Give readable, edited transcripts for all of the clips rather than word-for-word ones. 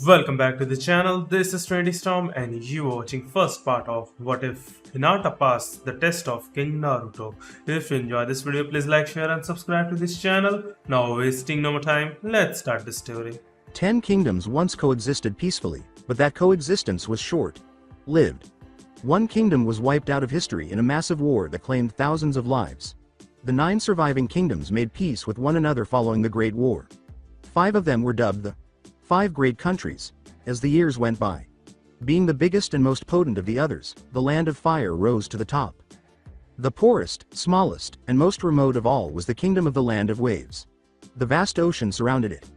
Welcome back to the channel. This is Twenty Storm and you are watching first part of What If Hinata Passed the Test of King Naruto. If you enjoy this video, please like, share and subscribe to this channel. Now wasting no more time, let's start the story. 10 kingdoms once coexisted peacefully, but that coexistence was short-lived. One kingdom was wiped out of history in a massive war that claimed thousands of lives. The 9 surviving kingdoms made peace with one another following the Great War. 5 of them were dubbed the 5 Great Countries. As the years went by, being the biggest and most potent of the others, the Land of Fire rose to the top. The poorest, smallest, and most remote of all was the kingdom of the Land of Waves. The vast ocean surrounded it.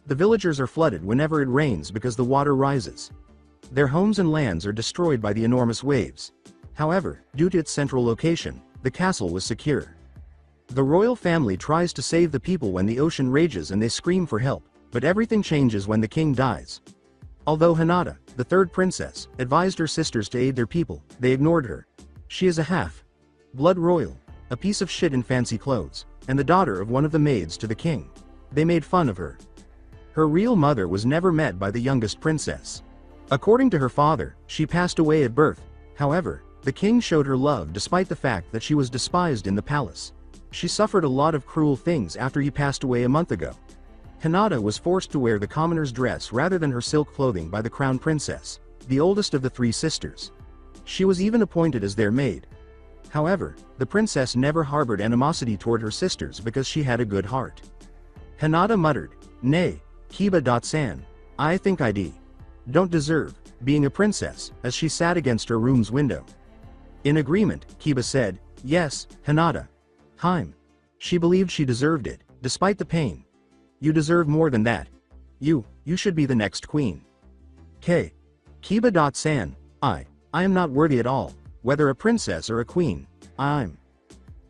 The villagers are flooded whenever it rains because the water rises. Their homes and lands are destroyed by the enormous waves. However, due to its central location, the castle was secure. The royal family tries to save the people when the ocean rages and they scream for help, but everything changes when the king dies. Although Hinata, the third princess, advised her sisters to aid their people, they ignored her. She is a half-blood royal, a piece of shit in fancy clothes, and the daughter of one of the maids to the king. They made fun of her. Her real mother was never met by the youngest princess. According to her father, she passed away at birth. However, the king showed her love despite the fact that she was despised in the palace. She suffered a lot of cruel things after he passed away a month ago. Hinata was forced to wear the commoner's dress rather than her silk clothing by the crown princess, the oldest of the 3 sisters. She was even appointed as their maid. However, the princess never harbored animosity toward her sisters because she had a good heart. Hinata muttered, "Nay, Kiba-san, I think don't deserve being a princess," as she sat against her room's window. In agreement, Kiba said, "Yes, Hinata. Hime." She believed she deserved it, despite the pain. "You deserve more than that. You should be the next queen." Kiba-san, I am not worthy at all, whether a princess or a queen, I'm.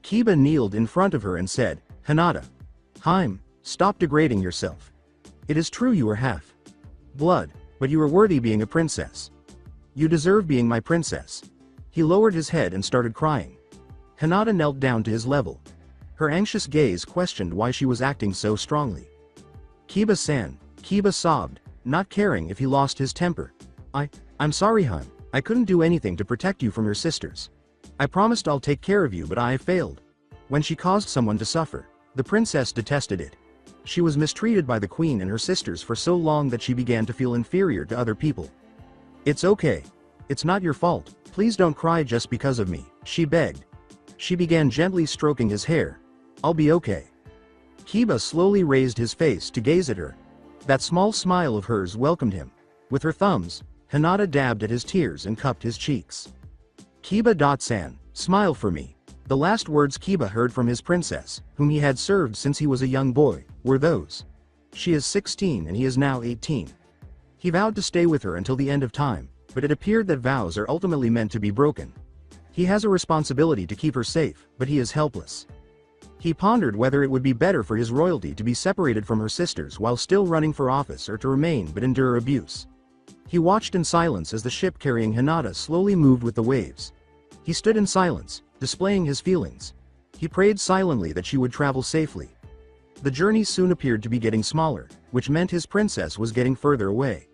Kiba kneeled in front of her and said, "Hinata. Hime, stop degrading yourself. It is true you are half blood, but you are worthy being a princess. You deserve being my princess." He lowered his head and started crying. Hinata knelt down to his level. Her anxious gaze questioned why she was acting so strongly. "Kiba-san," Kiba sobbed, not caring if he lost his temper. I'm sorry, hon. I couldn't do anything to protect you from your sisters. I promised I'll take care of you, but I failed." When she caused someone to suffer, the princess detested it. She was mistreated by the queen and her sisters for so long that she began to feel inferior to other people. "It's okay. It's not your fault. Please don't cry just because of me," she begged. She began gently stroking his hair. "I'll be okay." Kiba slowly raised his face to gaze at her. That small smile of hers welcomed him. With her thumbs, Hinata dabbed at his tears and cupped his cheeks. "Kiba-san, smile for me." The last words Kiba heard from his princess, whom he had served since he was a young boy, were those. She is 16 and he is now 18. He vowed to stay with her until the end of time, but it appeared that vows are ultimately meant to be broken. He has a responsibility to keep her safe, but he is helpless. He pondered whether it would be better for his royalty to be separated from her sisters while still running for office or to remain but endure abuse. He watched in silence as the ship carrying Hinata slowly moved with the waves. He stood in silence, displaying his feelings. He prayed silently that she would travel safely. The journey soon appeared to be getting smaller, which meant his princess was getting further away.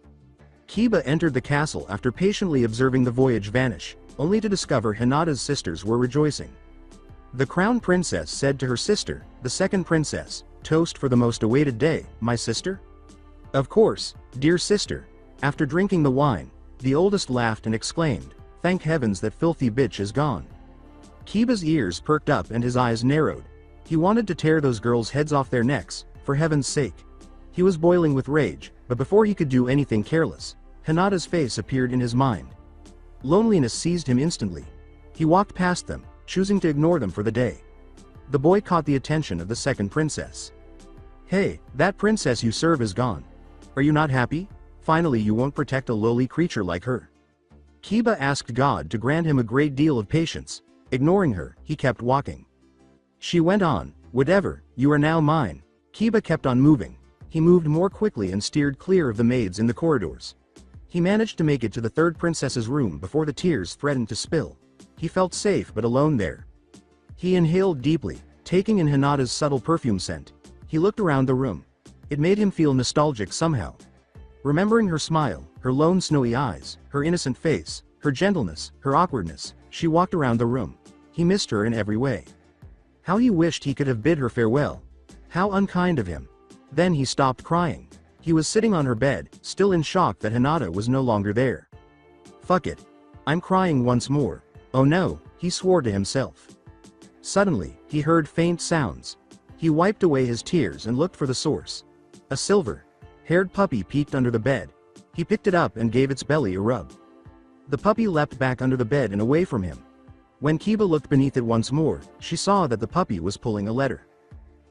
Kiba entered the castle after patiently observing the voyage vanish, only to discover Hinata's sisters were rejoicing. The crown princess said to her sister, the second princess, "Toast for the most awaited day, my sister?" "Of course, dear sister." After drinking the wine, the oldest laughed and exclaimed, "Thank heavens that filthy bitch is gone." Kiba's ears perked up and his eyes narrowed. He wanted to tear those girls' heads off their necks, for heaven's sake. He was boiling with rage, but before he could do anything careless, Hinata's face appeared in his mind. Loneliness seized him instantly. He walked past them, choosing to ignore them for the day. The boy caught the attention of the second princess. "Hey, that princess you serve is gone. Are you not happy? Finally you won't protect a lowly creature like her." Kiba asked God to grant him a great deal of patience. Ignoring her, he kept walking. She went on, "Whatever, you are now mine." Kiba kept on moving. He moved more quickly and steered clear of the maids in the corridors. He managed to make it to the third princess's room before the tears threatened to spill. He felt safe but alone there. He inhaled deeply, taking in Hinata's subtle perfume scent. He looked around the room. It made him feel nostalgic somehow. Remembering her smile, her lone snowy eyes, her innocent face, her gentleness, her awkwardness, she walked around the room. He missed her in every way. How he wished he could have bid her farewell. How unkind of him. Then he stopped crying. He was sitting on her bed, still in shock that Hinata was no longer there. Fuck it. I'm crying once more. Oh no, he swore to himself. Suddenly, he heard faint sounds. He wiped away his tears and looked for the source. A silver-haired puppy peeked under the bed. He picked it up and gave its belly a rub. The puppy leapt back under the bed and away from him. When Kiba looked beneath it once more, she saw that the puppy was pulling a letter.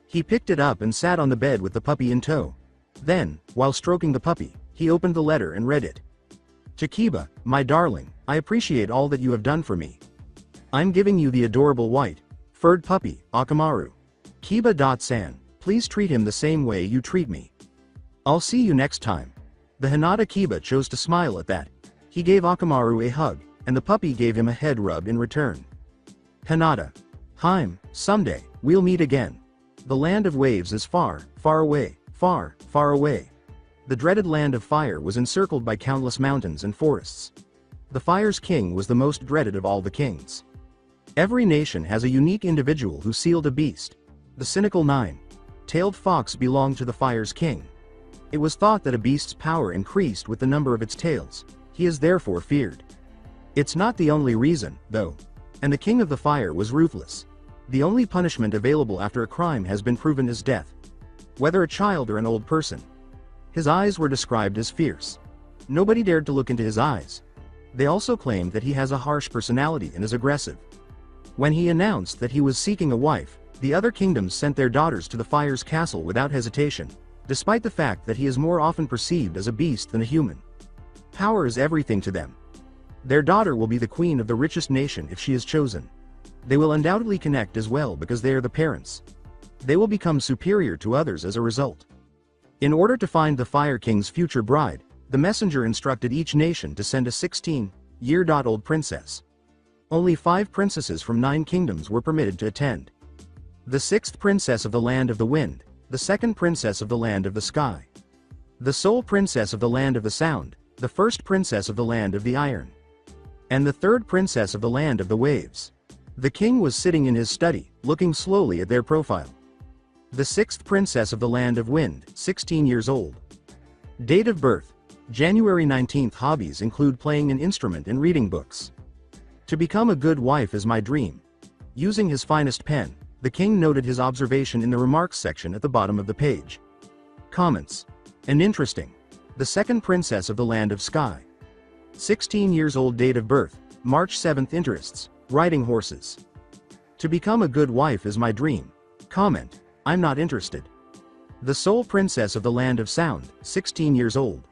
He picked it up and sat on the bed with the puppy in tow. Then, while stroking the puppy, he opened the letter and read it. To Kiba, my darling, I appreciate all that you have done for me. I'm giving you the adorable white-furred puppy, Akamaru. Kiba.san, please treat him the same way you treat me. I'll see you next time. The Hinata Kiba chose to smile at that. He gave Akamaru a hug, and the puppy gave him a head rub in return. Hinata. Haim, someday, we'll meet again. The land of waves is far, far away, far, far away. The dreaded land of fire was encircled by countless mountains and forests. The fire's king was the most dreaded of all the kings. Every nation has a unique individual who sealed a beast. The cynical nine-tailed fox belonged to the fire's king. It was thought that a beast's power increased with the number of its tails. He is therefore feared. It's not the only reason, though. And the king of the fire was ruthless. The only punishment available after a crime has been proven is death. Whether a child or an old person. His eyes were described as fierce. Nobody dared to look into his eyes. They also claimed that he has a harsh personality and is aggressive. When he announced that he was seeking a wife, the other kingdoms sent their daughters to the fire's castle without hesitation, despite the fact that he is more often perceived as a beast than a human. Power is everything to them. Their daughter will be the queen of the richest nation if she is chosen. They will undoubtedly connect as well because they are the parents. They will become superior to others as a result. In order to find the Fire King's future bride, the messenger instructed each nation to send a 16-year-old princess. Only 5 princesses from 9 kingdoms were permitted to attend. The 6th princess of the land of the wind, the 2nd princess of the land of the sky, the sole princess of the land of the sound, the 1st princess of the land of the iron, and the 3rd princess of the land of the waves. The king was sitting in his study, looking slowly at their profile. The 6th princess of the land of wind, 16 years old. Date of birth, January 19th. Hobbies include playing an instrument and reading books. To become a good wife is my dream. Using his finest pen, the king noted his observation in the remarks section at the bottom of the page. Comments. And interesting. The 2nd princess of the land of sky. 16 years old. Date of birth, March 7th. Interests, riding horses. To become a good wife is my dream. Comment. I'm not interested. The sole princess of the land of sound, 16 years old.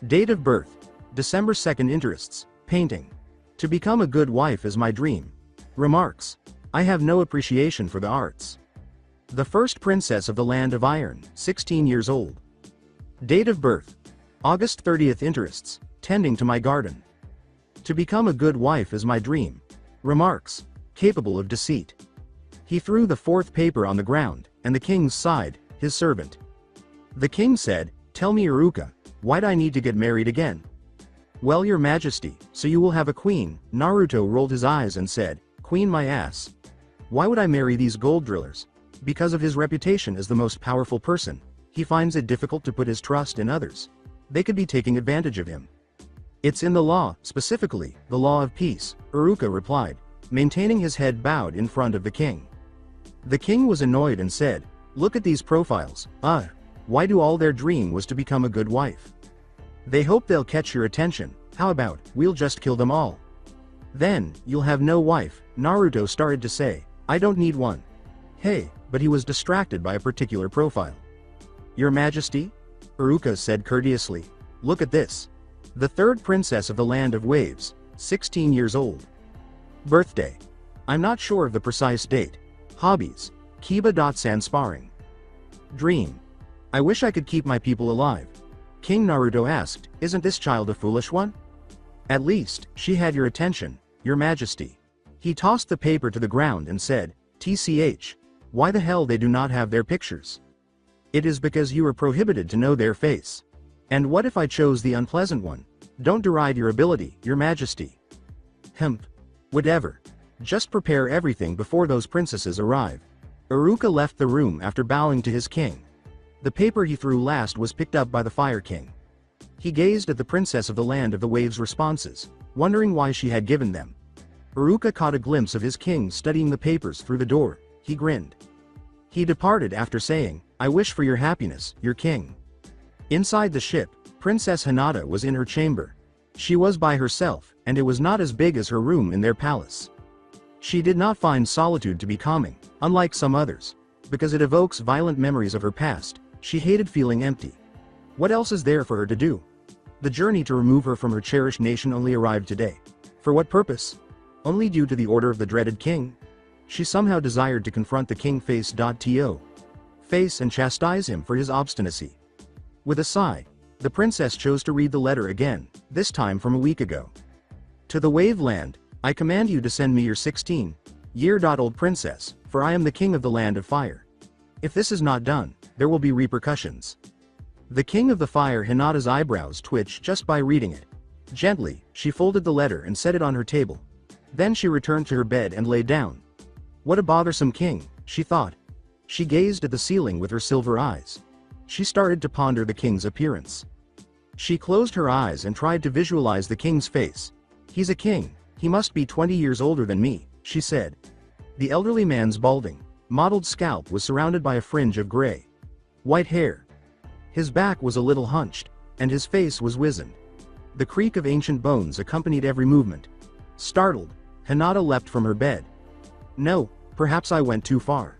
Date of birth, December 2nd. Interests, painting. To become a good wife is my dream. Remarks. I have no appreciation for the arts. The 1st princess of the land of iron, 16 years old. Date of birth, August 30th. Interests, tending to my garden. To become a good wife is my dream. Remarks. Capable of deceit. He threw the 4th paper on the ground, and the king sighed, his servant. The king said, Tell me, Iruka, why'd I need to get married again? Well, your majesty, so you will have a queen. Naruto rolled his eyes and said, Queen my ass. Why would I marry these gold drillers? Because of his reputation as the most powerful person. He finds it difficult to put his trust in others. They could be taking advantage of him. It's in the law, specifically, the law of peace, Iruka replied, maintaining his head bowed in front of the king. The king was annoyed and said, Look at these profiles. Why do all their dream was to become a good wife? They hope they'll catch your attention. How about, we'll just kill them all. Then, you'll have no wife. Naruto started to say, I don't need one. Hey, but he was distracted by a particular profile. Your majesty? Iruka said courteously, Look at this. The 3rd princess of the land of waves, 16 years old. Birthday. I'm not sure of the precise date. Hobbies. Kiba.san sparring. Dream. I wish I could keep my people alive. King Naruto asked, Isn't this child a foolish one? At least, she had your attention, your majesty. He tossed the paper to the ground and said, TCH. Why the hell they do not have their pictures? It is because you are prohibited to know their face. And what if I chose the unpleasant one? Don't deride your ability, your majesty. Hemp. Whatever. Just prepare everything before those princesses arrive. Iruka left the room after bowing to his king. The paper he threw last was picked up by the Fire King. He gazed at the princess of the Land of the Waves' responses, wondering why she had given them. Iruka caught a glimpse of his king studying the papers through the door. He grinned. He departed after saying, "I wish for your happiness, your king." Inside the ship, Princess Hinata was in her chamber. She was by herself, and it was not as big as her room in their palace. She did not find solitude to be calming, unlike some others. Because it evokes violent memories of her past, she hated feeling empty. What else is there for her to do? The journey to remove her from her cherished nation only arrived today. For what purpose? Only due to the order of the dreaded king? She somehow desired to confront the king face and chastise him for his obstinacy. With a sigh, the princess chose to read the letter again, this time from a week ago. To the Waveland, I command you to send me your 16-year-old princess, for I am the king of the Land of Fire. If this is not done, there will be repercussions. The king of the fire. Hinata's eyebrows twitched just by reading it. Gently, she folded the letter and set it on her table. Then she returned to her bed and lay down. What a bothersome king, she thought. She gazed at the ceiling with her silver eyes. She started to ponder the king's appearance. She closed her eyes and tried to visualize the king's face. He's a king, he must be 20 years older than me, she said. The elderly man's balding, mottled scalp was surrounded by a fringe of gray, white hair. His back was a little hunched, and his face was wizened. The creak of ancient bones accompanied every movement. Startled, Hinata leapt from her bed. No, perhaps I went too far.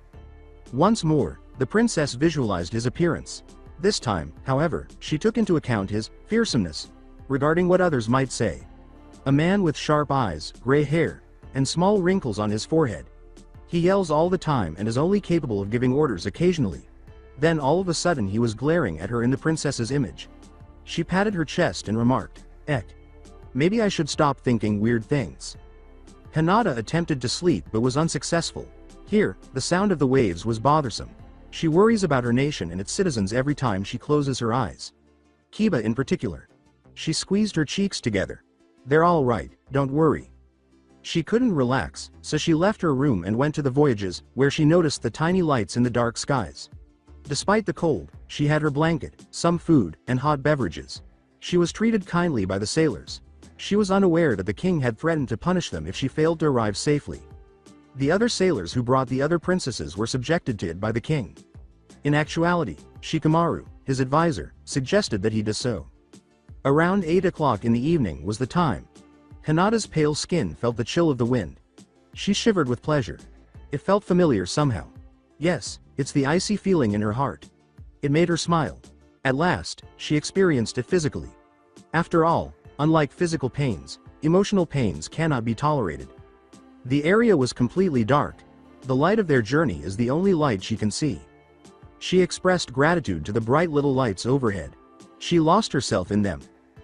Once more, the princess visualized his appearance. This time, however, she took into account his fearsomeness, regarding what others might say. A man with sharp eyes, gray hair, and small wrinkles on his forehead. He yells all the time and is only capable of giving orders occasionally. Then all of a sudden he was glaring at her in the princess's image. She patted her chest and remarked, "Eck. Maybe I should stop thinking weird things." Hinata attempted to sleep but was unsuccessful. Here, the sound of the waves was bothersome. She worries about her nation and its citizens every time she closes her eyes. Kiba in particular. She squeezed her cheeks together. They're all right, don't worry. She couldn't relax, so she left her room and went to the voyages, where she noticed the tiny lights in the dark skies. Despite the cold, she had her blanket, some food, and hot beverages. She was treated kindly by the sailors. She was unaware that the king had threatened to punish them if she failed to arrive safely. The other sailors who brought the other princesses were subjected to it by the king. In actuality, Shikamaru, his advisor, suggested that he do so. Around 8 o'clock in the evening was the time. Hinata's pale skin felt the chill of the wind. She shivered with pleasure. It felt familiar somehow. Yes, it's the icy feeling in her heart. It made her smile. At last, she experienced it physically. After all, unlike physical pains, emotional pains cannot be tolerated. The area was completely dark. The light of their journey is the only light she can see. She expressed gratitude to the bright little lights overhead. She lost herself in them.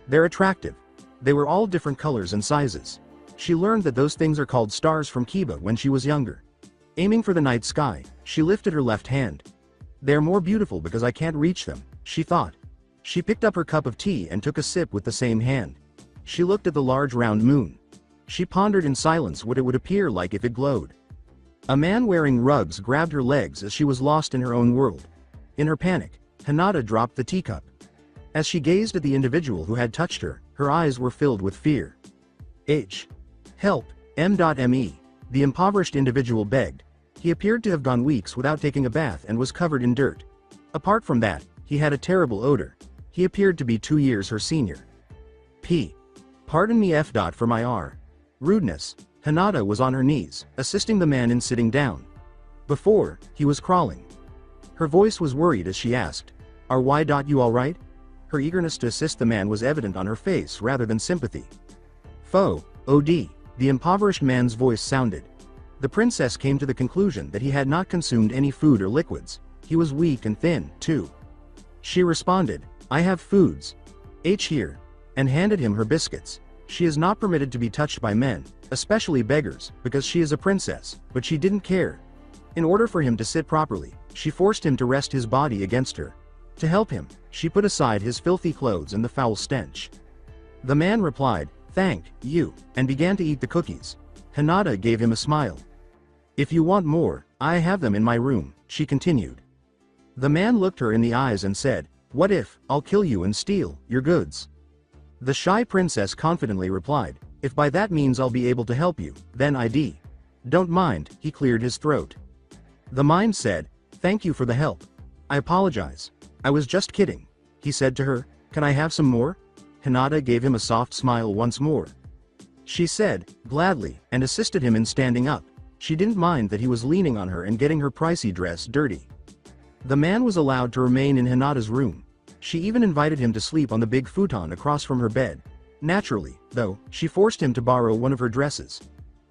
They're attractive. They were all different colors and sizes. She learned that those things are called stars from Kiba when she was younger. Aiming for the night sky, she lifted her left hand. They're more beautiful because I can't reach them, she thought. She picked up her cup of tea and took a sip with the same hand. She looked at the large round moon. She pondered in silence what it would appear like if it glowed. A man wearing rugs grabbed her legs as she was lost in her own world. In her panic, Hinata dropped the teacup. As she gazed at the individual who had touched her, her eyes were filled with fear. Help, M.Me, the impoverished individual begged. He appeared to have gone weeks without taking a bath and was covered in dirt. Apart from that, he had a terrible odor. He appeared to be 2 years her senior. Pardon me F. For my rudeness. Hinata was on her knees, assisting the man in sitting down. Before, he was crawling. Her voice was worried as she asked, "Are you alright?" Her eagerness to assist the man was evident on her face rather than sympathy. OD, the impoverished man's voice sounded. The princess came to the conclusion that he had not consumed any food or liquids. He was weak and thin, too. She responded, "I have foods. Here," and handed him her biscuits. She is not permitted to be touched by men, especially beggars, because she is a princess, but she didn't care. In order for him to sit properly, she forced him to rest his body against her. To help him, she put aside his filthy clothes and the foul stench. The man replied, "Thank you," and began to eat the cookies. Hinata gave him a smile. "If you want more, I have them in my room," she continued. The man looked her in the eyes and said, "What if I'll kill you and steal your goods?" The shy princess confidently replied, "If by that means I'll be able to help you, then I don't mind." He cleared his throat. The mind said, "Thank you for the help. I apologize. I was just kidding." He said to her, "Can I have some more?" Hinata gave him a soft smile once more. She said, "Gladly," and assisted him in standing up. She didn't mind that he was leaning on her and getting her pricey dress dirty. The man was allowed to remain in Hinata's room. She even invited him to sleep on the big futon across from her bed. Naturally, though, she forced him to borrow one of her dresses.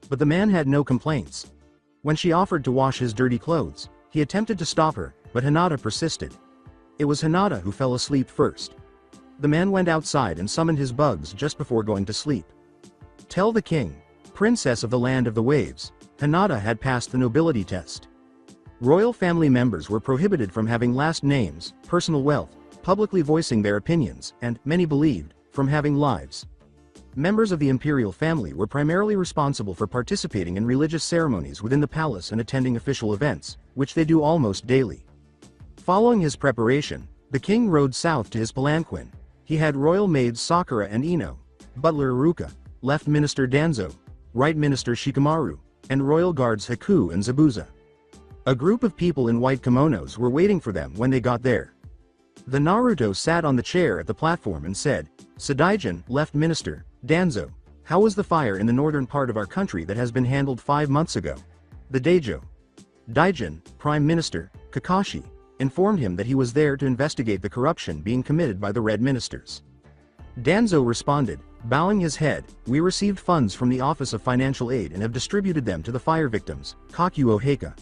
But the man had no complaints. When she offered to wash his dirty clothes, he attempted to stop her, but Hinata persisted. It was Hinata who fell asleep first. The man went outside and summoned his bugs just before going to sleep. Tell the king, princess of the land of the waves, Hinata had passed the nobility test. Royal family members were prohibited from having last names, personal wealth, publicly voicing their opinions, and, many believed, from having lives. Members of the imperial family were primarily responsible for participating in religious ceremonies within the palace and attending official events, which they do almost daily. Following his preparation, the king rode south to his palanquin. He had royal maids Sakura and Ino, butler Iruka, left minister Danzo, right minister Shikamaru, and royal guards Haku and Zabuza. A group of people in white kimonos were waiting for them when they got there. The Naruto sat on the chair at the platform and said, "Sadaijin, left minister, Danzo, how was the fire in the northern part of our country that has been handled 5 months ago?" The Daijin, prime minister, Kakashi, informed him that he was there to investigate the corruption being committed by the red ministers. Danzo responded, bowing his head, "We received funds from the Office of Financial Aid and have distributed them to the fire victims, Kakuo Heika."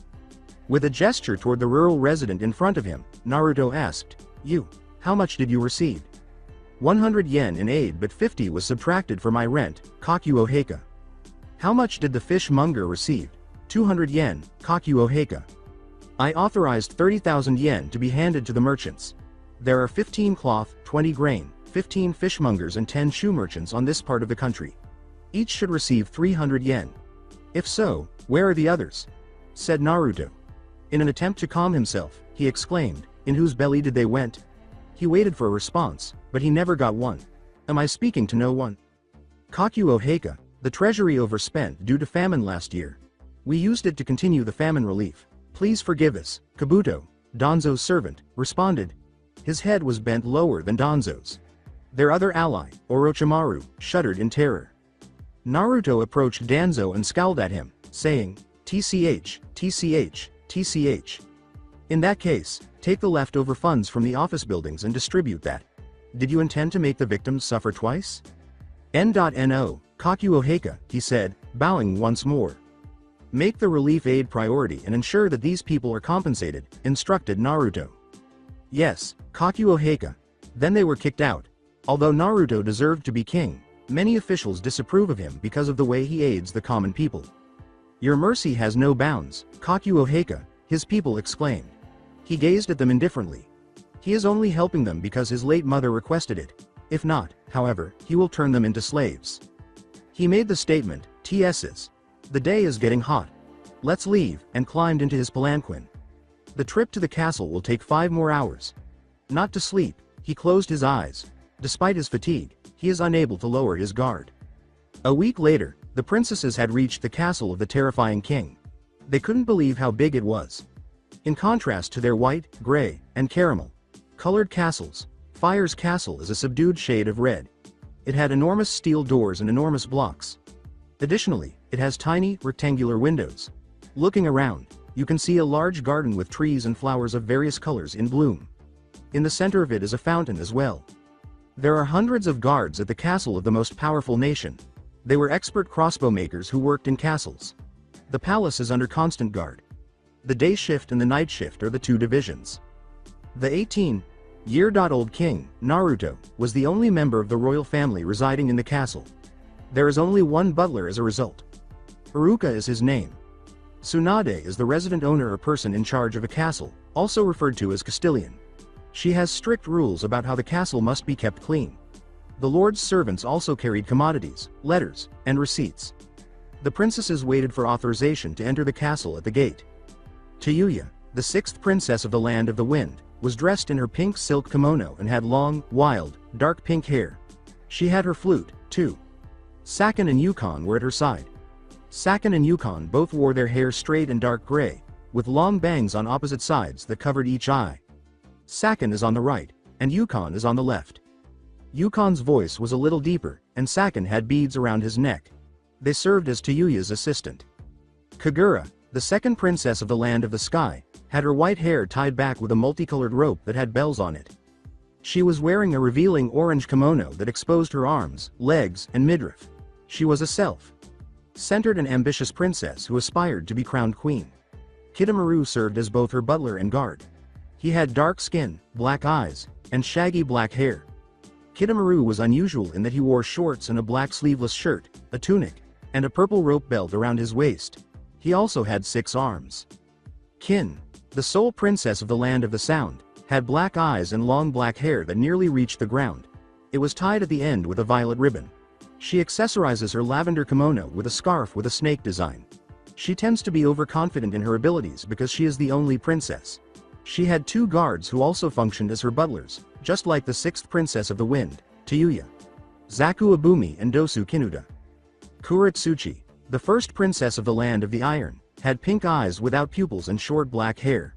With a gesture toward the rural resident in front of him, Naruto asked, "You, how much did you receive?" 100 yen in aid, but 50 was subtracted for my rent, Kakuo Heika." "How much did the fishmonger receive?" 200 yen, Kakuo Heika." "I authorized 30,000 yen to be handed to the merchants. There are 15 cloth, 20 grain, 15 fishmongers and 10 shoe merchants on this part of the country. Each should receive 300 yen. If so, where are the others?" said Naruto. In an attempt to calm himself, he exclaimed, "In whose belly did they went?" He waited for a response, but he never got one. "Am I speaking to no one?" "Kakuo Heika, the treasury overspent due to famine last year. We used it to continue the famine relief. Please forgive us," Kabuto, Danzo's servant, responded. His head was bent lower than Danzo's. Their other ally, Orochimaru, shuddered in terror. Naruto approached Danzo and scowled at him, saying, "TCH, TCH, TCH. In that case, take the leftover funds from the office buildings and distribute that. Did you intend to make the victims suffer twice?" "No, Kakuo Heika," he said, bowing once more. "Make the relief aid priority and ensure that these people are compensated," instructed Naruto. "Yes, Kakuo Heika." Then they were kicked out. Although Naruto deserved to be king, many officials disapprove of him because of the way he aids the common people. "Your mercy has no bounds, Kakuo Heika," his people exclaimed. He gazed at them indifferently. He is only helping them because his late mother requested it. If not, however, he will turn them into slaves. He made the statement, "TS's. The day is getting hot. Let's leave," and climbed into his palanquin. The trip to the castle will take 5 more hours. Not to sleep, he closed his eyes. Despite his fatigue, he is unable to lower his guard. A week later, the princesses had reached the castle of the terrifying king. They couldn't believe how big it was. In contrast to their white, gray, and caramel-colored castles, Fire's castle is a subdued shade of red. It had enormous steel doors and enormous blocks. Additionally, it has tiny, rectangular windows. Looking around, you can see a large garden with trees and flowers of various colors in bloom. In the center of it is a fountain as well. There are hundreds of guards at the castle of the most powerful nation. They were expert crossbow makers who worked in castles. The palace is under constant guard. The day shift and the night shift are the 2 divisions. The 18-year-old king, Naruto, was the only member of the royal family residing in the castle. There is only one butler as a result. Iruka is his name. Tsunade is the resident owner or person in charge of a castle, also referred to as Castellan. She has strict rules about how the castle must be kept clean. The lord's servants also carried commodities, letters, and receipts. The princesses waited for authorization to enter the castle at the gate. Tayuya, the sixth princess of the Land of the Wind, was dressed in her pink silk kimono and had long, wild, dark pink hair. She had her flute, too. Sakin and Yukon were at her side. Sakin and Yukon both wore their hair straight and dark gray, with long bangs on opposite sides that covered each eye. Sakin is on the right, and Yukon is on the left. Yukon's voice was a little deeper, and Sakin had beads around his neck. They served as Tayuya's assistant. Kagura, the second princess of the Land of the Sky, had her white hair tied back with a multicolored rope that had bells on it. She was wearing a revealing orange kimono that exposed her arms, legs, and midriff. She was a self-centered and ambitious princess who aspired to be crowned queen. Shikamaru served as both her butler and guard. He had dark skin, black eyes, and shaggy black hair. Shikamaru was unusual in that he wore shorts and a black sleeveless shirt, a tunic, and a purple rope belt around his waist. He also had 6 arms. Kin, the sole princess of the Land of the Sound, had black eyes and long black hair that nearly reached the ground. It was tied at the end with a violet ribbon. She accessorizes her lavender kimono with a scarf with a snake design. She tends to be overconfident in her abilities because she is the only princess. She had 2 guards who also functioned as her butlers, just like the 6th princess of the wind, Tayuya. Zaku Abumi and Dosu Kinuda. Kuretsuchi, the first princess of the Land of the Iron, had pink eyes without pupils and short black hair.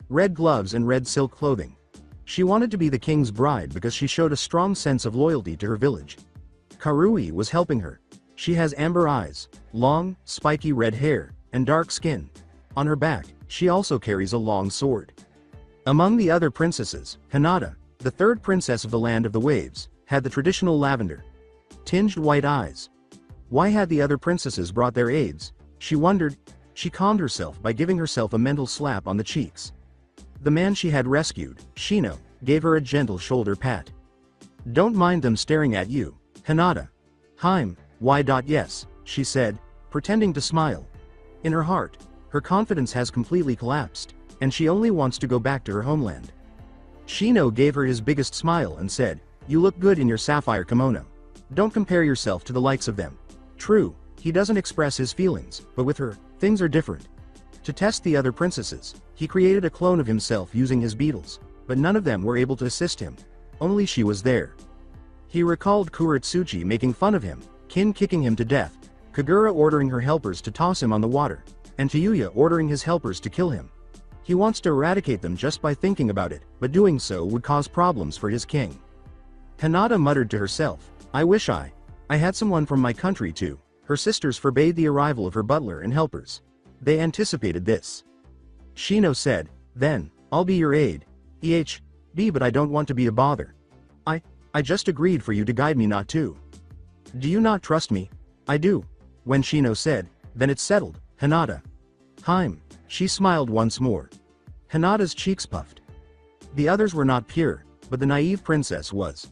Red gloves and red silk clothing. She wanted to be the king's bride because she showed a strong sense of loyalty to her village. Karui was helping her. She has amber eyes, long, spiky red hair, and dark skin. On her back, she also carries a long sword. Among the other princesses, Hinata, the third princess of the Land of the Waves, had the traditional lavender tinged white eyes. Why had the other princesses brought their aides? She wondered. She calmed herself by giving herself a mental slap on the cheeks. The man she had rescued, Shino, gave her a gentle shoulder pat. Don't mind them staring at you, Hinata. Why? Yes, she said, pretending to smile. In her heart, her confidence has completely collapsed, and she only wants to go back to her homeland. Shino gave her his biggest smile and said, "You look good in your sapphire kimono. Don't compare yourself to the likes of them." True, he doesn't express his feelings, but with her, things are different. To test the other princesses, he created a clone of himself using his beetles, but none of them were able to assist him. Only she was there. He recalled Kuretsuchi making fun of him, Kin kicking him to death, Kagura ordering her helpers to toss him on the water, and Tayuya ordering his helpers to kill him. He wants to eradicate them just by thinking about it, but doing so would cause problems for his king. Hinata muttered to herself, I wish I had someone from my country too. Her sisters forbade the arrival of her butler and helpers. They anticipated this. Shino said, then, I'll be your aide. But I don't want to be a bother. I just agreed for you to guide me, not to. Do you not trust me? I do. When Shino said, then it's settled, Hinata. She smiled once more. Hinata's cheeks puffed. The others were not pure, but the naive princess was.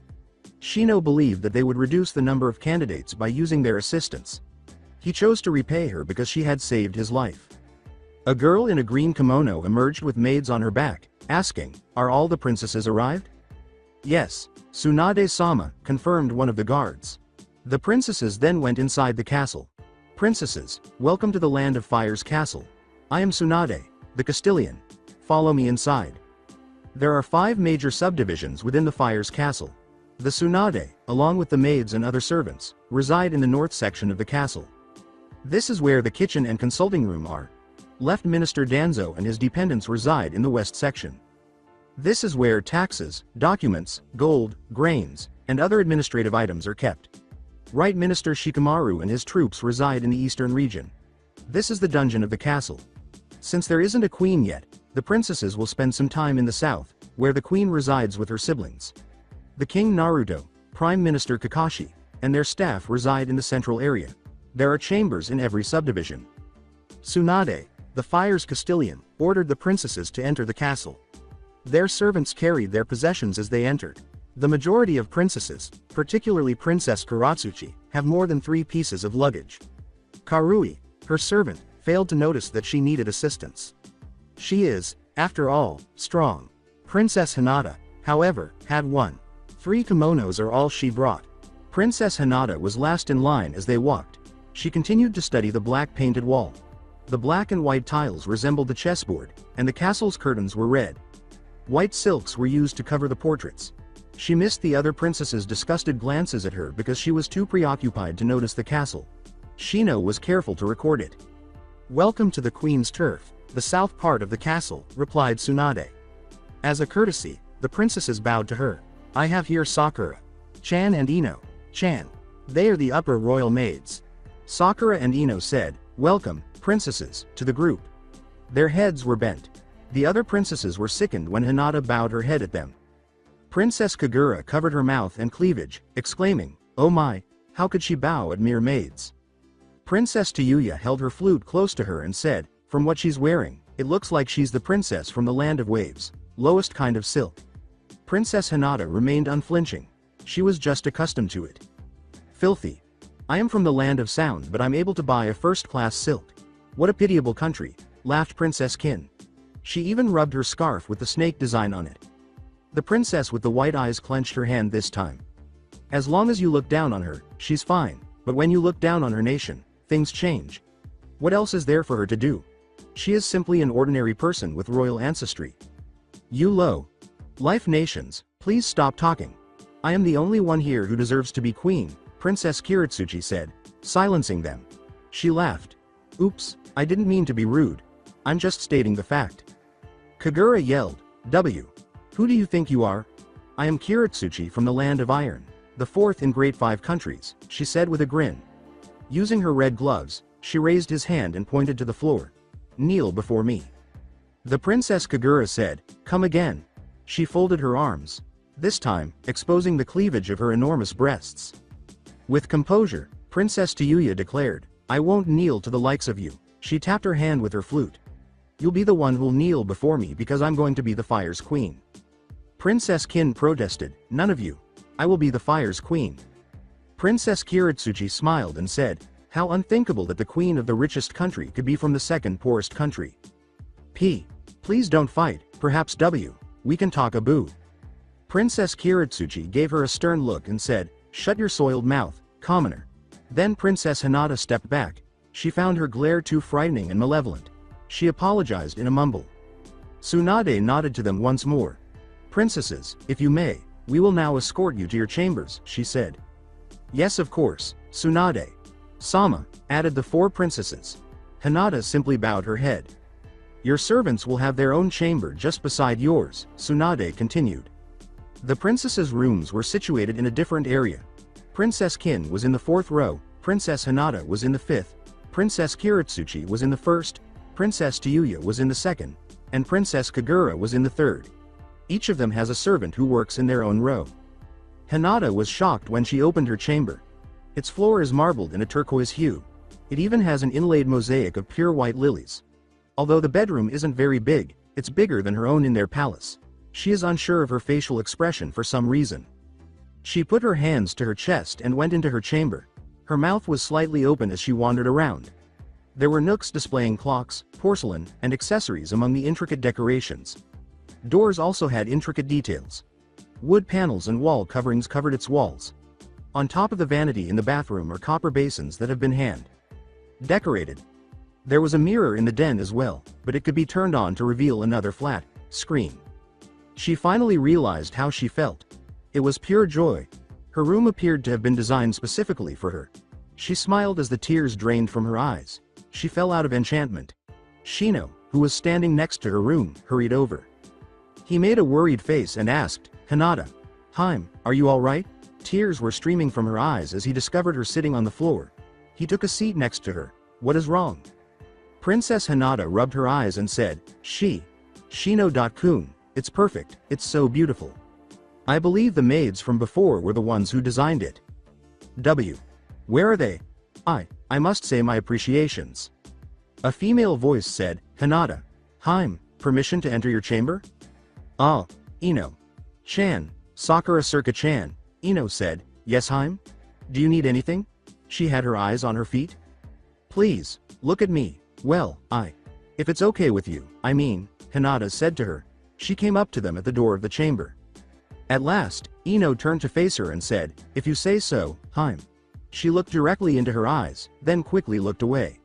Shino believed that they would reduce the number of candidates by using their assistants. He chose to repay her because she had saved his life. A girl in a green kimono emerged with maids on her back, asking, are all the princesses arrived? Yes, Tsunade-sama, confirmed one of the guards. The princesses then went inside the castle. Princesses, welcome to the Land of Fire's castle. I am Tsunade, the Castilian. Follow me inside. There are 5 major subdivisions within the Fire's castle. The Tsunade, along with the maids and other servants, reside in the north section of the castle. This is where the kitchen and consulting room are. Left Minister Danzo and his dependents reside in the west section. This is where taxes, documents, gold, grains, and other administrative items are kept. Right Minister Shikamaru and his troops reside in the eastern region. This is the dungeon of the castle. Since there isn't a queen yet, the princesses will spend some time in the south, where the queen resides with her siblings. The King Naruto, Prime Minister Kakashi, and their staff reside in the central area. There are chambers in every subdivision. Tsunade, the Fire's Castilian, ordered the princesses to enter the castle. Their servants carried their possessions as they entered. The majority of princesses, particularly Princess Kuretsuchi, have more than 3 pieces of luggage. Karui, her servant, failed to notice that she needed assistance. She is, after all, strong. Princess Hinata, however, had one. 3 kimonos are all she brought. Princess Hinata was last in line as they walked. She continued to study the black painted wall. The black and white tiles resembled the chessboard, and the castle's curtains were red. White silks were used to cover the portraits. She missed the other princesses' disgusted glances at her because she was too preoccupied to notice the castle. Shino was careful to record it. "Welcome to the Queen's Turf, the south part of the castle," replied Tsunade. As a courtesy, the princesses bowed to her. "I have here Sakura, Chan and Ino, Chan. They are the upper royal maids." Sakura and Ino said, "Welcome, princesses," to the group. Their heads were bent. The other princesses were sickened when Hinata bowed her head at them. Princess Kagura covered her mouth and cleavage, exclaiming, "Oh my, how could she bow at mere maids?" Princess Tayuya held her flute close to her and said, "From what she's wearing, it looks like she's the princess from the land of waves, lowest kind of silk." Princess Hinata remained unflinching. She was just accustomed to it. "Filthy. I am from the land of sound, but I'm able to buy a first-class silk. What a pitiable country," laughed Princess Kin. She even rubbed her scarf with the snake design on it. The princess with the white eyes clenched her hand this time. "As long as you look down on her, she's fine, but when you look down on her nation, things change. What else is there for her to do? She is simply an ordinary person with royal ancestry." "You low life nations, please stop talking. I am the only one here who deserves to be queen," Princess Kiritsuchi said, silencing them. She laughed. "Oops, I didn't mean to be rude. I'm just stating the fact." Kagura yelled, Who do you think you are? I am Kiritsuchi from the land of iron, the 4th in Great 5 countries," she said with a grin. Using her red gloves, she raised his hand and pointed to the floor. "Kneel before me." The Princess Kagura said, "Come again." She folded her arms, this time, exposing the cleavage of her enormous breasts. With composure, Princess Tayuya declared, "I won't kneel to the likes of you." She tapped her hand with her flute. "You'll be the one who'll kneel before me because I'm going to be the fire's queen." Princess Kin protested, "None of you. I will be the fire's queen." Princess Kiritsuchi smiled and said, "How unthinkable that the queen of the richest country could be from the second poorest country. Please don't fight, perhaps we can talk a boo." Princess Kiritsuchi gave her a stern look and said, "Shut your soiled mouth, commoner." Then Princess Hinata stepped back. She found her glare too frightening and malevolent. She apologized in a mumble. Tsunade nodded to them once more. "Princesses, if you may, we will now escort you to your chambers," she said. "Yes, of course, Tsunade Sama," added the 4 princesses. Hinata simply bowed her head. "Your servants will have their own chamber just beside yours," Tsunade continued. The princesses' rooms were situated in a different area. Princess Kin was in the 4th row, Princess Hinata was in the 5th, Princess Kiritsuchi was in the 1st, Princess Tayuya was in the 2nd, and Princess Kagura was in the 3rd. Each of them has a servant who works in their own row. Hinata was shocked when she opened her chamber. Its floor is marbled in a turquoise hue. It even has an inlaid mosaic of pure white lilies. Although the bedroom isn't very big, it's bigger than her own in their palace. She is unsure of her facial expression for some reason. She put her hands to her chest and went into her chamber. Her mouth was slightly open as she wandered around. There were nooks displaying clocks, porcelain, and accessories among the intricate decorations. Doors also had intricate details. Wood panels and wall coverings covered its walls. On top of the vanity in the bathroom are copper basins that have been hand-decorated. There was a mirror in the den as well, but it could be turned on to reveal another flat screen. She finally realized how she felt. It was pure joy. Her room appeared to have been designed specifically for her. She smiled as the tears drained from her eyes. She fell out of enchantment. Shino, who was standing next to her room, hurried over. He made a worried face and asked, "Hinata, are you all right?" Tears were streaming from her eyes as he discovered her sitting on the floor. He took a seat next to her. "What is wrong?" Princess Hinata rubbed her eyes and said, Shino-kun, it's perfect, it's so beautiful. I believe the maids from before were the ones who designed it. Where are they? I must say my appreciations." A female voice said, "Hinata, permission to enter your chamber?" "Ah, Ino. Chan, Sakura Circa Chan," Ino said, "Yes, Do you need anything?" She had her eyes on her feet. "Please, look at me. Well, if it's okay with you, Hinata said to her. She came up to them at the door of the chamber. At last, Ino turned to face her and said, "If you say so, Haim." She looked directly into her eyes, then quickly looked away.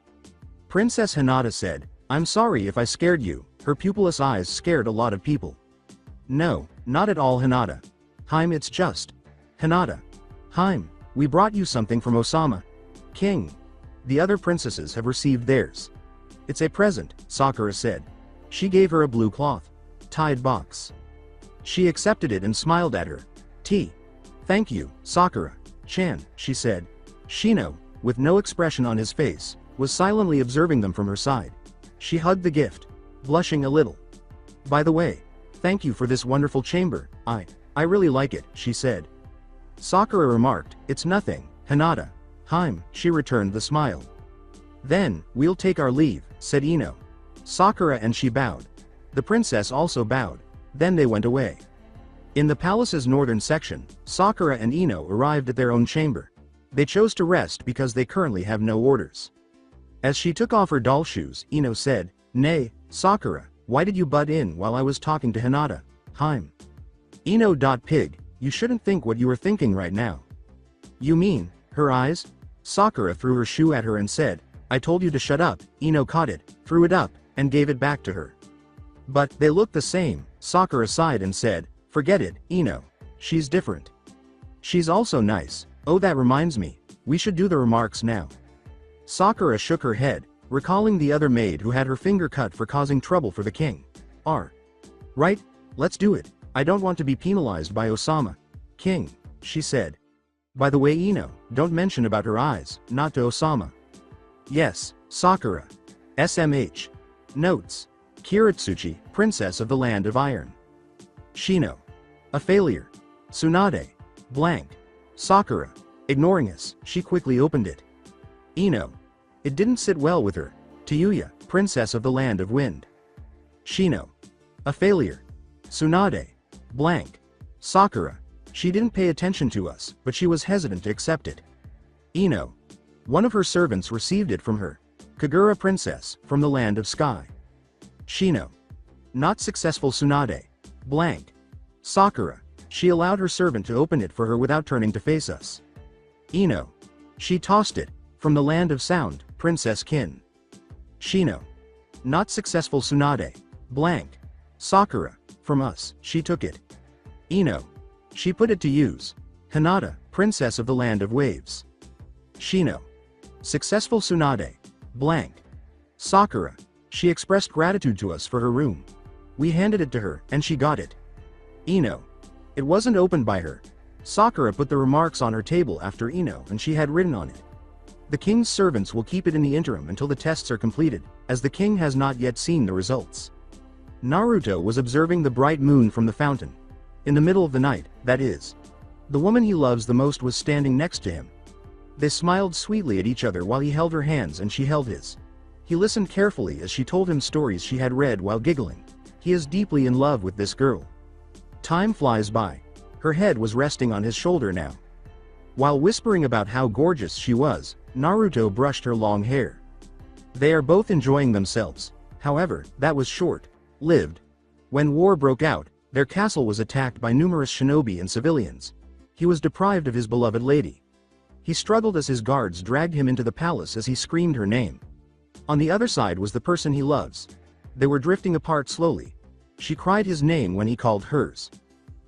Princess Hinata said, "I'm sorry if I scared you." Her pupilless eyes scared a lot of people. "No, not at all, Hinata. Haim, it's just." "Hinata. Haim, we brought you something from Osama. King. The other princesses have received theirs." "It's a present," Sakura said. She gave her a blue cloth tied box. She accepted it and smiled at her. Thank you, Sakura-chan," she said. Shino, with no expression on his face, was silently observing them from her side. She hugged the gift, blushing a little. "By the way, thank you for this wonderful chamber. I really like it," she said. Sakura remarked, "It's nothing, Hinata." "Haim," she returned the smile. "Then, we'll take our leave," said Ino. Sakura and she bowed. The princess also bowed. Then they went away. In the palace's northern section, Sakura and Ino arrived at their own chamber. They chose to rest because they currently have no orders. As she took off her doll shoes, Ino said, "Nay, Sakura, why did you butt in while I was talking to Hinata?" "Haim." Ino.Pig, you shouldn't think what you are thinking right now. "You mean, her eyes?" Sakura threw her shoe at her and said, "I told you to shut up." Ino caught it, threw it up, and gave it back to her. "But they look the same." Sakura sighed and said, "Forget it, Ino. She's different. She's also nice. Oh, that reminds me, we should do the remarks now." Sakura shook her head, recalling the other maid who had her finger cut for causing trouble for the king. Right, let's do it. I don't want to be penalized by Osama. King, she said. "By the way, Ino, don't mention about her eyes, not to Osama." "Yes, Sakura. SMH. Notes. Kiritsuchi, Princess of the Land of Iron. Shino. A failure. Tsunade. Blank. Sakura. Ignoring us, she quickly opened it. Ino. It didn't sit well with her. Tayuya, Princess of the Land of Wind. Shino. A failure. Tsunade. Blank. Sakura. She didn't pay attention to us, but she was hesitant to accept it. Ino. One of her servants received it from her. Kagura, Princess, from the Land of Sky. Shino. Not successful. Tsunade. Blank. Sakura. She allowed her servant to open it for her without turning to face us. Ino. She tossed it, from the Land of Sound, Princess Kin. Shino. Not successful. Tsunade. Blank. Sakura. From us, she took it. Ino. She put it to use. Hinata, Princess of the Land of Waves. Shino. Successful. Tsunade. Blank. Sakura. She expressed gratitude to us for her room. We handed it to her, and she got it. Ino. It wasn't opened by her. Sakura put the remarks on her table after Ino, and she had written on it. The king's servants will keep it in the interim until the tests are completed, as the king has not yet seen the results. Naruto was observing the bright moon from the fountain. In the middle of the night, that is. The woman he loves the most was standing next to him. They smiled sweetly at each other while he held her hands and she held his. He listened carefully as she told him stories she had read while giggling. He is deeply in love with this girl. Time flies by. Her head was resting on his shoulder now. While whispering about how gorgeous she was, Naruto brushed her long hair. They are both enjoying themselves. However, that was short-lived. When war broke out, their castle was attacked by numerous shinobi and civilians. He was deprived of his beloved lady. He struggled as his guards dragged him into the palace as he screamed her name. On the other side was the person he loves. They were drifting apart slowly. She cried his name when he called hers.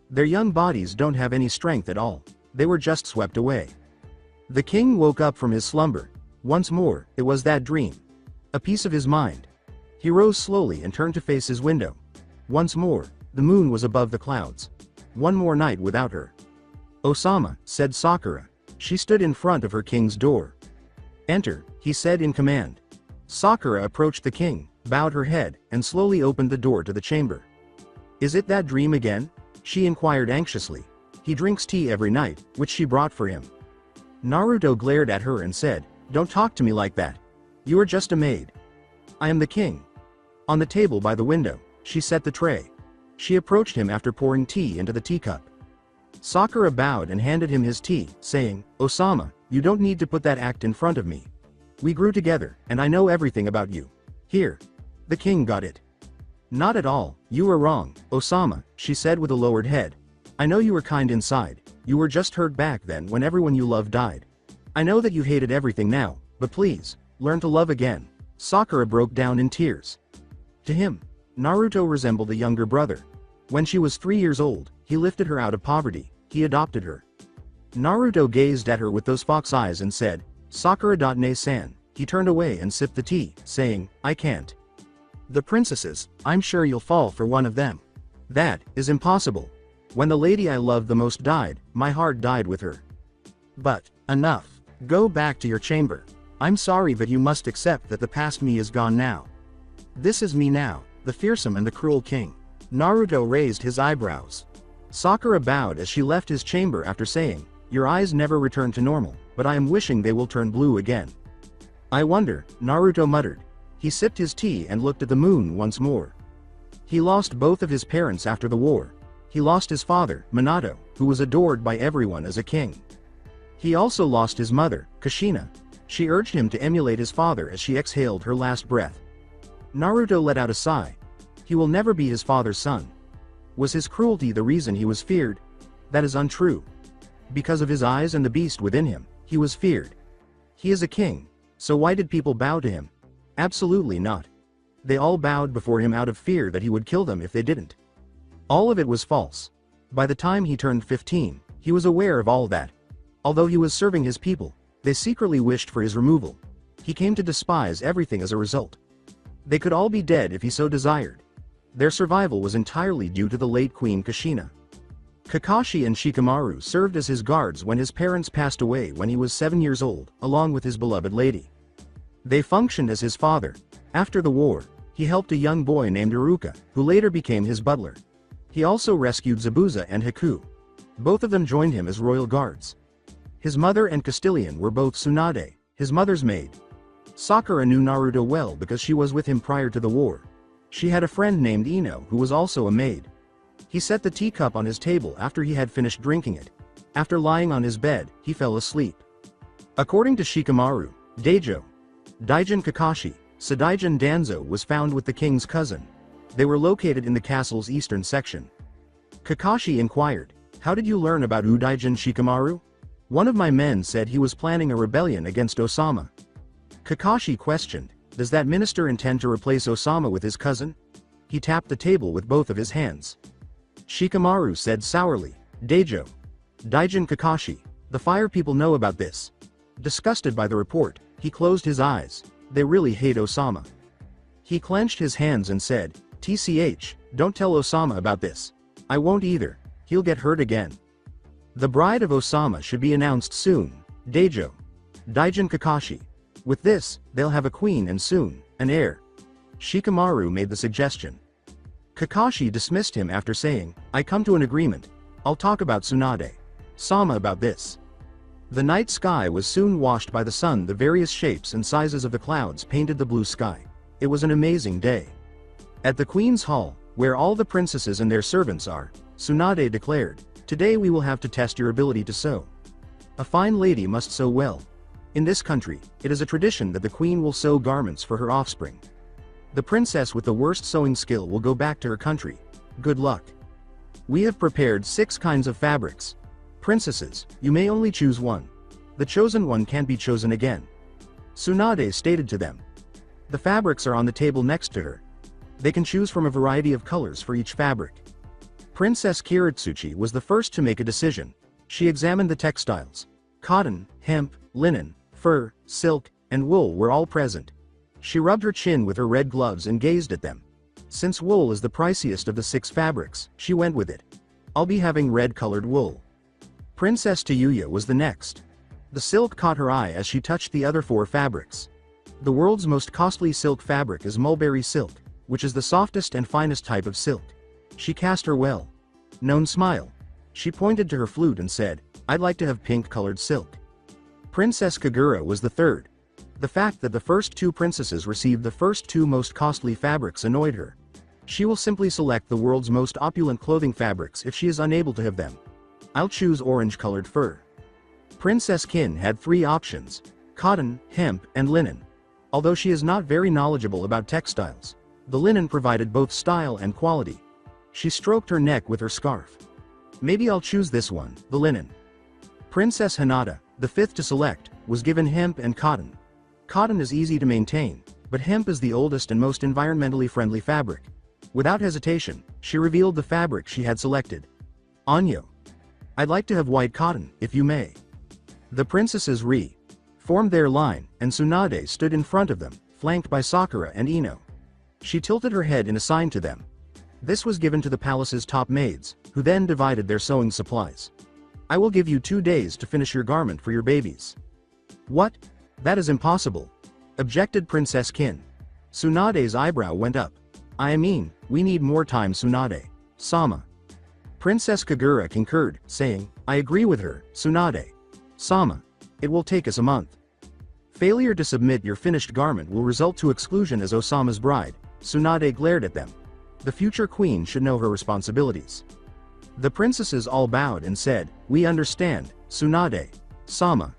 Their young bodies don't have any strength at all. They were just swept away. The king woke up from his slumber. Once more, it was that dream. A piece of his mind. He rose slowly and turned to face his window. Once more, the moon was above the clouds. One more night without her. "Osama," said Sakura. She stood in front of her king's door. "Enter," he said in command. Sakura approached the king, bowed her head, and slowly opened the door to the chamber. "Is it that dream again?" she inquired anxiously. "He drinks tea every night, which she brought for him." Naruto glared at her and said, "Don't talk to me like that. You are just a maid. I am the king." On the table by the window, she set the tray. She approached him after pouring tea into the teacup. Sakura bowed and handed him his tea, saying, "Osama, you don't need to put that act in front of me. We grew together, and I know everything about you. Here." The king got it. Not at all, you were wrong, Osama, she said with a lowered head. I know you were kind inside, you were just hurt back then when everyone you loved died. I know that you hated everything now, but please, learn to love again. Sakura broke down in tears. To him, Naruto resembled a younger brother. When she was 3 years old, he lifted her out of poverty, he adopted her. Naruto gazed at her with those fox eyes and said, Sakura-ne-san. He turned away and sipped the tea, saying, I can't. The princesses, I'm sure you'll fall for one of them. That is impossible. When the lady I loved the most died, my heart died with her. But, enough. Go back to your chamber. I'm sorry, but you must accept that the past me is gone now. This is me now, the fearsome and the cruel king. Naruto raised his eyebrows. Sakura bowed as she left his chamber after saying, your eyes never return to normal, but I am wishing they will turn blue again. I wonder, Naruto muttered. He sipped his tea and looked at the moon once more. He lost both of his parents after the war. He lost his father, Minato, who was adored by everyone as a king. He also lost his mother, Kushina. She urged him to emulate his father as she exhaled her last breath. Naruto let out a sigh. He will never be his father's son. Was his cruelty the reason he was feared? That is untrue. Because of his eyes and the beast within him, he was feared. He is a king, so why did people bow to him? Absolutely not. They all bowed before him out of fear that he would kill them if they didn't. All of it was false. By the time he turned 15, he was aware of all that. Although he was serving his people, they secretly wished for his removal. He came to despise everything as a result. They could all be dead if he so desired. Their survival was entirely due to the late Queen Kushina. Kakashi and Shikamaru served as his guards when his parents passed away when he was 7 years old, along with his beloved lady. They functioned as his father. After the war, he helped a young boy named Iruka, who later became his butler. He also rescued Zabuza and Haku. Both of them joined him as royal guards. His mother and Castilian were both Tsunade, his mother's maid. Sakura knew Naruto well because she was with him prior to the war. She had a friend named Ino who was also a maid. He set the teacup on his table after he had finished drinking it. After lying on his bed, he fell asleep. According to Shikamaru, Daijin Kakashi, Sadaijin Danzo was found with the king's cousin. They were located in the castle's eastern section. Kakashi inquired, how did you learn about Udaijin Shikamaru? One of my men said he was planning a rebellion against Osama. Kakashi questioned, does that minister intend to replace Osama with his cousin? He tapped the table with both of his hands. Shikamaru said sourly, Daijin Kakashi, the fire people know about this. Disgusted by the report, he closed his eyes. They really hate Osama. He clenched his hands and said, TCH, don't tell Osama about this. I won't either. He'll get hurt again. The bride of Osama should be announced soon, Daijin Kakashi. With this, they'll have a queen and soon, an heir. Shikamaru made the suggestion. Kakashi dismissed him after saying, I come to an agreement. I'll talk about Tsunade. Sama about this. The night sky was soon washed by the sun. The various shapes and sizes of the clouds painted the blue sky. It was an amazing day. At the Queen's Hall, where all the princesses and their servants are, Tsunade declared, today we will have to test your ability to sew. A fine lady must sew well. In this country, it is a tradition that the queen will sew garments for her offspring. The princess with the worst sewing skill will go back to her country. Good luck. We have prepared 6 kinds of fabrics. Princesses, you may only choose one. The chosen one can't be chosen again. Tsunade stated to them. The fabrics are on the table next to her. They can choose from a variety of colors for each fabric. Princess Kiritsuchi was the first to make a decision. She examined the textiles. Cotton, hemp, linen, fur, silk, and wool were all present. She rubbed her chin with her red gloves and gazed at them. Since wool is the priciest of the 6 fabrics, she went with it. I'll be having red-colored wool. Princess Tayuya was the next. The silk caught her eye as she touched the other 4 fabrics. The world's most costly silk fabric is mulberry silk, which is the softest and finest type of silk. She cast her well-known smile. She pointed to her flute and said, I'd like to have pink-colored silk. Princess Kagura was the third. The fact that the first 2 princesses received the first 2 most costly fabrics annoyed her. She will simply select the world's most opulent clothing fabrics if she is unable to have them. I'll choose orange-colored fur. Princess Kin had 3 options: cotton, hemp, and linen. Although she is not very knowledgeable about textiles, The linen provided both style and quality. She stroked her neck with her scarf. Maybe I'll choose this one, the linen. Princess Hinata, the fifth to select, was given hemp and cotton. Cotton is easy to maintain, but hemp is the oldest and most environmentally friendly fabric. Without hesitation, she revealed the fabric she had selected. Anyo. I'd like to have white cotton, if you may. The princesses formed their line, and Tsunade stood in front of them, flanked by Sakura and Ino. She tilted her head in a sign to them. This was given to the palace's top maids, who then divided their sewing supplies. I will give you 2 days to finish your garment for your babies. What? That is impossible, objected Princess Kin. Tsunade's eyebrow went up. I mean, we need more time, Tsunade. Sama. Princess Kagura concurred, saying, I agree with her, Tsunade. Sama. It will take us a month. Failure to submit your finished garment will result to exclusion as Osama's bride. Tsunade glared at them. The future queen should know her responsibilities. The princesses all bowed and said, we understand, Tsunade. Sama.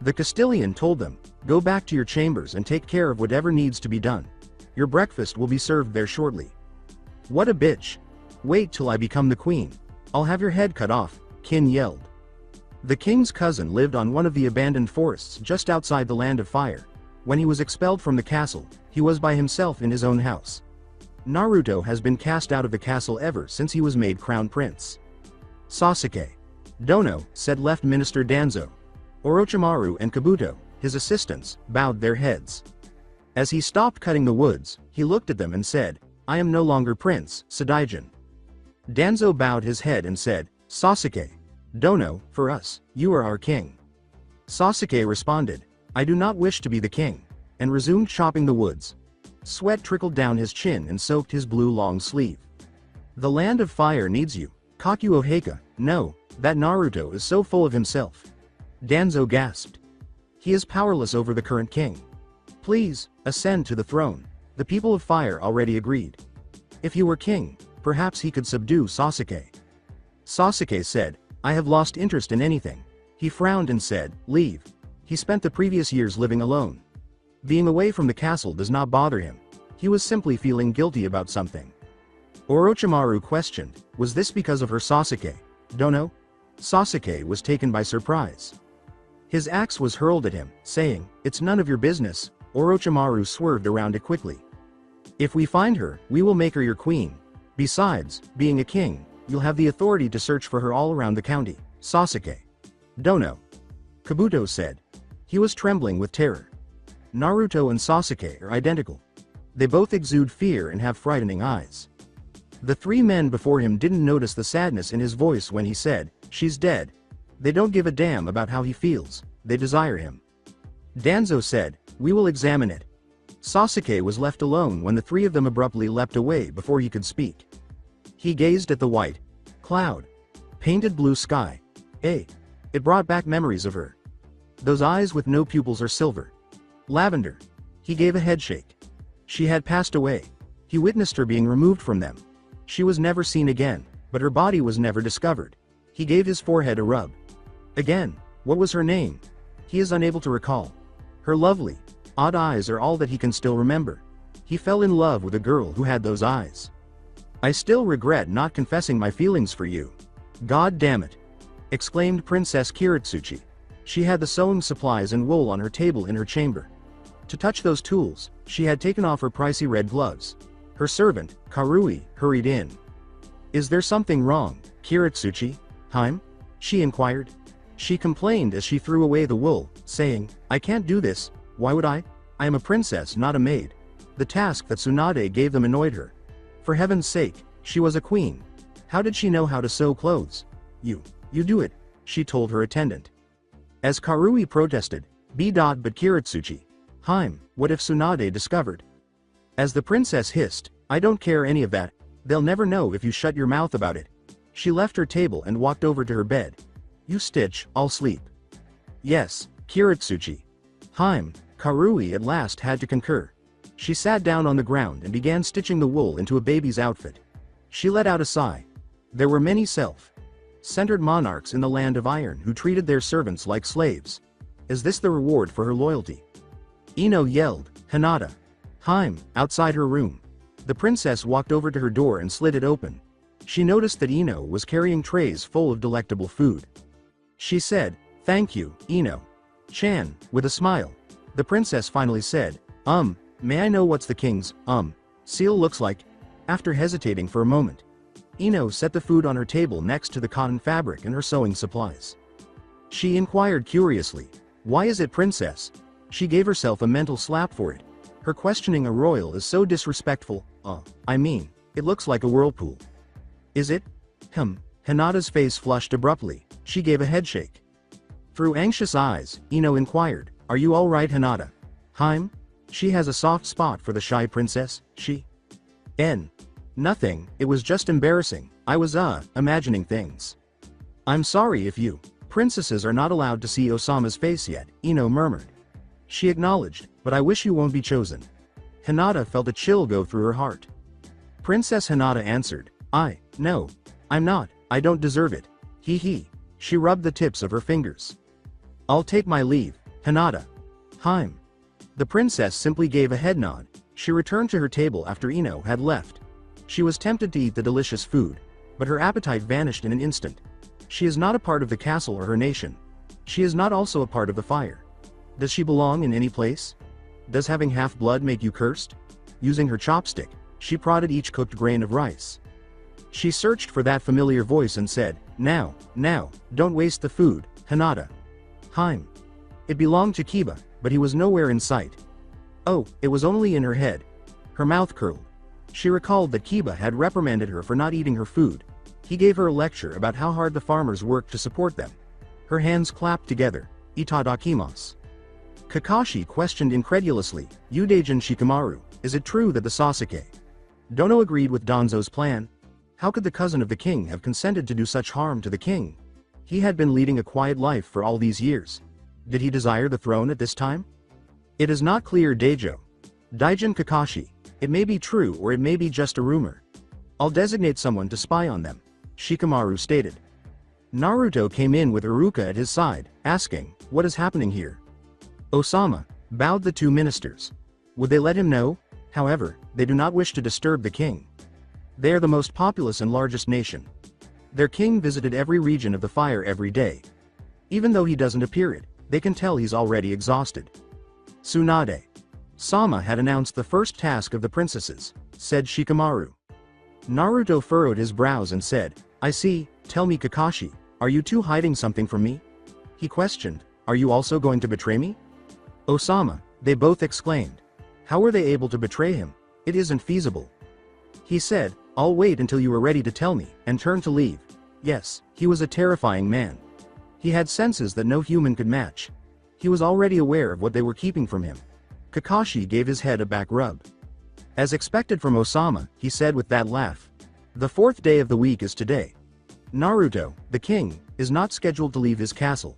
The Castilian told them, go back to your chambers and take care of whatever needs to be done. Your breakfast will be served there shortly. What a bitch. Wait till I become the queen. I'll have your head cut off, Kin yelled. The king's cousin lived on one of the abandoned forests just outside the Land of Fire. When he was expelled from the castle, he was by himself in his own house. Naruto has been cast out of the castle ever since he was made crown prince. Sasuke. Dono, said Left Minister Danzo. Orochimaru and Kabuto, his assistants, bowed their heads. As he stopped cutting the woods, he looked at them and said, I am no longer Prince, Sadaijin. Danzo bowed his head and said, Sasuke. Dono, for us, you are our king. Sasuke responded, I do not wish to be the king, and resumed chopping the woods. Sweat trickled down his chin and soaked his blue long sleeve. The Land of Fire needs you, Kakuo Heika. No, that Naruto is so full of himself. Danzo gasped. He is powerless over the current king. Please, ascend to the throne. The people of Fire already agreed. If he were king, perhaps he could subdue Sasuke. Sasuke said, I have lost interest in anything. He frowned and said, leave. He spent the previous years living alone. Being away from the castle does not bother him. He was simply feeling guilty about something. Orochimaru questioned, was this because of her Sasuke? Dono? Sasuke was taken by surprise. His axe was hurled at him, saying, it's none of your business. Orochimaru swerved around it quickly. If we find her, we will make her your queen. Besides, being a king, you'll have the authority to search for her all around the county. Sasuke. Dono. Kabuto said. He was trembling with terror. Naruto and Sasuke are identical. They both exude fear and have frightening eyes. The 3 men before him didn't notice the sadness in his voice when he said, she's dead. They don't give a damn about how he feels, they desire him. Danzo said, we will examine it. Sasuke was left alone when the 3 of them abruptly leapt away before he could speak. He gazed at the white cloud, painted blue sky. It brought back memories of her. Those eyes with no pupils are silver. Lavender. He gave a headshake. She had passed away. He witnessed her being removed from them. She was never seen again, but her body was never discovered. He gave his forehead a rub. Again, what was her name? He is unable to recall. Her lovely, odd eyes are all that he can still remember. He fell in love with a girl who had those eyes. I still regret not confessing my feelings for you. God damn it! Exclaimed Princess Kiritsuchi. She had the sewing supplies and wool on her table in her chamber. To touch those tools, she had taken off her pricey red gloves. Her servant, Karui, hurried in. Is there something wrong, Kiritsuchi? Heim? She inquired. She complained as she threw away the wool, saying, I can't do this. Why would I? I am a princess, not a maid. The task that Tsunade gave them annoyed her. For heaven's sake, she was a queen. How did she know how to sew clothes? You do it, she told her attendant. As Karui protested, but Kiritsuchi. Heim, what if Tsunade discovered? As the princess hissed, I don't care any of that, they'll never know if you shut your mouth about it. She left her table and walked over to her bed. You stitch, I'll sleep. Yes, Kiritsuchi. Heim, Karui at last had to concur. She sat down on the ground and began stitching the wool into a baby's outfit. She let out a sigh. There were many self-centered monarchs in the Land of Iron who treated their servants like slaves. Is this the reward for her loyalty? Ino yelled, Hinata. Heim, outside her room. The princess walked over to her door and slid it open. She noticed that Ino was carrying trays full of delectable food. She said, "Thank you, Ino-chan," with a smile. The princess finally said, may I know what's the king's, seal looks like?" After hesitating for a moment, Ino set the food on her table next to the cotton fabric and her sewing supplies. She inquired curiously, "Why is it, princess?" She gave herself a mental slap for it. Her questioning a royal is so disrespectful. It looks like a whirlpool. Is it? Hinata's face flushed abruptly. She gave a headshake. Through anxious eyes, Ino inquired, "Are you all right, Hinata?" She has a soft spot for the shy princess, Nothing, it was just embarrassing. I was, imagining things. I'm sorry if you. Princesses are not allowed to see Osama's face yet, Ino murmured. She acknowledged, "But I wish you won't be chosen." Hinata felt a chill go through her heart. Princess Hinata answered, No, I'm not, I don't deserve it. He. She rubbed the tips of her fingers. "I'll take my leave, Hinata." The princess simply gave a head nod. She returned to her table after Ino had left. She was tempted to eat the delicious food, but her appetite vanished in an instant. She is not a part of the castle or her nation. She is not also a part of the fire. Does she belong in any place? Does having half-blood make you cursed? Using her chopstick, she prodded each cooked grain of rice. She searched for that familiar voice and said, Now, don't waste the food, Hinata." It belonged to Kiba, but he was nowhere in sight. Oh, it was only in her head. Her mouth curled. She recalled that Kiba had reprimanded her for not eating her food. He gave her a lecture about how hard the farmers worked to support them. Her hands clapped together. "Itadakimasu." Kakashi questioned incredulously, "Udaijin Shikamaru, is it true that the Sasuke Dono agreed with Danzo's plan? How could the cousin of the king have consented to do such harm to the king? He had been leading a quiet life for all these years. Did he desire the throne at this time? It is not clear, Daijin Kakashi. It may be true or it may be just a rumor. I'll designate someone to spy on them," Shikamaru stated. Naruto came in with Iruka at his side, asking, "What is happening here?" Osama bowed the two ministers. Would they let him know? However, they do not wish to disturb the king. They are the most populous and largest nation. Their king visited every region of the fire every day. Even though he doesn't appear it, they can tell he's already exhausted. Tsunade Sama had announced the first task of the princesses, said Shikamaru. Naruto furrowed his brows and said, "I see, tell me, Kakashi, are you two hiding something from me?" He questioned, "Are you also going to betray me?" Osama, they both exclaimed. How were they able to betray him? It isn't feasible. He said, "I'll wait until you are ready to tell me," and turned to leave. Yes, he was a terrifying man. He had senses that no human could match. He was already aware of what they were keeping from him. Kakashi gave his head a back rub. As expected from Osama, he said with that laugh. The fourth day of the week is today. Naruto, the king, is not scheduled to leave his castle.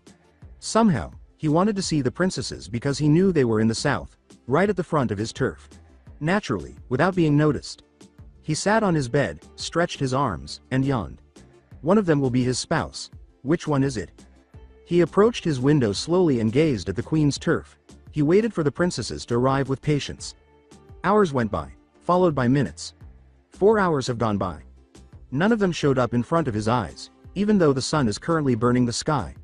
Somehow, he wanted to see the princesses because he knew they were in the south, right at the front of his turf. Naturally, without being noticed. He sat on his bed, stretched his arms, and yawned. One of them will be his spouse. Which one is it? He approached his window slowly and gazed at the queen's turf. He waited for the princesses to arrive with patience. Hours went by, followed by minutes. 4 hours have gone by. None of them showed up in front of his eyes, even though the sun is currently burning the sky.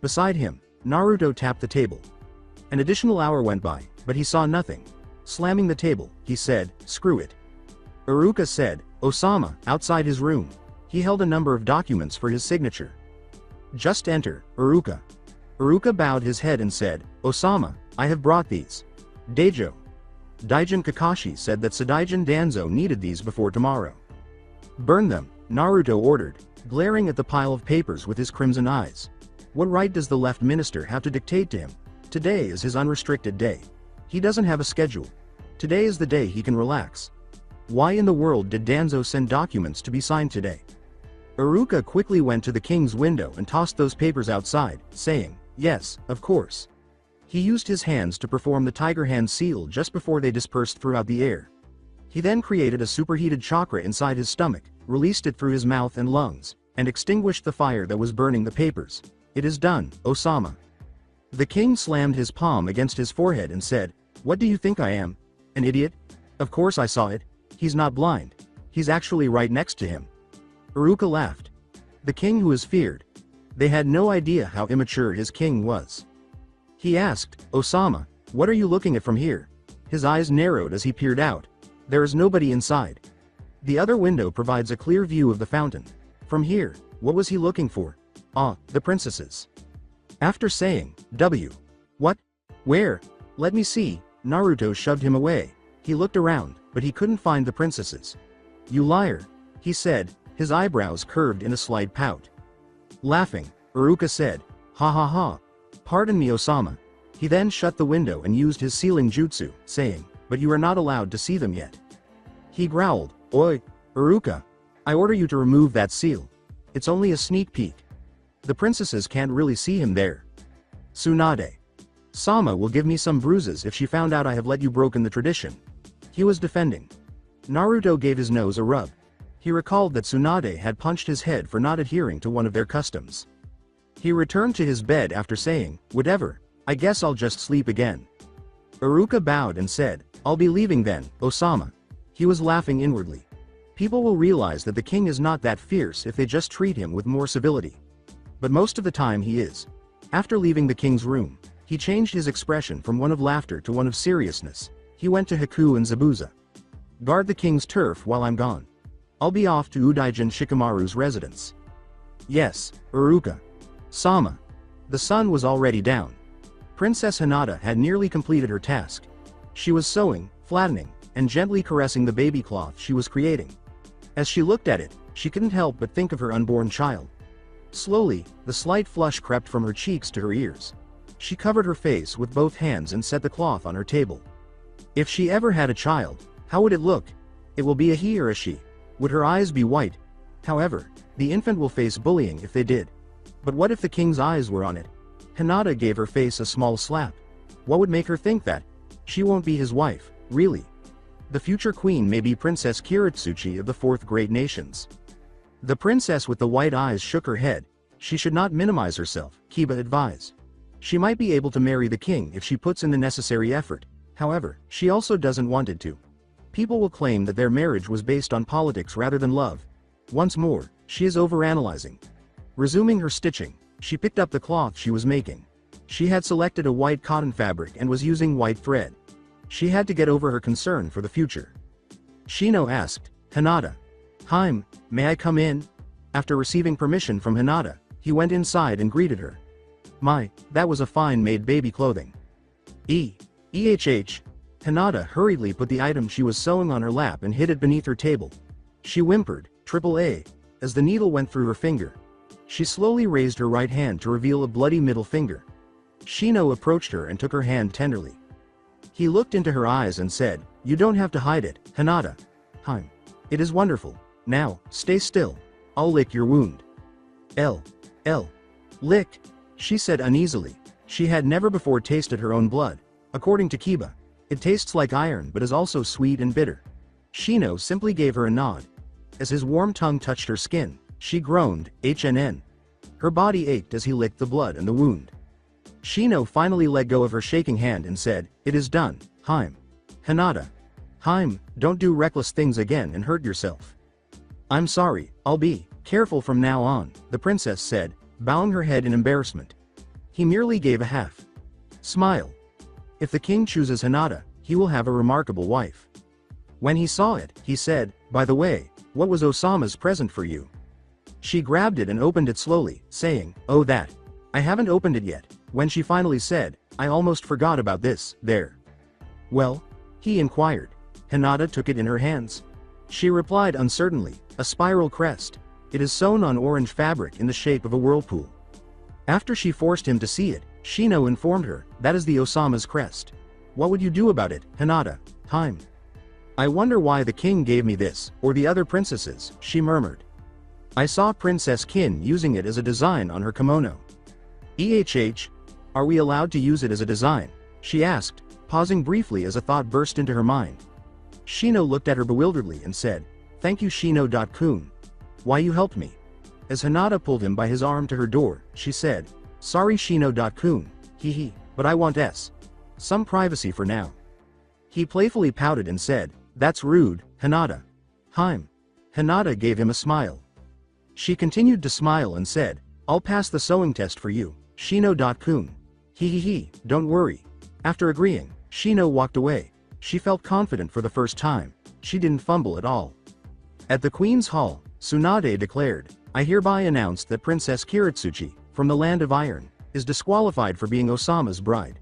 Beside him, Naruto tapped the table. An additional hour went by, but he saw nothing. Slamming the table, he said, "Screw it." Iruka said, "Osama, outside his room." He held a number of documents for his signature. "Just enter, Iruka." Iruka bowed his head and said, "Osama, I have brought these." Daijin Kakashi said that Sadaijin Danzo needed these before tomorrow. "Burn them," Naruto ordered, glaring at the pile of papers with his crimson eyes. What right does the left minister have to dictate to him? Today is his unrestricted day. He doesn't have a schedule. Today is the day he can relax. Why in the world did Danzo send documents to be signed today? Iruka quickly went to the king's window and tossed those papers outside, saying, "Yes, of course." He used his hands to perform the tiger hand seal just before they dispersed throughout the air. He then created a superheated chakra inside his stomach, released it through his mouth and lungs, and extinguished the fire that was burning the papers. "It is done, Osama." The king slammed his palm against his forehead and said, "What do you think I am? An idiot? Of course I saw it. He's not blind. He's actually right next to him. Iruka laughed. The king who is feared. They had no idea how immature his king was. He asked, Osama, what are you looking at from here? His eyes narrowed as he peered out. There is nobody inside. The other window provides a clear view of the fountain. From here, what was he looking for? Ah, the princesses. After saying, W. What? Where? Let me see. Naruto shoved him away. He looked around, but he couldn't find the princesses. You liar, he said, his eyebrows curved in a slight pout. Laughing, Iruka said, ha ha ha. Pardon me, Osama. He then shut the window and used his sealing jutsu, saying, but you are not allowed to see them yet. He growled, Oi, Iruka. I order you to remove that seal. It's only a sneak peek. The princesses can't really see him there. Tsunade. Sama will give me some bruises if she found out I have let you broken the tradition. He was defending. Naruto gave his nose a rub. He recalled that Tsunade had punched his head for not adhering to one of their customs. He returned to his bed after saying, whatever, I guess I'll just sleep again. Iruka bowed and said, I'll be leaving then, Osama. He was laughing inwardly. People will realize that the king is not that fierce if they just treat him with more civility. But most of the time he is. After leaving the king's room, he changed his expression from one of laughter to one of seriousness. He went to Haku and Zabuza. Guard the king's turf while I'm gone. I'll be off to Udaijin Shikamaru's residence. Yes, Iruka. Sama. The sun was already down. Princess Hinata had nearly completed her task. She was sewing, flattening, and gently caressing the baby cloth she was creating. As she looked at it, she couldn't help but think of her unborn child. Slowly, the slight flush crept from her cheeks to her ears. She covered her face with both hands and set the cloth on her table. If she ever had a child, how would it look? It will be a he or a she. Would her eyes be white? However, the infant will face bullying if they did. But what if the king's eyes were on it? Hinata gave her face a small slap. What would make her think that? She won't be his wife, really. The future queen may be Princess Kiritsuchi of the Fourth Great Nations. The princess with the white eyes shook her head. She should not minimize herself, Kiba advised. She might be able to marry the king if she puts in the necessary effort. However, she also doesn't want it to. People will claim that their marriage was based on politics rather than love. Once more, she is overanalyzing. Resuming her stitching, she picked up the cloth she was making. She had selected a white cotton fabric and was using white thread. She had to get over her concern for the future. Shino asked, Hinata. Haim, may I come in? After receiving permission from Hinata, he went inside and greeted her. My, that was a fine made baby clothing. EHH. Hinata hurriedly put the item she was sewing on her lap and hid it beneath her table. She whimpered, AAA, as the needle went through her finger. She slowly raised her right hand to reveal a bloody middle finger. Shino approached her and took her hand tenderly. He looked into her eyes and said, You don't have to hide it, Hinata. Haim. It is wonderful. Now, stay still. I'll lick your wound. L. Lick, she said uneasily. She had never before tasted her own blood. According to Kiba, it tastes like iron but is also sweet and bitter. Shino simply gave her a nod. As his warm tongue touched her skin, she groaned, HNN. Her body ached as he licked the blood and the wound. Shino finally let go of her shaking hand and said, It is done, Haim. Hinata. Haim, don't do reckless things again and hurt yourself. I'm sorry, I'll be careful from now on, the princess said, bowing her head in embarrassment. He merely gave a half smile. If the king chooses Hinata, he will have a remarkable wife. When he saw it, he said, By the way, what was Osama's present for you? She grabbed it and opened it slowly, saying, Oh that. I haven't opened it yet. When she finally said, I almost forgot about this, there. Well? He inquired. Hinata took it in her hands. She replied uncertainly, a spiral crest. It is sewn on orange fabric in the shape of a whirlpool. After she forced him to see it, Shino informed her, that is the Osama's crest. What would you do about it, Hinata? Haim. I wonder why the king gave me this, or the other princesses, she murmured. I saw Princess Kin using it as a design on her kimono. EHH. Are we allowed to use it as a design? She asked, pausing briefly as a thought burst into her mind. Shino looked at her bewilderedly and said, Thank you Shino.kun. Why you helped me. As Hinata pulled him by his arm to her door, she said, Sorry Shino.kun, hee, but I want some privacy for now. He playfully pouted and said, That's rude, Hinata. Hime. Hinata gave him a smile. She continued to smile and said, I'll pass the sewing test for you, Shino-kun. He, don't worry. After agreeing, Shino walked away. She felt confident for the first time. She didn't fumble at all. At the Queen's Hall, Tsunade declared, I hereby announce that Princess Kiritsuchi, from the Land of Iron, is disqualified for being Osama's bride.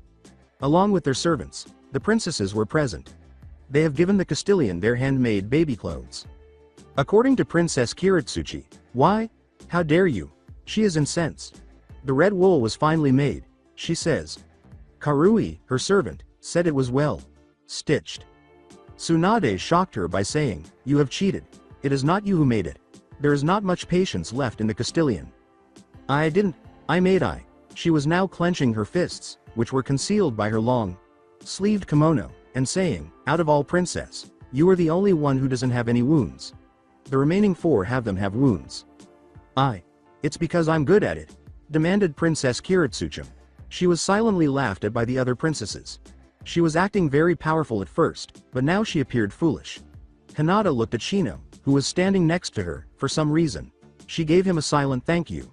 Along with their servants, the princesses were present. They have given the Castilian their handmade baby clothes. According to Princess Kiritsuchi, why? How dare you? She is incensed. The red wool was finally made, she says. Karui, her servant, said it was well stitched. Tsunade shocked her by saying, you have cheated. It is not you who made it. There is not much patience left in the Castilian. I didn't. I made I. She was now clenching her fists, which were concealed by her long-sleeved kimono, and saying, out of all princess, you are the only one who doesn't have any wounds. The remaining 4 have them have wounds. It's because I'm good at it, demanded Princess Kiritsuchi. She was silently laughed at by the other princesses. She was acting very powerful at first, but now she appeared foolish. Hinata looked at Shino, who was standing next to her, for some reason. She gave him a silent thank you.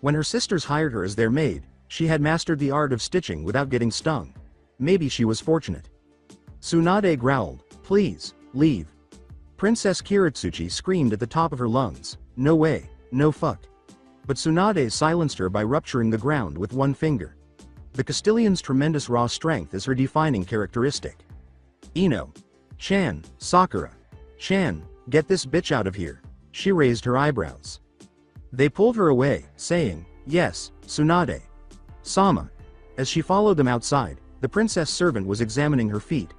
When her sisters hired her as their maid, she had mastered the art of stitching without getting stung. Maybe she was fortunate. Tsunade growled, please, leave. Princess Kiritsuchi screamed at the top of her lungs, no way, no fuck. But Tsunade silenced her by rupturing the ground with one finger. The Castilian's tremendous raw strength is her defining characteristic. Ino. Chan, Sakura. Chan, get this bitch out of here. She raised her eyebrows. They pulled her away, saying, yes, Tsunade. Sama. As she followed them outside, the princess servant was examining her feet.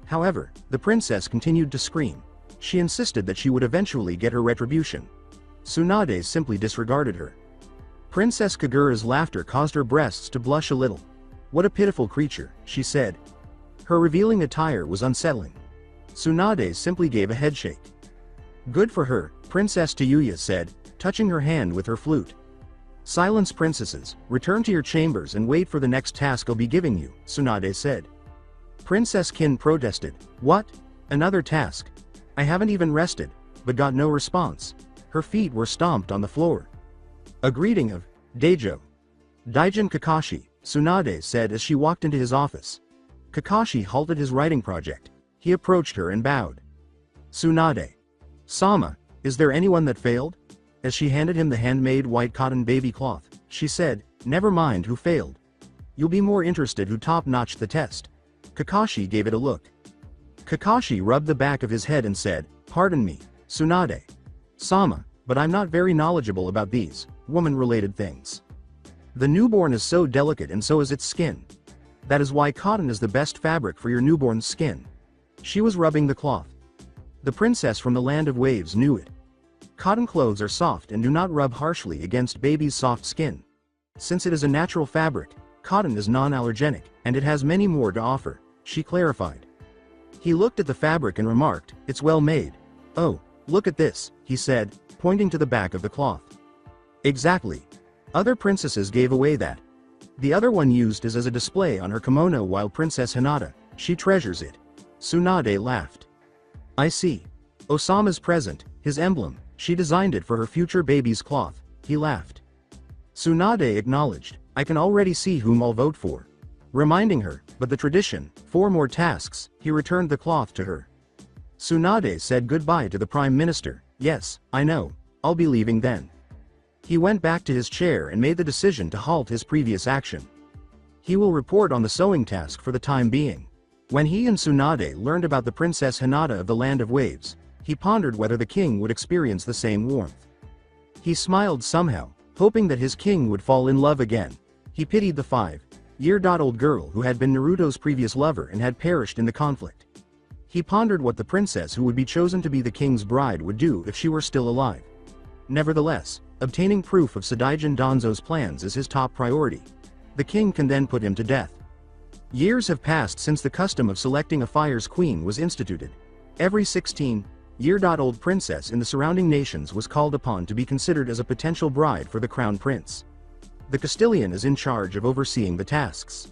However, the princess continued to scream. She insisted that she would eventually get her retribution. Tsunade simply disregarded her. Princess Kagura's laughter caused her breasts to blush a little. What a pitiful creature, she said. Her revealing attire was unsettling. Tsunade simply gave a headshake. Good for her, Princess Tayuya said, touching her hand with her flute. Silence, princesses, return to your chambers and wait for the next task I'll be giving you, Tsunade said. Princess Kin protested, what? Another task? I haven't even rested, but got no response. Her feet were stomped on the floor. A greeting of Daijo. Daijin Kakashi, Tsunade said as she walked into his office. Kakashi halted his writing project. He approached her and bowed. Tsunade. Sama, is there anyone that failed? As she handed him the handmade white cotton baby cloth, she said, never mind who failed. You'll be more interested who top-notched the test. Kakashi gave it a look. Kakashi rubbed the back of his head and said, pardon me, Tsunade. Sama, but I'm not very knowledgeable about these woman-related things. The newborn is so delicate and so is its skin. That is why cotton is the best fabric for your newborn's skin. She was rubbing the cloth. The princess from the land of waves knew it. Cotton clothes are soft and do not rub harshly against baby's soft skin. Since it is a natural fabric, cotton is non-allergenic, and it has many more to offer, she clarified. He looked at the fabric and remarked, it's well made. Oh, look at this, he said, pointing to the back of the cloth. Exactly. Other princesses gave away that. The other one used is as a display on her kimono while Princess Hinata, she treasures it. Tsunade laughed. I see. Osama's present, his emblem, she designed it for her future baby's cloth, he laughed. Tsunade acknowledged, I can already see whom I'll vote for. Reminding her, but the tradition, 4 more tasks, he returned the cloth to her. Tsunade said goodbye to the Prime Minister, yes, I know, I'll be leaving then. He went back to his chair and made the decision to halt his previous action. He will report on the sewing task for the time being. When he and Tsunade learned about the Princess Hinata of the Land of Waves, he pondered whether the king would experience the same warmth. He smiled somehow, hoping that his king would fall in love again. He pitied the 5-year-old girl who had been Naruto's previous lover and had perished in the conflict. He pondered what the princess who would be chosen to be the king's bride would do if she were still alive. Nevertheless, obtaining proof of Sadaijin Danzo's plans is his top priority. The king can then put him to death. Years have passed since the custom of selecting a fire's queen was instituted. Every 16-year-old princess in the surrounding nations was called upon to be considered as a potential bride for the crown prince. The Castilian is in charge of overseeing the tasks.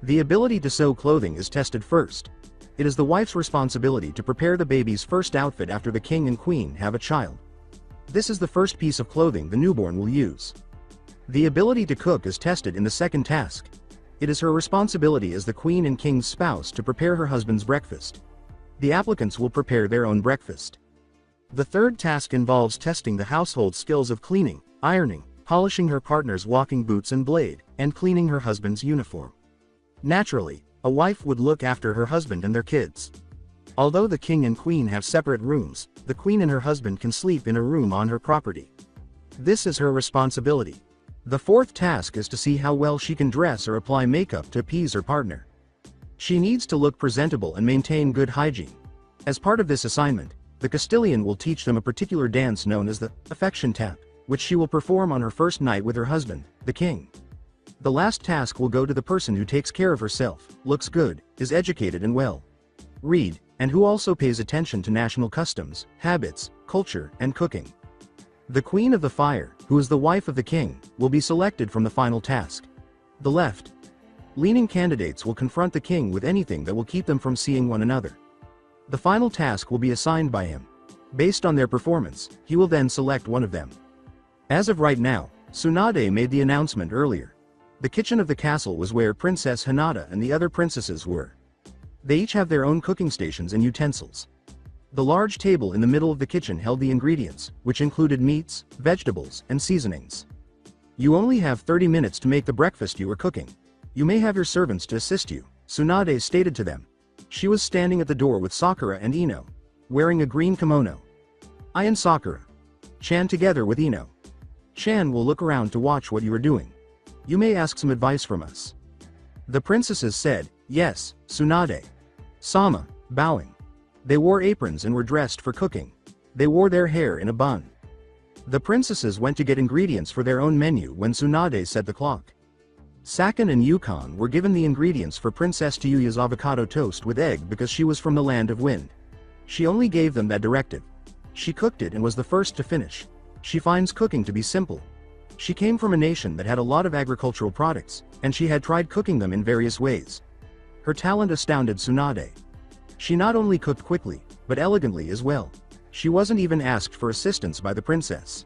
The ability to sew clothing is tested first. It is the wife's responsibility to prepare the baby's first outfit after the king and queen have a child. This is the first piece of clothing the newborn will use. The ability to cook is tested in the second task. It is her responsibility as the queen and king's spouse to prepare her husband's breakfast. The applicants will prepare their own breakfast. The third task involves testing the household skills of cleaning, ironing, polishing her partner's walking boots and blade, and cleaning her husband's uniform. Naturally, a wife would look after her husband and their kids. Although the king and queen have separate rooms, the queen and her husband can sleep in a room on her property. This is her responsibility. The fourth task is to see how well she can dress or apply makeup to appease her partner. She needs to look presentable and maintain good hygiene. As part of this assignment, the Castilian will teach them a particular dance known as the affection tap, which she will perform on her first night with her husband, the king. The last task will go to the person who takes care of herself, looks good, is educated and well read, and who also pays attention to national customs, habits, culture, and cooking. The Queen of the Fire, who is the wife of the king, will be selected from the final task. The left-leaning candidates will confront the king with anything that will keep them from seeing one another. The final task will be assigned by him. Based on their performance, he will then select one of them. As of right now, Tsunade made the announcement earlier. The kitchen of the castle was where Princess Hinata and the other princesses were. They each have their own cooking stations and utensils. The large table in the middle of the kitchen held the ingredients, which included meats, vegetables, and seasonings. You only have 30 minutes to make the breakfast you are cooking. You may have your servants to assist you, Tsunade stated to them. She was standing at the door with Sakura and Ino, wearing a green kimono. I and Sakura Chan together with Ino Chan will look around to watch what you are doing. You may ask some advice from us. The princesses said, yes, Tsunade. Sama, bowing. They wore aprons and were dressed for cooking. They wore their hair in a bun. The princesses went to get ingredients for their own menu when Tsunade set the clock. Sakan and Yukon were given the ingredients for Princess Tiyuya's avocado toast with egg because she was from the land of wind. She only gave them that directive. She cooked it and was the first to finish. She finds cooking to be simple. She came from a nation that had a lot of agricultural products, and she had tried cooking them in various ways. Her talent astounded Tsunade. She not only cooked quickly, but elegantly as well. She wasn't even asked for assistance by the princess.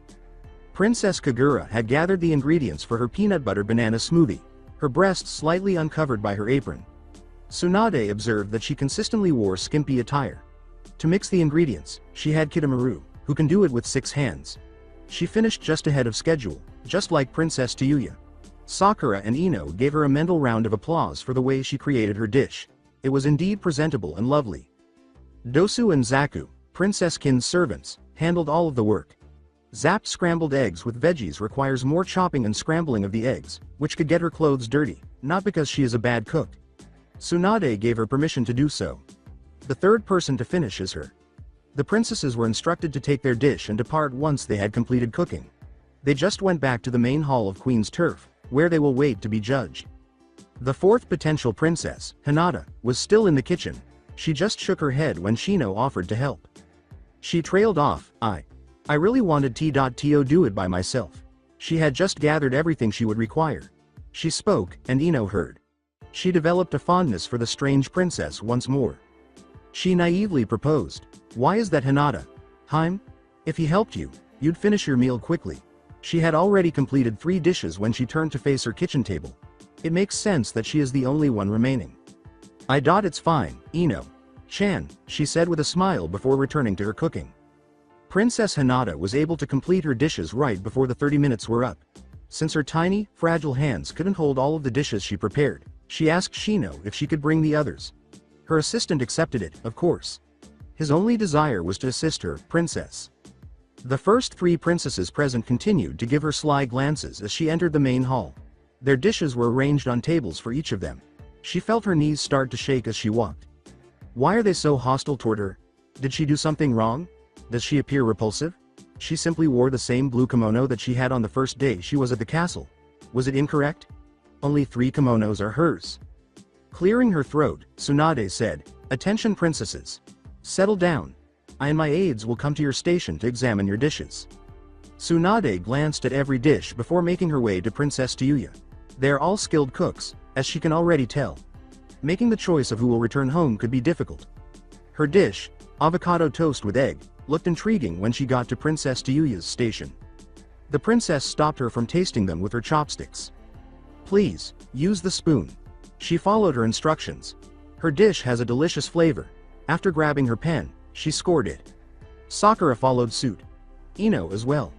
Princess Kagura had gathered the ingredients for her peanut butter banana smoothie, her breasts slightly uncovered by her apron. Tsunade observed that she consistently wore skimpy attire. To mix the ingredients, she had Shikamaru, who can do it with 6 hands. She finished just ahead of schedule, just like Princess Tiyuya. Sakura and Ino gave her a mental round of applause for the way she created her dish. It was indeed presentable and lovely. Dosu and Zaku, Princess Kin's servants, handled all of the work. Zapped scrambled eggs with veggies requires more chopping and scrambling of the eggs, which could get her clothes dirty, not because she is a bad cook. Tsunade gave her permission to do so. The third person to finish is her. The princesses were instructed to take their dish and depart once they had completed cooking. They just went back to the main hall of Queen's Turf, where they will wait to be judged. The fourth potential princess, Hinata, was still in the kitchen. She just shook her head when Shino offered to help. She trailed off, I really wanted to do it by myself. She had just gathered everything she would require. She spoke, and Ino heard. She developed a fondness for the strange princess once more. She naively proposed, why is that Hinata? If he helped you, you'd finish your meal quickly. She had already completed 3 dishes when she turned to face her kitchen table. It makes sense that she is the only one remaining. It's fine, Ino Chan, she said with a smile before returning to her cooking. Princess Hinata was able to complete her dishes right before the 30 minutes were up. Since her tiny, fragile hands couldn't hold all of the dishes she prepared, she asked Shino if she could bring the others. Her assistant accepted it, of course. His only desire was to assist her, princess. The first 3 princesses present continued to give her sly glances as she entered the main hall. Their dishes were arranged on tables for each of them. She felt her knees start to shake as she walked. Why are they so hostile toward her? Did she do something wrong? Does she appear repulsive? She simply wore the same blue kimono that she had on the first day she was at the castle. Was it incorrect? Only 3 kimonos are hers. Clearing her throat, Tsunade said, attention princesses. Settle down. I and my aides will come to your station to examine your dishes. Tsunade glanced at every dish before making her way to Princess Tiyuya. They are all skilled cooks, as she can already tell. Making the choice of who will return home could be difficult. Her dish, avocado toast with egg, looked intriguing when she got to Princess Tayuya's station. The princess stopped her from tasting them with her chopsticks. Please, use the spoon. She followed her instructions. Her dish has a delicious flavor. After grabbing her pen, she scored it. Sakura followed suit. Ino as well.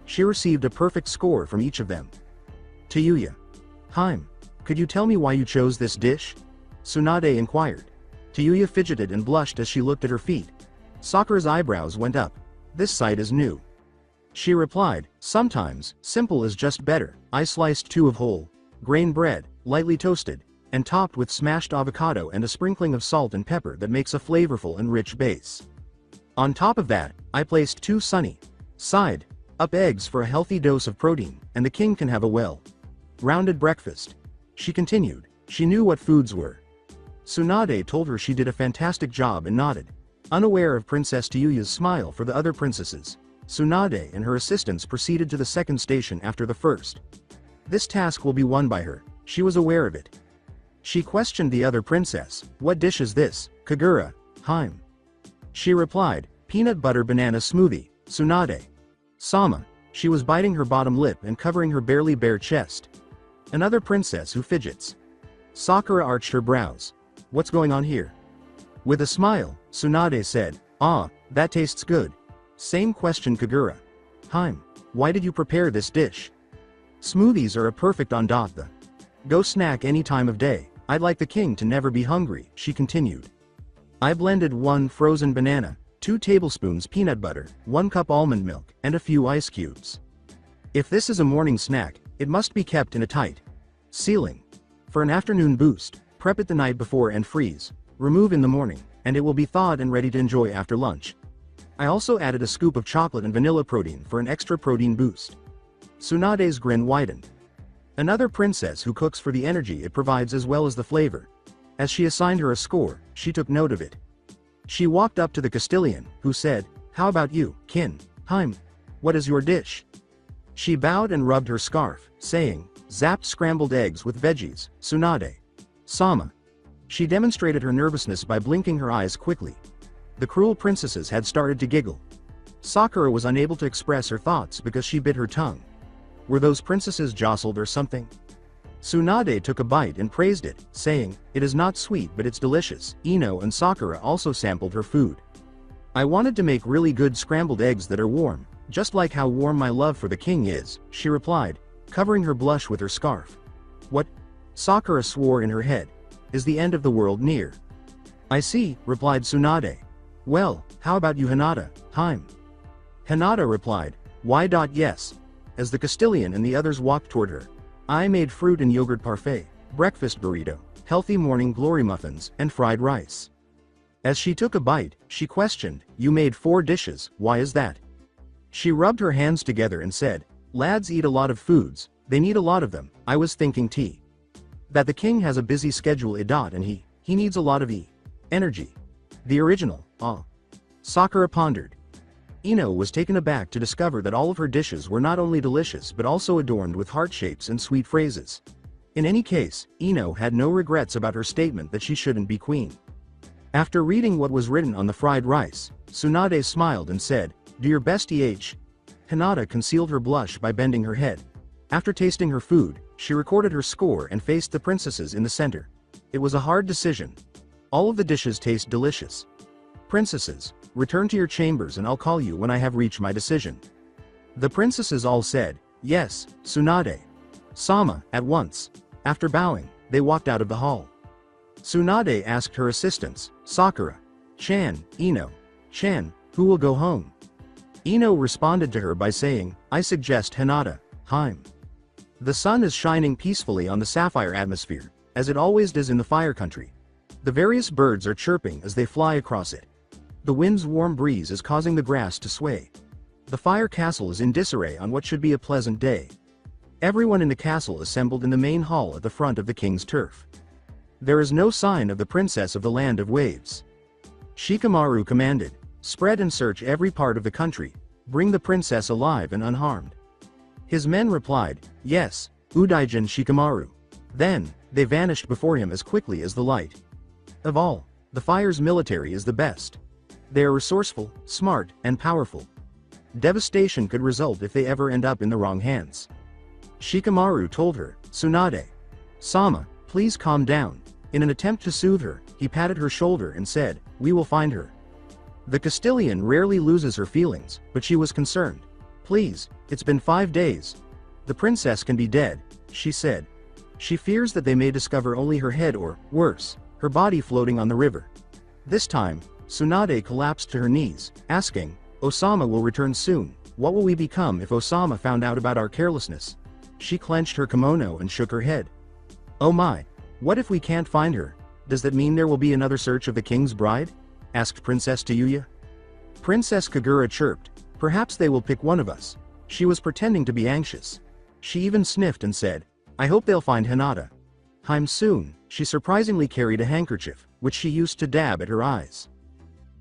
She received a perfect score from each of them. Tayuya. Haim, could you tell me why you chose this dish? Tsunade inquired. Tayuya fidgeted and blushed as she looked at her feet. Sakura's eyebrows went up. This sight is new. She replied, sometimes, simple is just better. I sliced 2 of whole grain bread, lightly toasted, and topped with smashed avocado and a sprinkling of salt and pepper that makes a flavorful and rich base. On top of that, I placed 2 sunny side up eggs for a healthy dose of protein, and the king can have a well-rounded breakfast. She continued. She knew what foods were. Tsunade told her she did a fantastic job and nodded. Unaware of Princess Tayuya's smile for the other princesses, Tsunade and her assistants proceeded to the second station after the first. This task will be won by her. She was aware of it. She questioned the other princess, what dish is this, Kagura, Haim? She replied, peanut butter banana smoothie, Tsunade. Sama. She was biting her bottom lip and covering her barely bare chest. Another princess who fidgets. Sakura arched her brows. What's going on here? With a smile, Tsunade said, ah, that tastes good. Same question Kagura. Haim, why did you prepare this dish? Smoothies are a perfect ondatha. Go snack any time of day. I'd like the king to never be hungry, she continued. I blended 1 frozen banana, 2 tablespoons peanut butter, 1 cup almond milk, and a few ice cubes. If this is a morning snack, it must be kept in a tight sealing. For an afternoon boost, prep it the night before and freeze. Remove in the morning, and it will be thawed and ready to enjoy after lunch. I also added a scoop of chocolate and vanilla protein for an extra protein boost. Tsunade's grin widened. Another princess who cooks for the energy it provides as well as the flavor. As she assigned her a score, she took note of it. She walked up to the Castilian, who said, how about you, Kin? Haim? What is your dish? She bowed and rubbed her scarf, saying, zapped scrambled eggs with veggies, Tsunade. Sama. She demonstrated her nervousness by blinking her eyes quickly. The cruel princesses had started to giggle. Sakura was unable to express her thoughts because she bit her tongue. Were those princesses jostled or something? Tsunade took a bite and praised it, saying, it is not sweet but it's delicious. Ino and Sakura also sampled her food. I wanted to make really good scrambled eggs that are warm, just like how warm my love for the king is, she replied, covering her blush with her scarf. What? Sakura swore in her head. Is the end of the world near? I see, replied Tsunade. Well, how about you Hinata, Haim? Hinata replied, why? Yes. As the Castilian and the others walked toward her. I made fruit and yogurt parfait, breakfast burrito, healthy morning glory muffins, and fried rice. As she took a bite, she questioned, you made 4 dishes, why is that? She rubbed her hands together and said, lads eat a lot of foods, they need a lot of them. I was thinking tea. That the king has a busy schedule and he needs a lot of energy. The original, Sakura pondered. Ino was taken aback to discover that all of her dishes were not only delicious but also adorned with heart shapes and sweet phrases. In any case, Ino had no regrets about her statement that she shouldn't be queen. After reading what was written on the fried rice, Tsunade smiled and said, do your best Hinata concealed her blush by bending her head. After tasting her food, she recorded her score and faced the princesses in the center. It was a hard decision. All of the dishes taste delicious. Princesses, return to your chambers and I'll call you when I have reached my decision. The princesses all said, yes, Tsunade. Sama, at once. After bowing, they walked out of the hall. Tsunade asked her assistants, Sakura, Chan, Ino, Chan, who will go home? Ino responded to her by saying, I suggest Hinata, Haim. The sun is shining peacefully on the sapphire atmosphere, as it always does in the fire country. The various birds are chirping as they fly across it. The wind's warm breeze is causing the grass to sway. The fire castle is in disarray on what should be a pleasant day. Everyone in the castle assembled in the main hall at the front of the king's turf. There is no sign of the princess of the land of waves. Shikamaru commanded, spread and search every part of the country, bring the princess alive and unharmed. His men replied, yes, Udaijin Shikamaru. Then, they vanished before him as quickly as the light. Of all, the fire's military is the best. They are resourceful, smart, and powerful. Devastation could result if they ever end up in the wrong hands. Shikamaru told her, Tsunade. Sama, please calm down. In an attempt to soothe her, he patted her shoulder and said, we will find her. The Castilian rarely loses her feelings, but she was concerned. Please, it's been 5 days. The princess can be dead, she said. She fears that they may discover only her head or, worse, her body floating on the river. This time, Tsunade collapsed to her knees, asking, Osama will return soon. What will we become if Osama found out about our carelessness? She clenched her kimono and shook her head. Oh my, what if we can't find her? Does that mean there will be another search of the king's bride? Asked Princess Tayuya. Princess Kagura chirped, perhaps they will pick one of us. She was pretending to be anxious. She even sniffed and said, I hope they'll find Hinata. Soon, she surprisingly carried a handkerchief, which she used to dab at her eyes.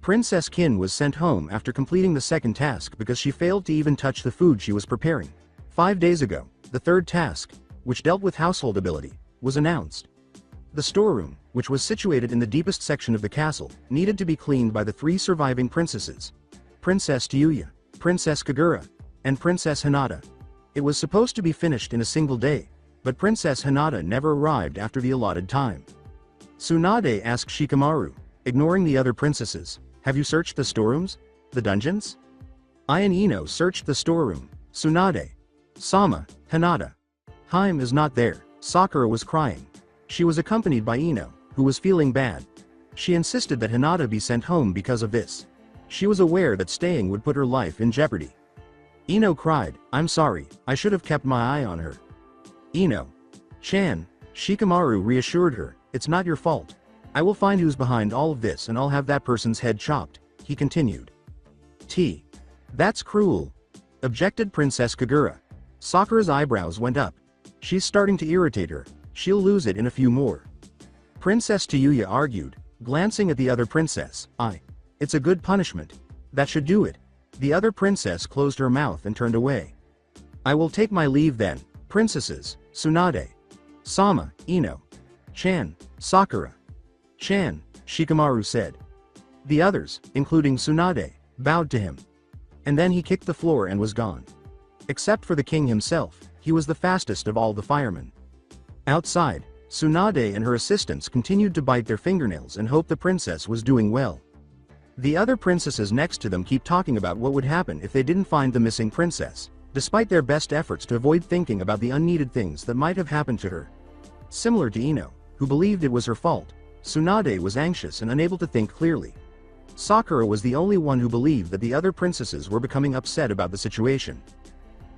Princess Kin was sent home after completing the second task because she failed to even touch the food she was preparing. 5 days ago, the third task, which dealt with household ability, was announced. The storeroom, which was situated in the deepest section of the castle, needed to be cleaned by the 3 surviving princesses. Princess Tayuya, Princess Kagura, and Princess Hinata. It was supposed to be finished in a single day, but Princess Hinata never arrived after the allotted time. Tsunade asked Shikamaru, ignoring the other princesses, have you searched the storerooms? The dungeons? I and Ino searched the storeroom. Tsunade. Sama, Hinata. Is not there. Sakura was crying. She was accompanied by Ino, who was feeling bad. She insisted that Hinata be sent home because of this. She was aware that staying would put her life in jeopardy. Ino cried, I'm sorry, I should have kept my eye on her. Ino. Chan. Shikamaru reassured her, it's not your fault. I will find who's behind all of this and I'll have that person's head chopped, he continued. That's cruel. Objected Princess Kagura. Sakura's eyebrows went up. She's starting to irritate her, she'll lose it in a few more. Princess Tayuya argued, glancing at the other princess, it's a good punishment. That should do it. The other princess closed her mouth and turned away. I will take my leave then, princesses, Tsunade. Sama, Ino. Chan, Sakura. Chan, Shikamaru said. The others, including Tsunade, bowed to him. And then he kicked the floor and was gone. Except for the king himself, he was the fastest of all the firemen. Outside, Tsunade and her assistants continued to bite their fingernails and hope the princess was doing well. The other princesses next to them keep talking about what would happen if they didn't find the missing princess, despite their best efforts to avoid thinking about the unneeded things that might have happened to her. Similar to Ino, who believed it was her fault, Tsunade was anxious and unable to think clearly. Sakura was the only one who believed that the other princesses were becoming upset about the situation.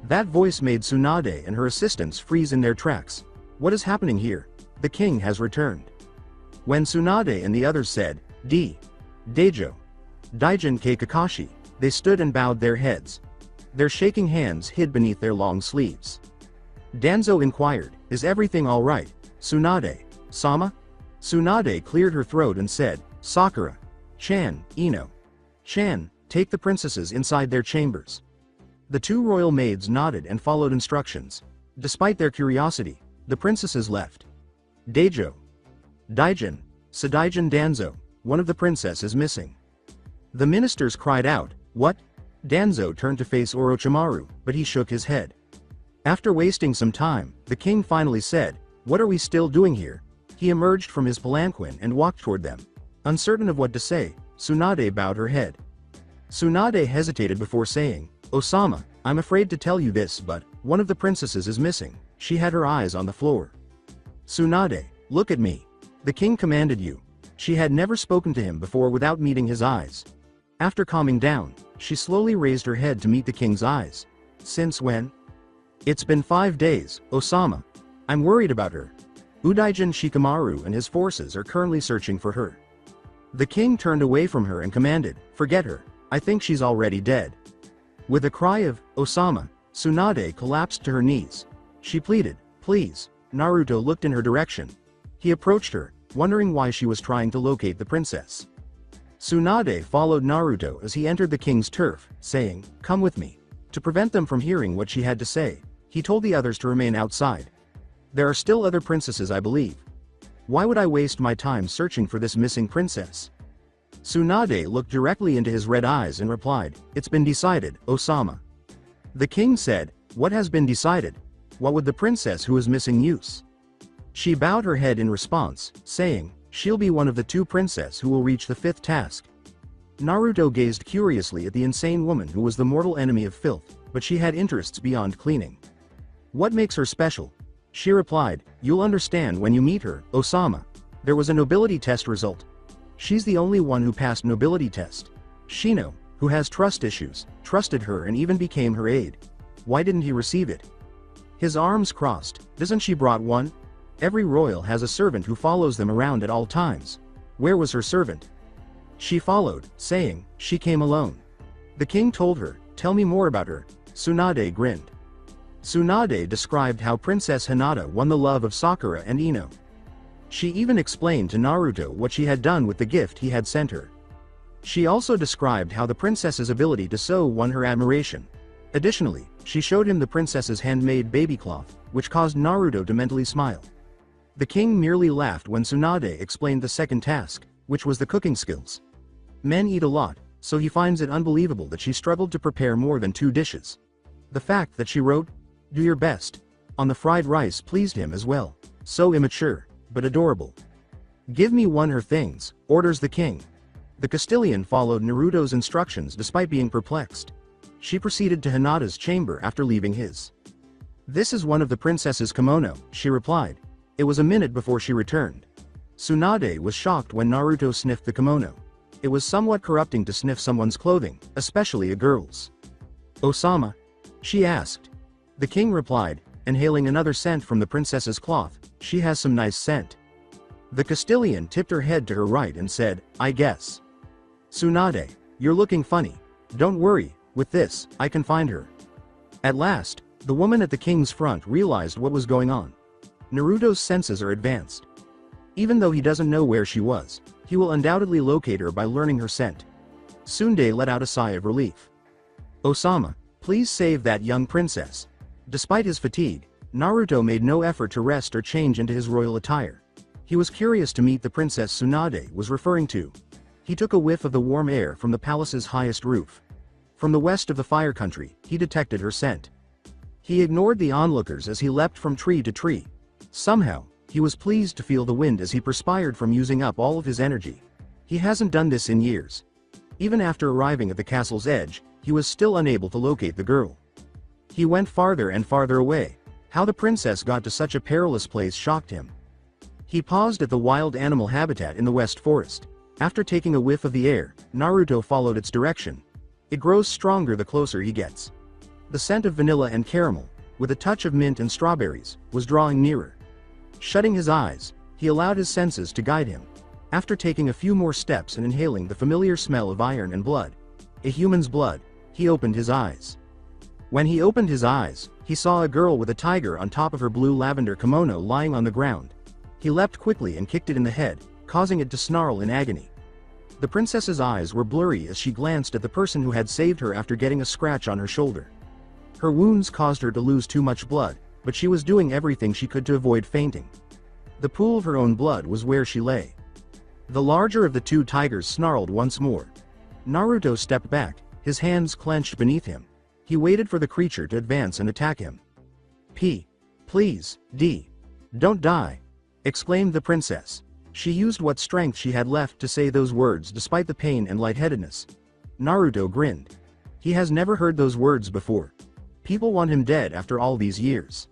That voice made Tsunade and her assistants freeze in their tracks. What is happening here? The king has returned. When Tsunade and the others said, Daijo, Daijin K Kakashi, they stood and bowed their heads. Their shaking hands hid beneath their long sleeves. Danzo inquired, is everything alright, Tsunade, Sama? Tsunade cleared her throat and said, Sakura, Chan, Ino. Chan, take the princesses inside their chambers. The 2 royal maids nodded and followed instructions. Despite their curiosity, the princesses left. Daijin, Sadaijin Danzo, one of the princesses missing. The ministers cried out, what? Danzo turned to face Orochimaru, but he shook his head. After wasting some time, the king finally said, what are we still doing here? He emerged from his palanquin and walked toward them. Uncertain of what to say, Tsunade bowed her head. Tsunade hesitated before saying, Osama, I'm afraid to tell you this but, one of the princesses is missing. She had her eyes on the floor. Tsunade, look at me. The king commanded you. She had never spoken to him before without meeting his eyes. After calming down, she slowly raised her head to meet the king's eyes. Since when? It's been 5 days, Osama. I'm worried about her. Udaijin Shikamaru and his forces are currently searching for her. The king turned away from her and commanded, forget her, I think she's already dead. With a cry of, Osama, Tsunade collapsed to her knees. She pleaded, please. Naruto looked in her direction. He approached her, wondering why she was trying to locate the princess. Tsunade followed Naruto as he entered the king's turf, saying, come with me. To prevent them from hearing what she had to say, he told the others to remain outside. There are still other princesses, I believe. Why would I waste my time searching for this missing princess? Tsunade looked directly into his red eyes and replied, "It's been decided, Osama." The king said, "What has been decided? What would the princess who is missing use?" She bowed her head in response, saying, "She'll be one of the two princesses who will reach the fifth task." Naruto gazed curiously at the insane woman who was the mortal enemy of filth, but she had interests beyond cleaning. "What makes her special?" She replied, "You'll understand when you meet her, Osama. There was a nobility test result. She's the only one who passed nobility test. Shino, who has trust issues, trusted her and even became her aide. Why didn't he receive it?" His arms crossed. "Doesn't she brought one? Every royal has a servant who follows them around at all times. Where was her servant?" She followed, saying, "She came alone." The king told her, "Tell me more about her." Tsunade grinned. Tsunade described how Princess Hinata won the love of Sakura and Ino. She even explained to Naruto what she had done with the gift he had sent her. She also described how the princess's ability to sew won her admiration. Additionally, she showed him the princess's handmade baby cloth, which caused Naruto to mentally smile. The king merely laughed when Tsunade explained the second task, which was the cooking skills. Men eat a lot, so he finds it unbelievable that she struggled to prepare more than 2 dishes. The fact that she wrote, "Do your best," on the fried rice pleased him as well. So immature, but adorable. "Give me one her things," orders the king. The Castilian followed Naruto's instructions despite being perplexed. She proceeded to Hinata's chamber after leaving his. "This is one of the princess's kimono," she replied. It was a minute before she returned. Tsunade was shocked when Naruto sniffed the kimono. It was somewhat corrupting to sniff someone's clothing, especially a girl's. "Osama?" she asked. The king replied, inhaling another scent from the princess's cloth, "She has some nice scent." The Castilian tipped her head to her right and said, "I guess." "Tsunade, you're looking funny. Don't worry, with this, I can find her." At last, the woman at the king's front realized what was going on. Naruto's senses are advanced. Even though he doesn't know where she was, he will undoubtedly locate her by learning her scent. Tsunade let out a sigh of relief. "Osama, please save that young princess." Despite his fatigue, Naruto made no effort to rest or change into his royal attire. He was curious to meet the princess Tsunade was referring to. He took a whiff of the warm air from the palace's highest roof. From the west of the fire country, he detected her scent. He ignored the onlookers as he leapt from tree to tree. Somehow, he was pleased to feel the wind as he perspired from using up all of his energy. He hasn't done this in years. Even after arriving at the castle's edge, he was still unable to locate the girl. He went farther and farther away. How the princess got to such a perilous place shocked him. He paused at the wild animal habitat in the West Forest. After taking a whiff of the air, Naruto followed its direction. It grows stronger the closer he gets. The scent of vanilla and caramel, with a touch of mint and strawberries, was drawing nearer. Shutting his eyes, he allowed his senses to guide him. After taking a few more steps and inhaling the familiar smell of iron and blood, a human's blood, he opened his eyes. When he opened his eyes, he saw a girl with a tiger on top of her blue lavender kimono lying on the ground. He leapt quickly and kicked it in the head, causing it to snarl in agony. The princess's eyes were blurry as she glanced at the person who had saved her after getting a scratch on her shoulder. Her wounds caused her to lose too much blood, but she was doing everything she could to avoid fainting. The pool of her own blood was where she lay. The larger of the two tigers snarled once more. Naruto stepped back, his hands clenched beneath him. He waited for the creature to advance and attack him. Please, don't die," exclaimed the princess. She used what strength she had left to say those words despite the pain and lightheadedness. Naruto grinned. He has never heard those words before. People want him dead after all these years.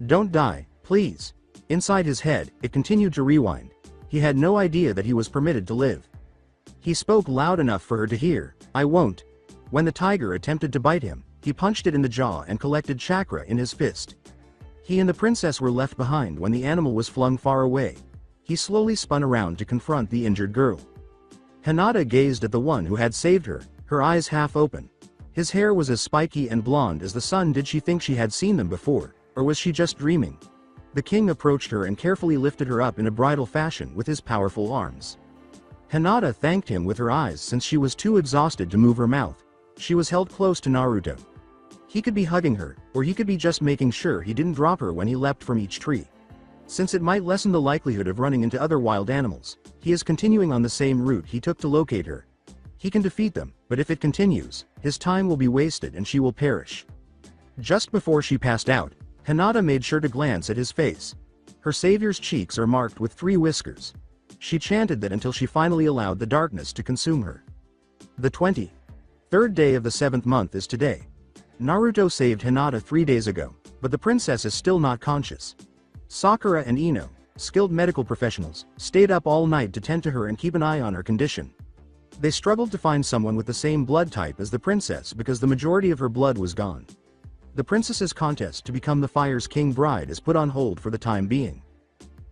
"Don't die, please." Inside his head, it continued to rewind. He had no idea that he was permitted to live. He spoke loud enough for her to hear, "I won't." When the tiger attempted to bite him, he punched it in the jaw and collected chakra in his fist. He and the princess were left behind when the animal was flung far away. He slowly spun around to confront the injured girl. Hinata gazed at the one who had saved her, her eyes half open. His hair was as spiky and blonde as the sun. Did she think she had seen them before, or was she just dreaming? The king approached her and carefully lifted her up in a bridal fashion with his powerful arms. Hinata thanked him with her eyes since she was too exhausted to move her mouth. She was held close to Naruto. He could be hugging her, or he could be just making sure he didn't drop her when he leapt from each tree. Since it might lessen the likelihood of running into other wild animals, he is continuing on the same route he took to locate her. He can defeat them, but if it continues, his time will be wasted and she will perish. Just before she passed out, Hinata made sure to glance at his face. Her savior's cheeks are marked with 3 whiskers. She chanted that until she finally allowed the darkness to consume her. The 23rd day of the 7th month is today. Naruto saved Hinata 3 days ago, but the princess is still not conscious. Sakura and Ino, skilled medical professionals, stayed up all night to tend to her and keep an eye on her condition. They struggled to find someone with the same blood type as the princess because the majority of her blood was gone. The princess's contest to become the Fire's King bride is put on hold for the time being.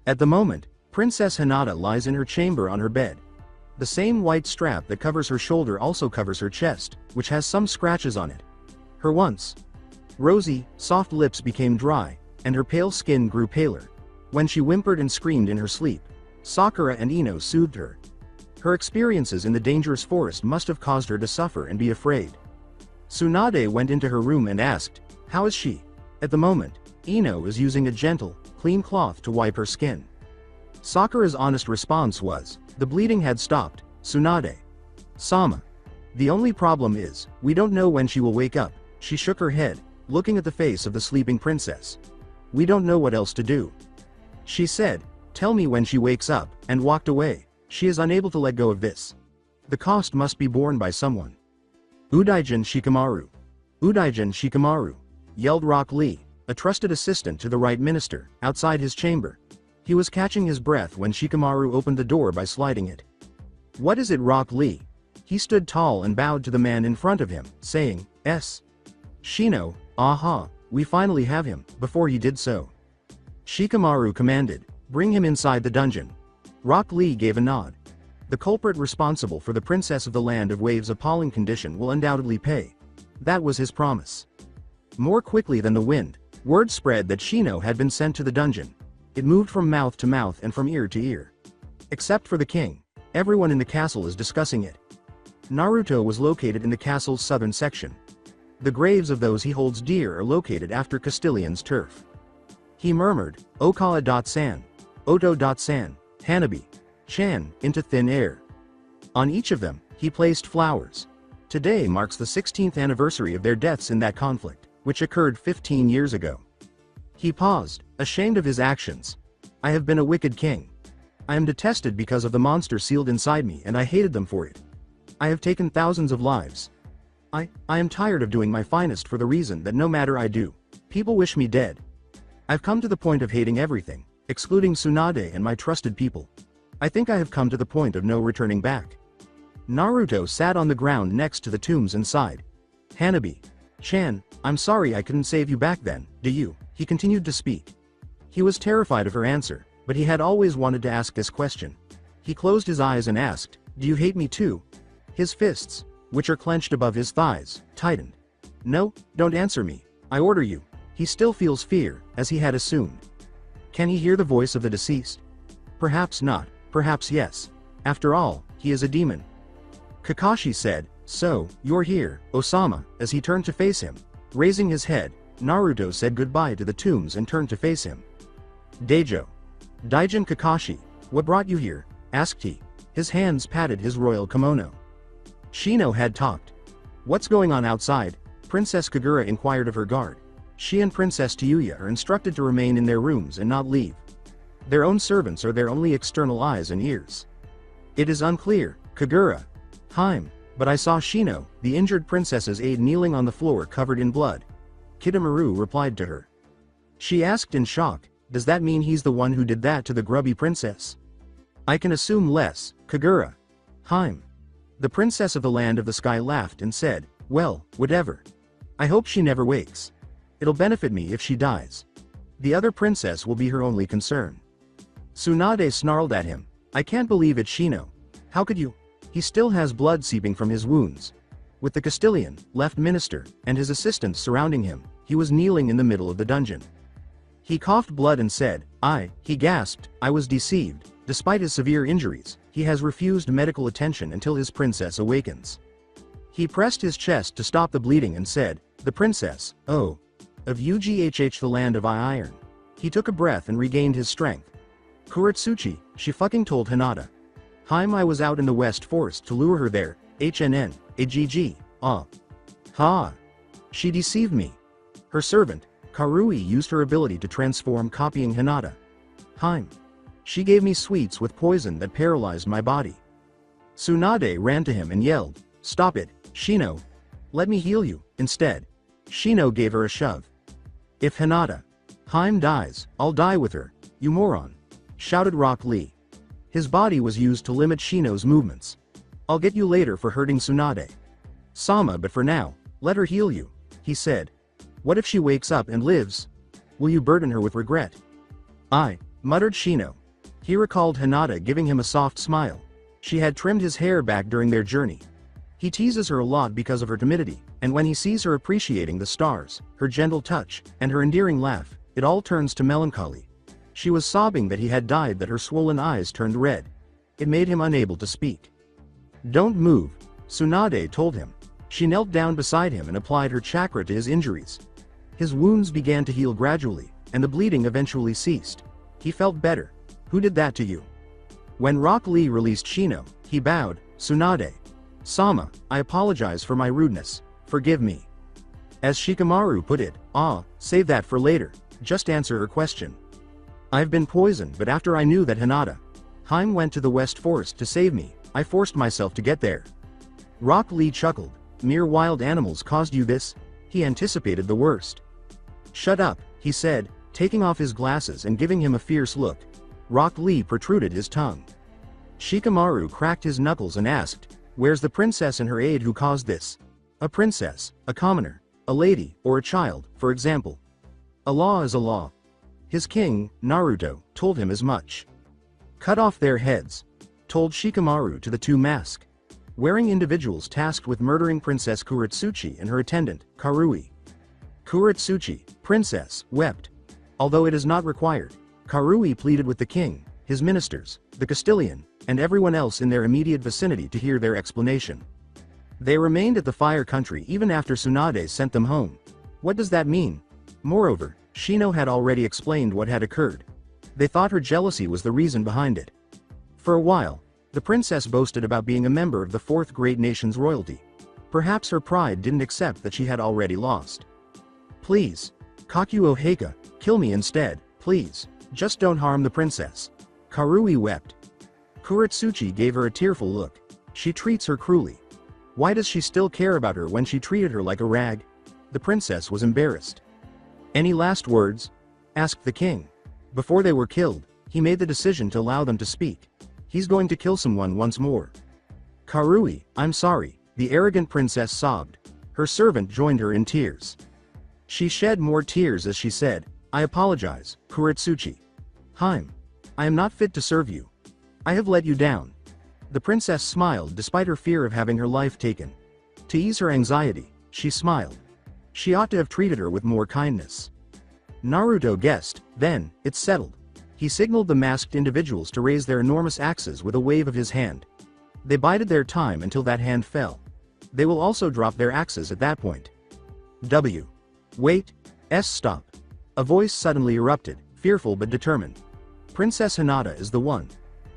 At the moment, Princess Hinata lies in her chamber on her bed. The same white strap that covers her shoulder also covers her chest, which has some scratches on it. Her once rosy, soft lips became dry, and her pale skin grew paler. When she whimpered and screamed in her sleep, Sakura and Ino soothed her. Her experiences in the dangerous forest must have caused her to suffer and be afraid. Tsunade went into her room and asked, "How is she?" At the moment, Ino is using a gentle, clean cloth to wipe her skin. Sakura's honest response was, "The bleeding had stopped, Tsunade-sama. The only problem is, we don't know when she will wake up." She shook her head, looking at the face of the sleeping princess. "We don't know what else to do." She said, "Tell me when she wakes up," and walked away. She is unable to let go of this. The cost must be borne by someone. "Udaijin Shikamaru. Udaijin Shikamaru," yelled Rock Lee, a trusted assistant to the right minister, outside his chamber. He was catching his breath when Shikamaru opened the door by sliding it. "What is it, Rock Lee?" He stood tall and bowed to the man in front of him, saying, "S. Shino, aha, we finally have him." Before he did so, Shikamaru commanded, "Bring him inside the dungeon." Rock Lee gave a nod. The culprit responsible for the Princess of the Land of Waves' appalling condition will undoubtedly pay. That was his promise. More quickly than the wind, word spread that Shino had been sent to the dungeon. It moved from mouth to mouth and from ear to ear. Except for the king, everyone in the castle is discussing it. Naruto was located in the castle's southern section. The graves of those he holds dear are located after Castillion's turf. He murmured, "Okawa-san, Oto-san, Hanabi-chan," into thin air. On each of them, he placed flowers. Today marks the 16th anniversary of their deaths in that conflict, which occurred 15 years ago. He paused, ashamed of his actions. "I have been a wicked king. I am detested because of the monster sealed inside me and I hated them for it. I have taken thousands of lives. I am tired of doing my finest for the reason that no matter I do, people wish me dead. I've come to the point of hating everything, excluding Tsunade and my trusted people. I think I have come to the point of no returning back." Naruto sat on the ground next to the tombs and sighed. "Hanabi-chan, I'm sorry I couldn't save you back then, do you?" He continued to speak. He was terrified of her answer, but he had always wanted to ask this question. He closed his eyes and asked, "Do you hate me too?" His fists, which are clenched above his thighs, tightened. "No, don't answer me, I order you." He still feels fear, as he had assumed. Can he hear the voice of the deceased? Perhaps not, perhaps yes. After all, he is a demon. Kakashi said, "So, you're here, Osama," as he turned to face him. Raising his head, Naruto said goodbye to the tombs and turned to face him. "Daijin Kakashi, what brought you here?" asked he. His hands patted his royal kimono. Shino had talked. "What's going on outside?" Princess Kagura inquired of her guard. She and Princess Tayuya are instructed to remain in their rooms and not leave. Their own servants are their only external eyes and ears. "It is unclear, Kagura. But I saw Shino, the injured princess's aide, kneeling on the floor covered in blood." Kidomaru replied to her. She asked in shock, "Does that mean he's the one who did that to the grubby princess?" "I can assume less, Kagura." The princess of the Land of the Sky laughed and said, "Well, whatever. I hope she never wakes. It'll benefit me if she dies. The other princess will be her only concern." Tsunade snarled at him, "I can't believe it, Shino. How could you?" He still has blood seeping from his wounds. With the Castilian, left minister, and his assistants surrounding him, he was kneeling in the middle of the dungeon. He coughed blood and said, he gasped, "I was deceived. Despite his severe injuries, he has refused medical attention until his princess awakens." He pressed his chest to stop the bleeding and said, The princess, oh. Of Ughh, the land of iron. He took a breath and regained his strength. Kuretsuchi, she fucking told Hinata. I was out in the West Forest to lure her there, agg, Ha. She deceived me. Her servant, Karui, used her ability to transform, copying Hinata. She gave me sweets with poison that paralyzed my body. Tsunade ran to him and yelled, "Stop it, Shino. Let me heal you." Instead, Shino gave her a shove. "If Hinata dies, I'll die with her, you moron," shouted Rock Lee. His body was used to limit Shino's movements. "I'll get you later for hurting Tsunade Sama, but for now, let her heal you," he said. "What if she wakes up and lives? Will you burden her with regret?" Muttered Shino. He recalled Hinata giving him a soft smile. She had trimmed his hair back during their journey. He teases her a lot because of her timidity, and when he sees her appreciating the stars, her gentle touch, and her endearing laugh, it all turns to melancholy. She was sobbing that he had died, that her swollen eyes turned red. It made him unable to speak. "Don't move," Tsunade told him. She knelt down beside him and applied her chakra to his injuries. His wounds began to heal gradually, and the bleeding eventually ceased. He felt better. "Who did that to you?" When Rock Lee released Shino, he bowed. "Tsunade Sama, I apologize for my rudeness. Forgive me." As Shikamaru put it, save that for later, just answer her question. "I've been poisoned, but after I knew that Hinata went to the West Forest to save me, I forced myself to get there." Rock Lee chuckled. "Mere wild animals caused you this?" He anticipated the worst. "Shut up," he said, taking off his glasses and giving him a fierce look. Rock Lee protruded his tongue. Shikamaru cracked his knuckles and asked, "Where's the princess and her aide who caused this?" "A princess, a commoner, a lady, or a child, for example. A law is a law." His king, Naruto, told him as much. "Cut off their heads," told Shikamaru to the two mask-wearing individuals tasked with murdering Princess Kuretsuchi and her attendant, Karui. Kuretsuchi, princess, wept. Although it is not required, Karui pleaded with the king, his ministers, the Castilian, and everyone else in their immediate vicinity to hear their explanation. They remained at the Fire Country even after Tsunade sent them home. What does that mean? Moreover, Shino had already explained what had occurred. They thought her jealousy was the reason behind it. For a while, the princess boasted about being a member of the fourth great nation's royalty. Perhaps her pride didn't accept that she had already lost. "Please, Kakuo Heika, kill me instead, please. Just don't harm the princess." Karui wept. Kuretsuchi gave her a tearful look. She treats her cruelly. Why does she still care about her when she treated her like a rag? The princess was embarrassed. "Any last words?" asked the king. Before they were killed, he made the decision to allow them to speak. He's going to kill someone once more. "Karui, I'm sorry," the arrogant princess sobbed. Her servant joined her in tears. She shed more tears as she said, "I apologize, Kuretsuchi. I am not fit to serve you. I have let you down." The princess smiled despite her fear of having her life taken. To ease her anxiety, she smiled. She ought to have treated her with more kindness. Naruto guessed. Then, it's settled. He signaled the masked individuals to raise their enormous axes with a wave of his hand. They bided their time until that hand fell. They will also drop their axes at that point. Wait. Stop. A voice suddenly erupted, fearful but determined. Princess Hinata is the one.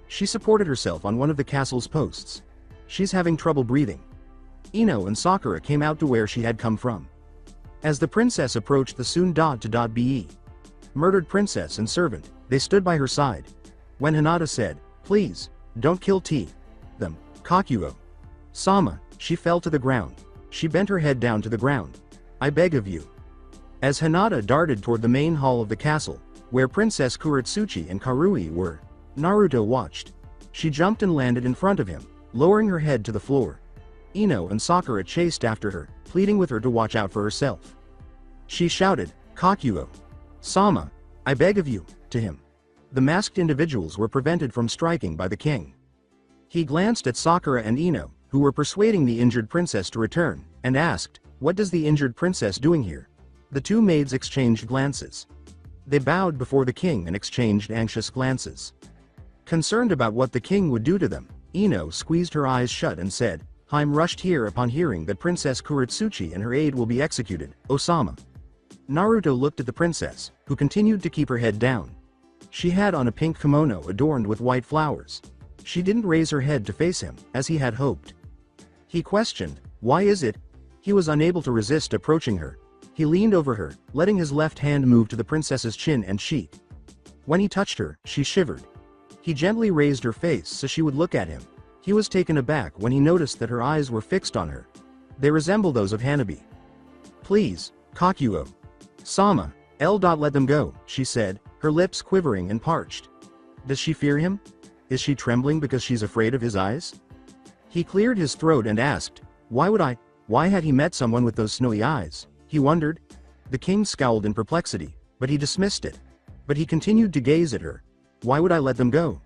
She supported herself on one of the castle's posts. She's having trouble breathing. Ino and Sakura came out to where she had come from. As the princess approached the soon-to-be murdered princess and servant, they stood by her side. When Hinata said, "Please, don't kill them, Kakuo Sama," she fell to the ground. She bent her head down to the ground. "I beg of you." As Hinata darted toward the main hall of the castle, where Princess Kuretsuchi and Karui were, Naruto watched. She jumped and landed in front of him, lowering her head to the floor. Ino and Sakura chased after her, pleading with her to watch out for herself. She shouted, "Kakuo Sama, I beg of you," to him. The masked individuals were prevented from striking by the king. He glanced at Sakura and Ino, who were persuading the injured princess to return, and asked, "What does the injured princess doing here?" The two maids exchanged glances. They bowed before the king and exchanged anxious glances. Concerned about what the king would do to them, Ino squeezed her eyes shut and said, Haim rushed here upon hearing that Princess Kuretsuchi and her aide will be executed. Osama. Naruto looked at the princess, who continued to keep her head down. She had on a pink kimono adorned with white flowers. She didn't raise her head to face him, as he had hoped. He questioned, "Why is it?" He was unable to resist approaching her. He leaned over her, letting his left hand move to the princess's chin and cheek. When he touched her, she shivered. He gently raised her face so she would look at him. He was taken aback when he noticed that her eyes were fixed on her. They resemble those of Hanabi. "Please, Kakuo. Sama, let them go," she said, her lips quivering and parched. Does she fear him? Is she trembling because she's afraid of his eyes? He cleared his throat and asked, Why had he met someone with those snowy eyes? He wondered. The king scowled in perplexity, but he dismissed it. But he continued to gaze at her. "Why would I let them go?"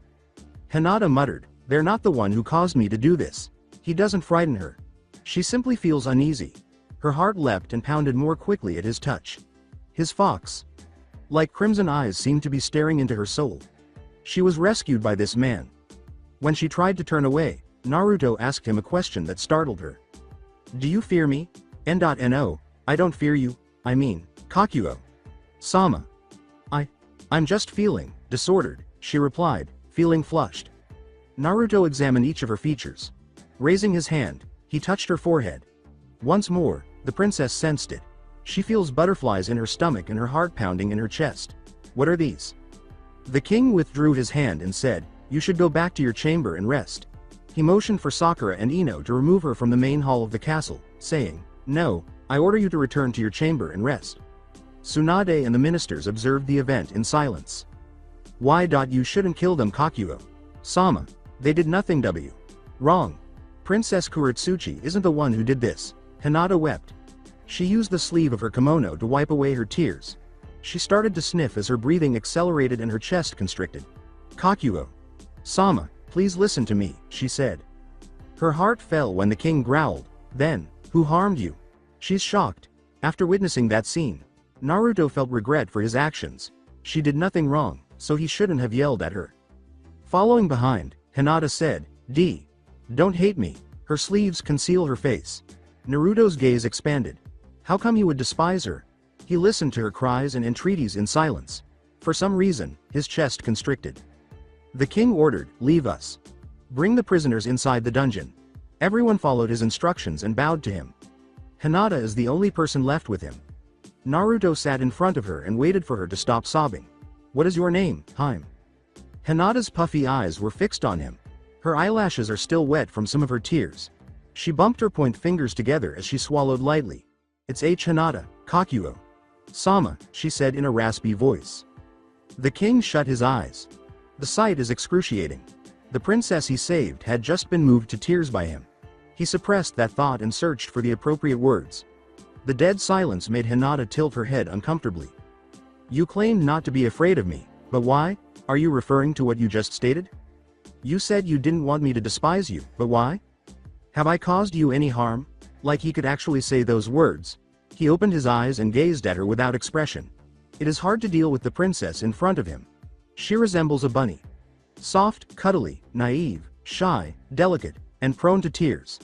Hinata muttered, "They're not the one who caused me to do this." He doesn't frighten her. She simply feels uneasy. Her heart leapt and pounded more quickly at his touch. His fox like crimson eyes seemed to be staring into her soul. She was rescued by this man. When she tried to turn away, Naruto asked him a question that startled her. "Do you fear me?" No, I don't fear you, I mean, Kakuo. Sama. I'm just feeling disordered, she replied, feeling flushed. Naruto examined each of her features. Raising his hand, he touched her forehead. Once more, the princess sensed it. She feels butterflies in her stomach and her heart pounding in her chest. What are these? The king withdrew his hand and said, "You should go back to your chamber and rest." He motioned for Sakura and Ino to remove her from the main hall of the castle, saying, "No, I order you to return to your chamber and rest." Tsunade and the ministers observed the event in silence. "Why? You shouldn't kill them, Kakuo. Sama. They did nothing. Wrong. Princess Kuretsuchi isn't the one who did this." Hinata wept. She used the sleeve of her kimono to wipe away her tears. She started to sniff as her breathing accelerated and her chest constricted. "Kakuo. Sama, please listen to me," she said. Her heart fell when the king growled, "Then, who harmed you?" She's shocked. After witnessing that scene, Naruto felt regret for his actions. She did nothing wrong, so he shouldn't have yelled at her. Following behind, Hinata said, Don't hate me." Her sleeves conceal her face. Naruto's gaze expanded. How come he would despise her? He listened to her cries and entreaties in silence. For some reason, his chest constricted. The king ordered, "Leave us. Bring the prisoners inside the dungeon." Everyone followed his instructions and bowed to him. Hinata is the only person left with him. Naruto sat in front of her and waited for her to stop sobbing. "What is your name, Haim?" Hinata's puffy eyes were fixed on him. Her eyelashes are still wet from some of her tears. She bumped her point fingers together as she swallowed lightly. "It's Hinata, Kakuo. Sama," she said in a raspy voice. The king shut his eyes. The sight is excruciating. The princess he saved had just been moved to tears by him. He suppressed that thought and searched for the appropriate words. The dead silence made Hinata tilt her head uncomfortably. "You claimed not to be afraid of me, but why? Are you referring to what you just stated? You said you didn't want me to despise you, but why? Have I caused you any harm?" Like he could actually say those words. He opened his eyes and gazed at her without expression. It is hard to deal with the princess in front of him. She resembles a bunny. Soft, cuddly, naive, shy, delicate, and prone to tears.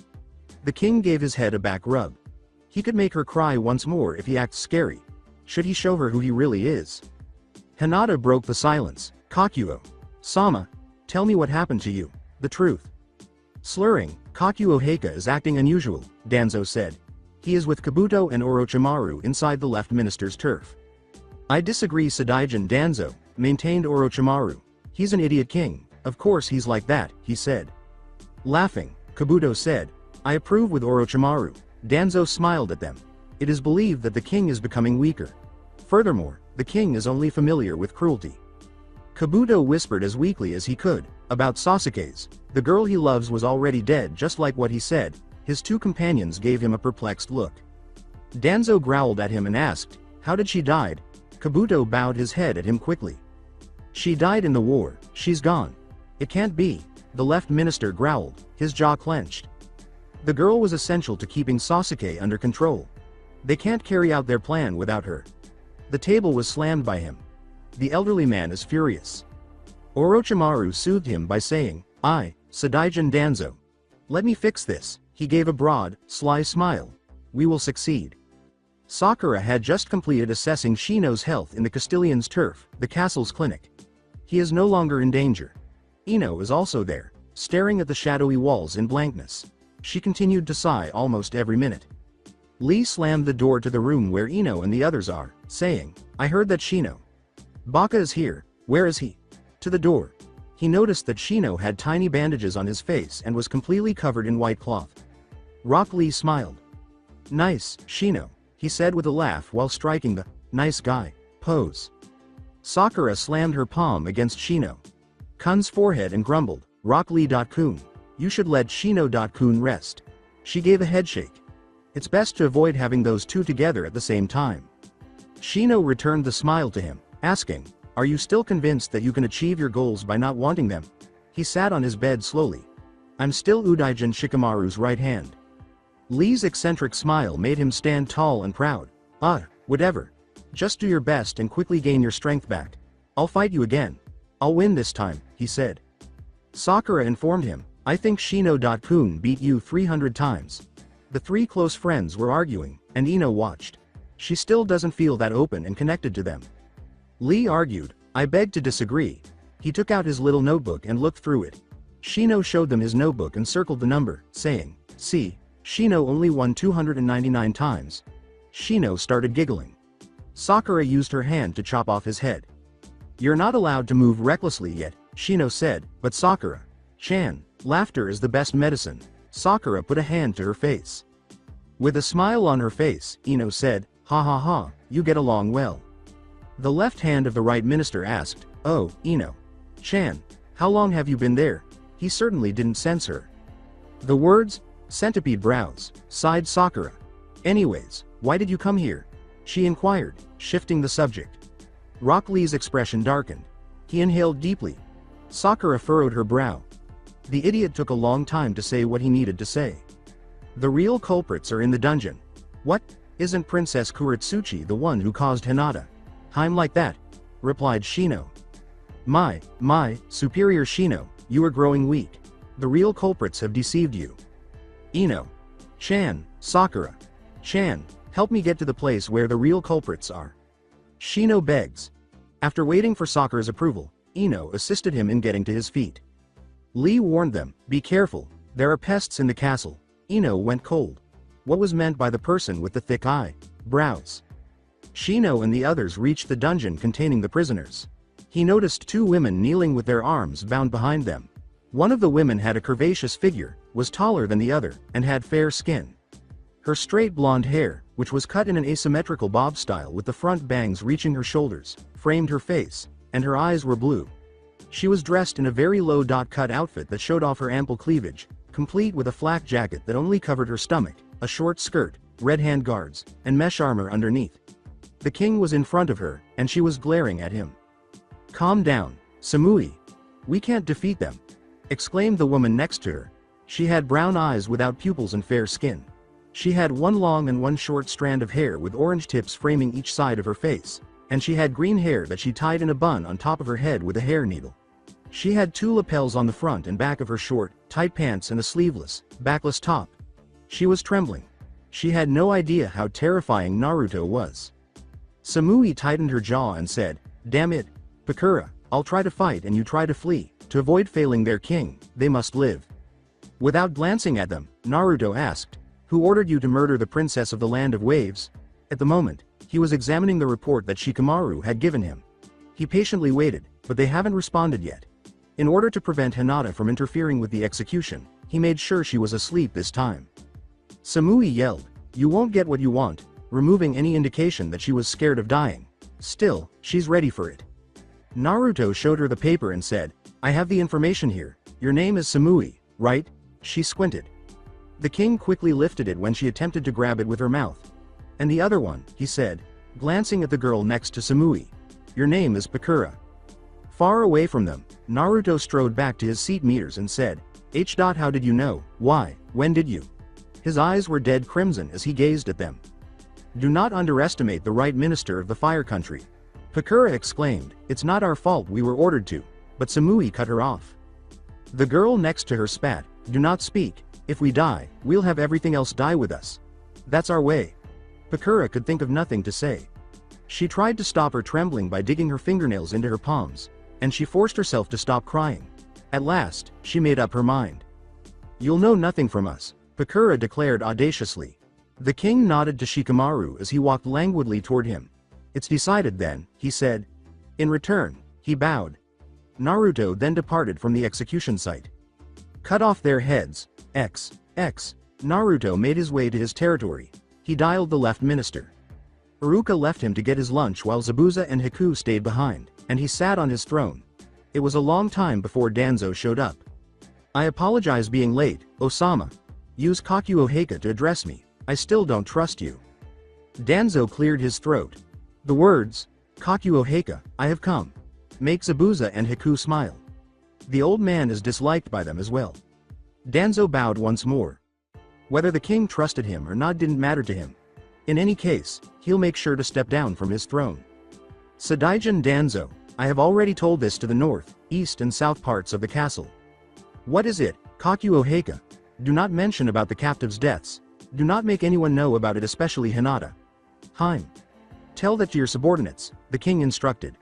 The king gave his head a back rub. He could make her cry once more if he acts scary. Should he show her who he really is? Hinata broke the silence. "Kakuo. Sama, tell me what happened to you. The truth." Slurring, "Kakuo Heika is acting unusual," Danzo said. "He is with Kabuto and Orochimaru inside the left minister's turf." "I disagree, Sadaijin Danzo," maintained Orochimaru. "He's an idiot king. Of course he's like that," he said. Laughing, Kabuto said, "I approve with Orochimaru." Danzo smiled at them. It is believed that the king is becoming weaker. Furthermore, the king is only familiar with cruelty. Kabuto whispered as weakly as he could, about Sasuke's. The girl he loves was already dead, just like what he said. His two companions gave him a perplexed look. Danzo growled at him and asked, "How did she die?" Kabuto bowed his head at him quickly. "She died in the war. She's gone." "It can't be." The left minister growled, his jaw clenched. The girl was essential to keeping Sasuke under control. They can't carry out their plan without her. The table was slammed by him. The elderly man is furious. Orochimaru soothed him by saying, Sadaijin Danzo. Let me fix this," He gave a broad, sly smile. We will succeed. Sakura had just completed assessing Shino's health in the Castilian's turf, the castle's clinic. He is no longer in danger. Ino is also there, staring at the shadowy walls in blankness. She continued to sigh almost every minute. Lee slammed the door to the room where Ino and the others are, saying, I heard that Shino Baka is here, where is he? To the door. He noticed that Shino had tiny bandages on his face and was completely covered in white cloth. Rock Lee smiled. Nice, Shino, he said with a laugh while striking the nice guy pose. Sakura slammed her palm against Shino-kun's forehead and grumbled, Rock Lee-kun, you should let Shino-kun rest. She gave a headshake. It's best to avoid having those two together at the same time. Shino returned the smile to him, asking, are you still convinced that you can achieve your goals by not wanting them? He sat on his bed slowly. I'm still Udaijin Shikamaru's right hand. Lee's eccentric smile made him stand tall and proud. Whatever. Just do your best and quickly gain your strength back. I'll fight you again. I'll win this time, he said. Sakura informed him, I think Shino-kun beat you 300 times. The three close friends were arguing, and Ino watched. She still doesn't feel that open and connected to them. Lee argued, I beg to disagree. He took out his little notebook and looked through it. Shino showed them his notebook and circled the number, saying, see, Shino only won 299 times. Shino started giggling. Sakura used her hand to chop off his head. You're not allowed to move recklessly yet, Shino said, but Sakura-chan, laughter is the best medicine. Sakura put a hand to her face. With a smile on her face, Ino said, ha ha ha, you get along well. The left hand of the right minister asked, oh, Ino-chan, how long have you been there? He certainly didn't sense her. The words, centipede brows, sighed Sakura. Anyways, why did you come here? She inquired, shifting the subject. Rock Lee's expression darkened. He inhaled deeply. Sakura furrowed her brow. The idiot took a long time to say what he needed to say. The real culprits are in the dungeon. What? Isn't Princess Kuretsuchi the one who caused Hinata time like that? Replied Shino. My, superior Shino, you are growing weak. The real culprits have deceived you. Ino-chan, Sakura-chan, help me get to the place where the real culprits are. Shino begs. After waiting for Sakura's approval, Ino assisted him in getting to his feet. Lee warned them, be careful, there are pests in the castle. Ino went cold. What was meant by the person with the thick brows? Shino and the others reached the dungeon containing the prisoners. He noticed two women kneeling with their arms bound behind them. One of the women had a curvaceous figure, was taller than the other, and had fair skin. Her straight blonde hair, which was cut in an asymmetrical bob style with the front bangs reaching her shoulders, framed her face, and her eyes were blue. She was dressed in a very low dot-cut outfit that showed off her ample cleavage, complete with a flak jacket that only covered her stomach, a short skirt, red hand guards, and mesh armor underneath. The king was in front of her, and she was glaring at him. Calm down, Samui. We can't defeat them, exclaimed the woman next to her. She had brown eyes without pupils and fair skin. She had one long and one short strand of hair with orange tips framing each side of her face, and she had green hair that she tied in a bun on top of her head with a hair needle. She had two lapels on the front and back of her short, tight pants and a sleeveless, backless top. She was trembling. She had no idea how terrifying Naruto was. Samui tightened her jaw and said, damn it, Pakura, I'll try to fight and you try to flee. To avoid failing their king, they must live. Without glancing at them, Naruto asked, who ordered you to murder the princess of the land of waves? At the moment, he was examining the report that Shikamaru had given him. He patiently waited, but they haven't responded yet. In order to prevent Hinata from interfering with the execution, he made sure she was asleep this time. Samui yelled, you won't get what you want, removing any indication that she was scared of dying. Still, she's ready for it. Naruto showed her the paper and said, I have the information here. Your name is Samui, right? She squinted. The king quickly lifted it when she attempted to grab it with her mouth. And the other one, he said, glancing at the girl next to Samui. Your name is Pakura. Far away from them, Naruto strode back to his seat meters and said, How did you know? Why? When did you? His eyes were dead crimson as he gazed at them. Do not underestimate the right minister of the fire country. Pakura exclaimed, it's not our fault we were ordered to, but Samui cut her off. The girl next to her spat, do not speak, If we die, we'll have everything else die with us. That's our way. Bakura could think of nothing to say. She tried to stop her trembling by digging her fingernails into her palms, and she forced herself to stop crying. At last, she made up her mind. You'll know nothing from us, Bakura declared audaciously. The king nodded to Shikamaru as he walked languidly toward him. It's decided then, he said. In return, he bowed. Naruto then departed from the execution site. Cut off their heads, X. Naruto made his way to his territory. He dialed the left minister. Iruka left him to get his lunch while Zabuza and Hiku stayed behind, and he sat on his throne. It was a long time before Danzo showed up. I apologize being late, Osama. Use Kakuo Heika to address me. I still don't trust you. Danzo cleared his throat. The words, Kakuo Heika, I have come, make Zabuza and Hiku smile. The old man is disliked by them as well. Danzo bowed once more. Whether the king trusted him or not didn't matter to him. In any case, he'll make sure to step down from his throne. Sadaijin Danzo, I have already told this to the north, east and south parts of the castle. What is it, Kakuo Heika? Do not mention about the captives' deaths. Do not make anyone know about it, especially Hinata. Heim. Tell that to your subordinates, the king instructed.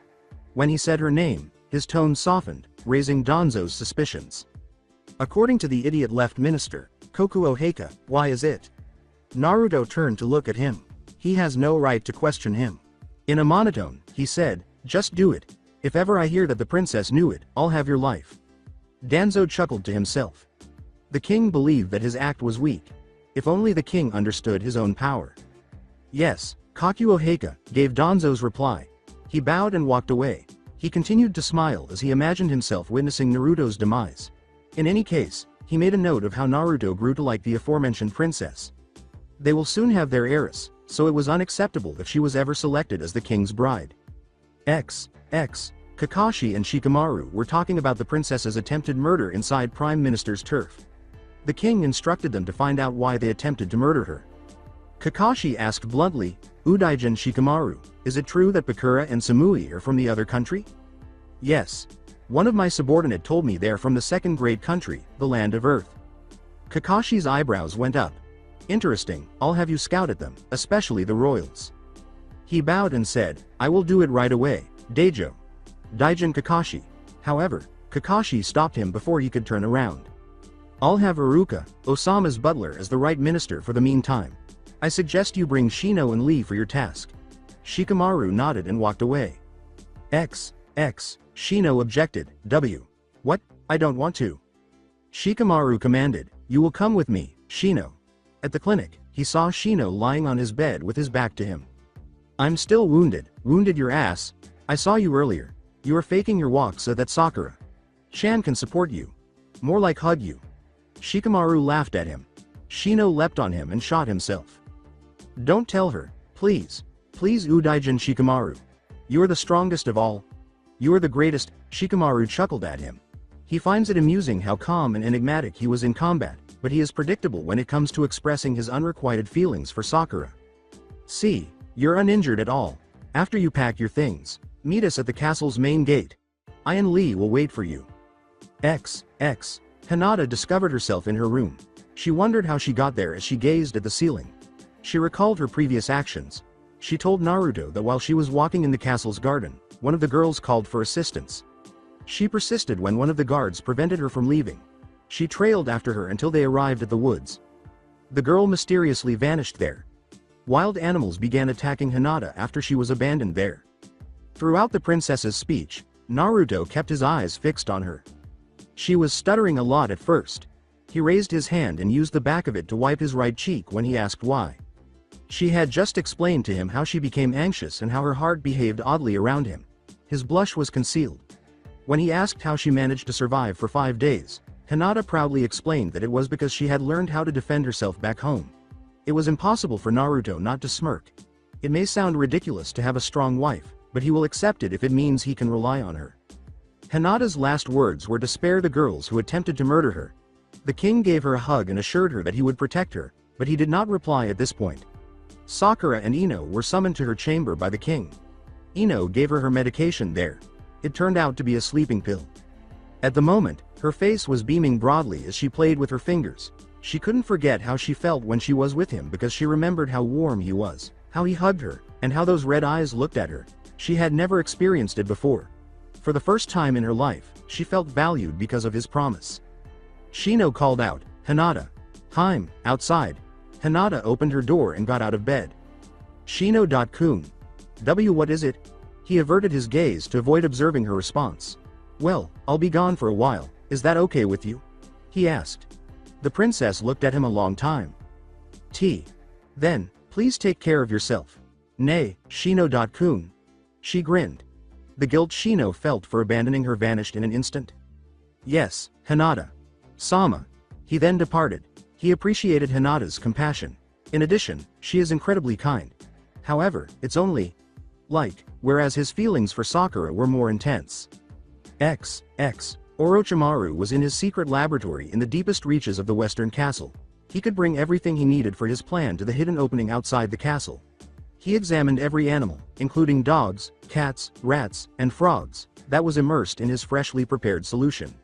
When he said her name, his tone softened, raising Danzo's suspicions. According to the idiot left minister, Kakuo Heika, why is it? Naruto turned to look at him. He has no right to question him. In a monotone, he said, just do it. If ever I hear that the princess knew it, I'll have your life. Danzo chuckled to himself. The king believed that his act was weak. If only the king understood his own power. Yes, Kakuo Heika, gave Danzo's reply. He bowed and walked away. He continued to smile as he imagined himself witnessing Naruto's demise. In any case, he made a note of how Naruto grew to like the aforementioned princess. They will soon have their heiress, so it was unacceptable if she was ever selected as the king's bride. Kakashi and Shikamaru were talking about the princess's attempted murder inside Prime Minister's turf. The king instructed them to find out why they attempted to murder her. Kakashi asked bluntly, Udaijin Shikamaru, is it true that Bakura and Samui are from the other country? Yes. One of my subordinate told me they're from the second great country, the land of Earth. Kakashi's eyebrows went up. Interesting, I'll have you scout at them, especially the royals. He bowed and said, I will do it right away, Daijin Kakashi. However, Kakashi stopped him before he could turn around. I'll have Iruka, Osama's butler, as the right minister for the meantime. I suggest you bring Shino and Lee for your task. Shikamaru nodded and walked away. Shino objected, What? I don't want to. Shikamaru commanded, you will come with me, Shino. At the clinic, he saw Shino lying on his bed with his back to him. I'm still wounded. Wounded your ass. I saw you earlier. You are faking your walk so that Sakura-chan can support you. More like hug you. Shikamaru laughed at him. Shino leapt on him and shot himself. Don't tell her, please. Please, Udaijin Shikamaru. You are the strongest of all. You are the greatest, Shikamaru chuckled at him. He finds it amusing how calm and enigmatic he was in combat, but he is predictable when it comes to expressing his unrequited feelings for Sakura. See, you're uninjured at all. After you pack your things, meet us at the castle's main gate. I and Lee will wait for you. Hinata discovered herself in her room. She wondered how she got there as she gazed at the ceiling. She recalled her previous actions. She told Naruto that while she was walking in the castle's garden, one of the girls called for assistance. She persisted when one of the guards prevented her from leaving. She trailed after her until they arrived at the woods. The girl mysteriously vanished there. Wild animals began attacking Hinata after she was abandoned there. Throughout the princess's speech, Naruto kept his eyes fixed on her. She was stuttering a lot at first. He raised his hand and used the back of it to wipe his right cheek when he asked why. She had just explained to him how she became anxious and how her heart behaved oddly around him. His blush was concealed. When he asked how she managed to survive for 5 days, Hinata proudly explained that it was because she had learned how to defend herself back home. It was impossible for Naruto not to smirk. It may sound ridiculous to have a strong wife, but he will accept it if it means he can rely on her. Hinata's last words were to spare the girls who attempted to murder her. The king gave her a hug and assured her that he would protect her, but he did not reply at this point. Sakura and Ino were summoned to her chamber by the king. Ino gave her medication there. It turned out to be a sleeping pill. At the moment, her face was beaming broadly as she played with her fingers. She couldn't forget how she felt when she was with him because she remembered how warm he was, how he hugged her, and how those red eyes looked at her. She had never experienced it before. For the first time in her life, she felt valued because of his promise. Shino called out, "Hinata. Time, outside." Hinata opened her door and got out of bed. Shino.kun. What is it? He averted his gaze to avoid observing her response. "Well, I'll be gone for a while, is that okay with you?" he asked. The princess looked at him a long time. Then, please take care of yourself. Nay, Shino.kun. She grinned. The guilt Shino felt for abandoning her vanished in an instant. Yes, Hinata. Sama. He then departed. He appreciated Hinata's compassion. In addition, she is incredibly kind. However, it's only whereas his feelings for Sakura were more intense. Orochimaru was in his secret laboratory in the deepest reaches of the western castle. He could bring everything he needed for his plan to the hidden opening outside the castle. He examined every animal, including dogs, cats, rats, and frogs, that was immersed in his freshly prepared solution.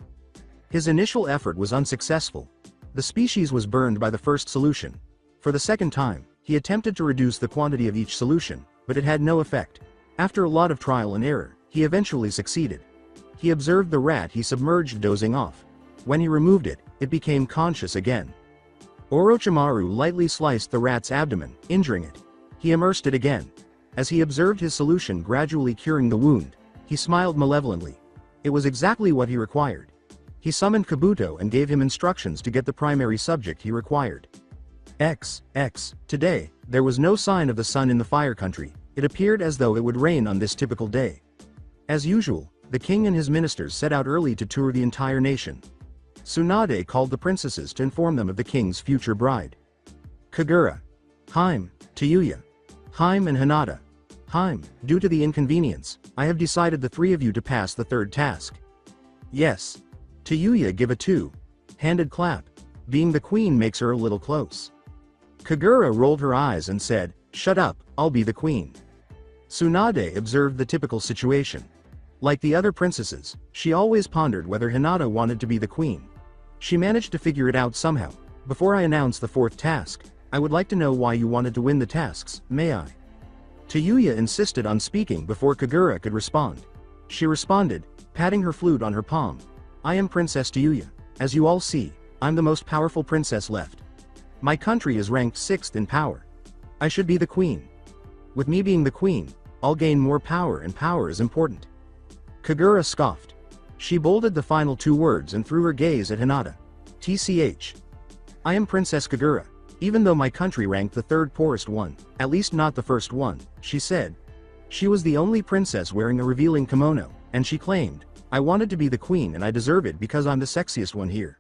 His initial effort was unsuccessful. The species was burned by the first solution. For the second time, he attempted to reduce the quantity of each solution, but it had no effect. After a lot of trial and error, he eventually succeeded. He observed the rat he submerged dozing off. When he removed it, it became conscious again. Orochimaru lightly sliced the rat's abdomen, injuring it. He immersed it again. As he observed his solution gradually curing the wound, he smiled malevolently. It was exactly what he required. He summoned Kabuto and gave him instructions to get the primary subject he required. Today, there was no sign of the sun in the Fire Country. It appeared as though it would rain on this typical day. As usual, the king and his ministers set out early to tour the entire nation. Tsunade called the princesses to inform them of the king's future bride. Kagura. Hime, Tayuya. Hime and Hinata. Hime, due to the inconvenience, I have decided the three of you to pass the third task. Yes. Tayuya give a two-handed clap. Being the queen makes her a little close. Kagura rolled her eyes and said, "Shut up, I'll be the queen." Tsunade observed the typical situation. Like the other princesses, she always pondered whether Hinata wanted to be the queen. She managed to figure it out somehow. "Before I announce the fourth task, I would like to know why you wanted to win the tasks, may I?" Tayuya insisted on speaking before Kagura could respond. She responded, patting her flute on her palm. "I am Princess Tayuya. As you all see, I'm the most powerful princess left. My country is ranked 6th in power. I should be the queen. With me being the queen, I'll gain more power, and power is important." Kagura scoffed. She bolded the final two words and threw her gaze at Hinata. I am Princess Kagura. Even though my country ranked the third poorest one, at least not the first one, she said. She was the only princess wearing a revealing kimono, and she claimed, "I wanted to be the queen and I deserve it because I'm the sexiest one here."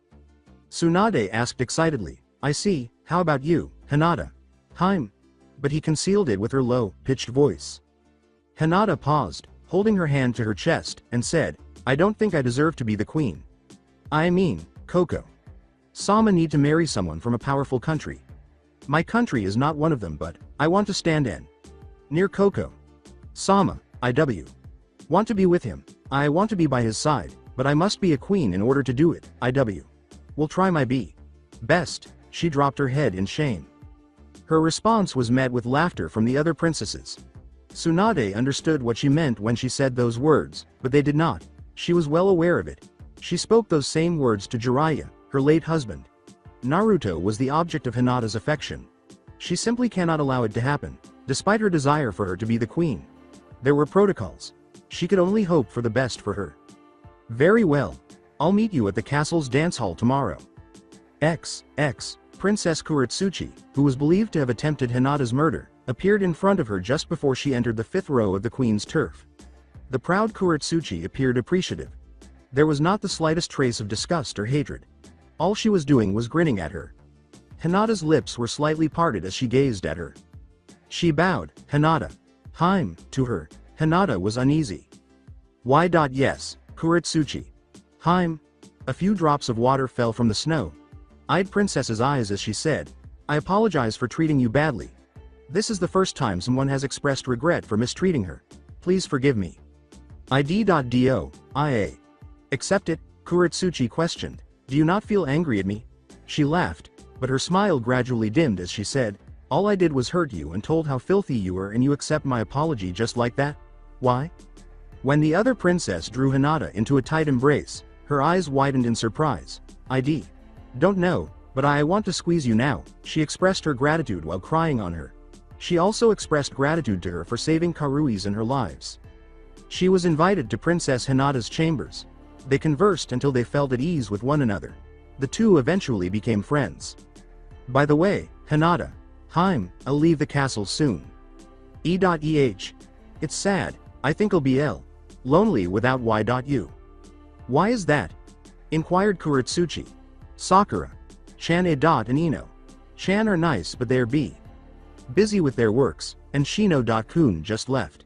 Tsunade asked excitedly, "I see, how about you, Hinata?" "Hime." But he concealed it with her low-pitched voice. Hinata paused, holding her hand to her chest, and said, "I don't think I deserve to be the queen. I mean, Coco. Sama need to marry someone from a powerful country. My country is not one of them, but I want to stand near Coco. Sama, IW. Want to be with him. I want to be by his side, but I must be a queen in order to do it, IW. Will try my best." She dropped her head in shame. Her response was met with laughter from the other princesses. Tsunade understood what she meant when she said those words, but they did not. She was well aware of it. She spoke those same words to Jiraiya, her late husband. Naruto was the object of Hinata's affection. She simply cannot allow it to happen, despite her desire for her to be the queen. There were protocols. She could only hope for the best for her. "Very well. I'll meet you at the castle's dance hall tomorrow." Princess Kuretsuchi, who was believed to have attempted Hinata's murder, appeared in front of her just before she entered the 5th row of the queen's turf. The proud Kuretsuchi appeared appreciative. There was not the slightest trace of disgust or hatred. All she was doing was grinning at her. Hinata's lips were slightly parted as she gazed at her. She bowed, "Hinata. Hime," to her. Hinata was uneasy. Yes, Kuretsuchi. Hime. A few drops of water fell from the snow-eyed princess's eyes as she said, "I apologize for treating you badly. This is the first time someone has expressed regret for mistreating her. Please forgive me." IA. Accept it? Kuretsuchi questioned. "Do you not feel angry at me?" She laughed. but her smile gradually dimmed as she said, "All I did was hurt you and told how filthy you were, and you accept my apology just like that? Why?" When the other princess drew Hinata into a tight embrace, her eyes widened in surprise. Don't know, but I want to squeeze you now." She expressed her gratitude while crying on her. She also expressed gratitude to her for saving Karuis and her lives. She was invited to Princess Hinata's chambers. They conversed until they felt at ease with one another. The two eventually became friends. "By the way, Hinata. I'll leave the castle soon. It's sad, I think I'll be lonely without you." "Why is that?" inquired Kuretsuchi. "Sakura, Chan and Ino. Chan are nice but they're busy with their works, and Shino-kun just left."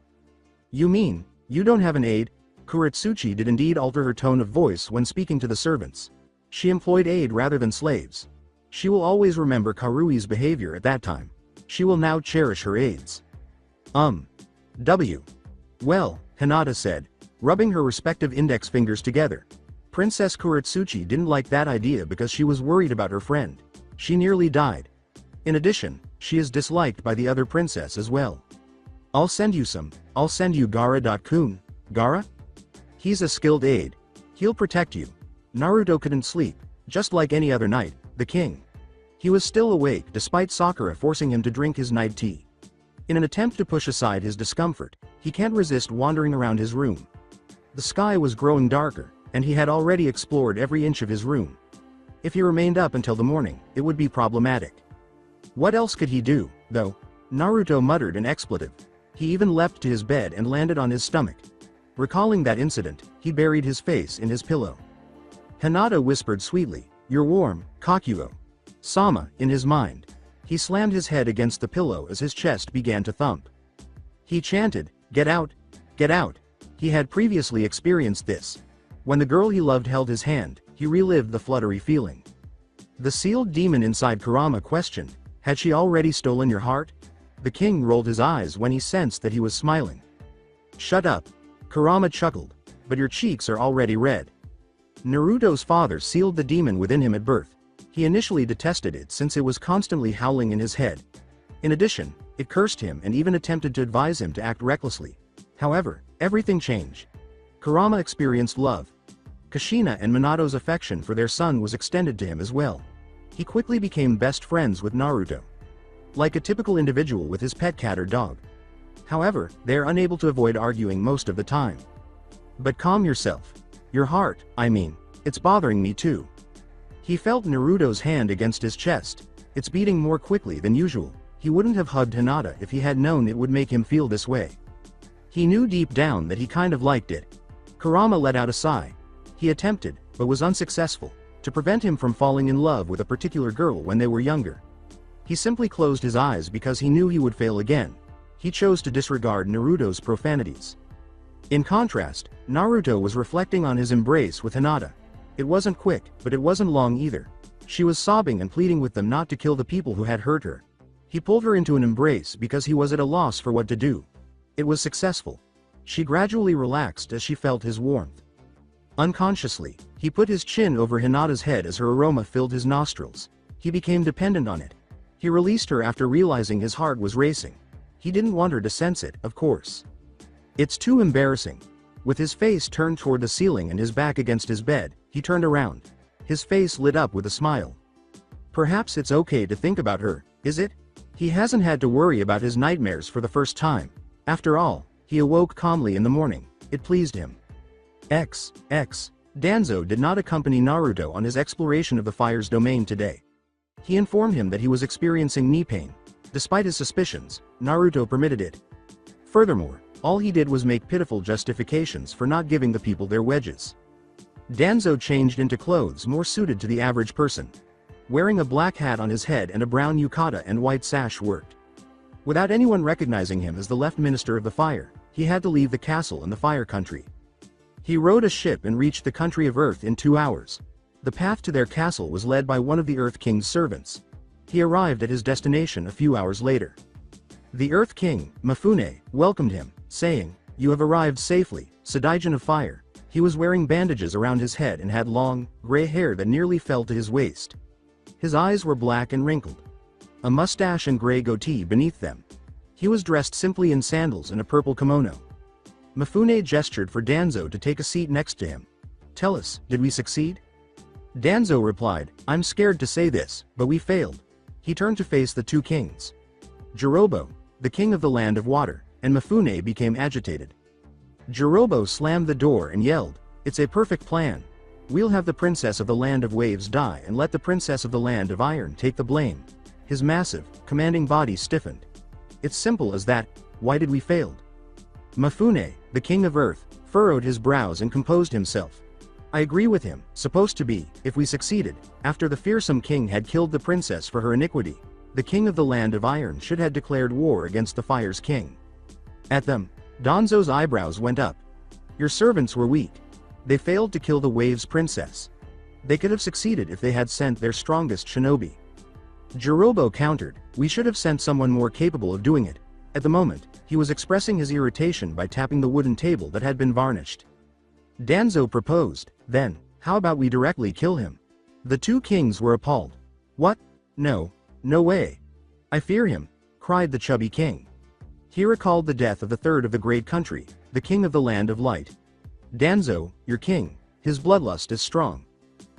"You mean, you don't have an aide?" Kuretsuchi did indeed alter her tone of voice when speaking to the servants. She employed aide rather than slaves. She will always remember Karui's behavior at that time. She will now cherish her aides. Well, Hinata said, rubbing her respective index fingers together. Princess Kuretsuchi didn't like that idea because she was worried about her friend. She nearly died. In addition, she is disliked by the other princess as well. I'll send you Gara-kun. Gara? He's a skilled aide. He'll protect you." Naruto couldn't sleep, just like any other night, the king. He was still awake despite Sakura forcing him to drink his night tea. In an attempt to push aside his discomfort, he can't resist wandering around his room. The sky was growing darker, and he had already explored every inch of his room. If he remained up until the morning, it would be problematic. What else could he do, though? Naruto muttered an expletive. He even leapt to his bed and landed on his stomach. Recalling that incident, he buried his face in his pillow. Hinata whispered sweetly, "You're warm, Kakuo." Sama, in his mind. He slammed his head against the pillow as his chest began to thump. He chanted, "Get out! Get out!" He had previously experienced this. When the girl he loved held his hand, he relived the fluttery feeling. The sealed demon inside Kurama questioned, "Had she already stolen your heart?" The king rolled his eyes when he sensed that he was smiling. "Shut up." Kurama chuckled, "But your cheeks are already red." Naruto's father sealed the demon within him at birth. He initially detested it since it was constantly howling in his head. In addition, it cursed him and even attempted to advise him to act recklessly. However, everything changed. Kurama experienced love. Kushina and Minato's affection for their son was extended to him as well. He quickly became best friends with Naruto. Like a typical individual with his pet cat or dog. However, they are unable to avoid arguing most of the time. "But calm yourself. Your heart, it's bothering me too." He felt Naruto's hand against his chest. It's beating more quickly than usual. He wouldn't have hugged Hinata if he had known it would make him feel this way. He knew deep down that he kind of liked it. Kurama let out a sigh. He attempted, but was unsuccessful, to prevent him from falling in love with a particular girl when they were younger. He simply closed his eyes because he knew he would fail again. He chose to disregard Naruto's profanities. In contrast, Naruto was reflecting on his embrace with Hinata. It wasn't quick, but it wasn't long either. She was sobbing and pleading with them not to kill the people who had hurt her. He pulled her into an embrace because he was at a loss for what to do. It was successful. She gradually relaxed as she felt his warmth. Unconsciously, he put his chin over Hinata's head as her aroma filled his nostrils. He became dependent on it. He released her after realizing his heart was racing. He didn't want her to sense it, of course. It's too embarrassing. With his face turned toward the ceiling and his back against his bed, he turned around. His face lit up with a smile. Perhaps it's okay to think about her, is it? He hasn't had to worry about his nightmares for the first time. After all, he awoke calmly in the morning. It pleased him. Danzo did not accompany Naruto on his exploration of the fire's domain today. He informed him that he was experiencing knee pain. Despite his suspicions, Naruto permitted it. Furthermore, all he did was make pitiful justifications for not giving the people their wedges. Danzo changed into clothes more suited to the average person. Wearing a black hat on his head and a brown yukata and white sash worked. Without anyone recognizing him as the left minister of the fire, he had to leave the castle and the fire country. He rode a ship and reached the country of Earth in 2 hours. The path to their castle was led by one of the Earth King's servants. He arrived at his destination a few hours later. The Earth King, Mifune, welcomed him, saying, "You have arrived safely, Sadaijin of Fire." He was wearing bandages around his head and had long, gray hair that nearly fell to his waist. His eyes were black and wrinkled. A mustache and gray goatee beneath them. He was dressed simply in sandals and a purple kimono. Mifune gestured for Danzo to take a seat next to him. "Tell us, did we succeed?" Danzo replied, "I'm scared to say this, but we failed." He turned to face the two kings. Jirobo, the king of the land of water, and Mifune became agitated. Jirobo slammed the door and yelled, "It's a perfect plan. We'll have the princess of the land of waves die and let the princess of the land of iron take the blame." His massive, commanding body stiffened. "It's simple as that. Why did we fail?" Mifune, the king of earth, furrowed his brows and composed himself. "I agree with him, supposed to be, if we succeeded, after the fearsome king had killed the princess for her iniquity, the king of the land of iron should have declared war against the fire's king." At them, Danzo's eyebrows went up. "Your servants were weak. They failed to kill the wave's princess. They could have succeeded if they had sent their strongest shinobi." Jirobo countered, "We should have sent someone more capable of doing it." At the moment, he was expressing his irritation by tapping the wooden table that had been varnished. Danzo proposed, "Then, how about we directly kill him?" The two kings were appalled. "What? No. No way. I fear him," cried the chubby king. He recalled the death of the third of the great country, the king of the land of light. "Danzo, your king, his bloodlust is strong.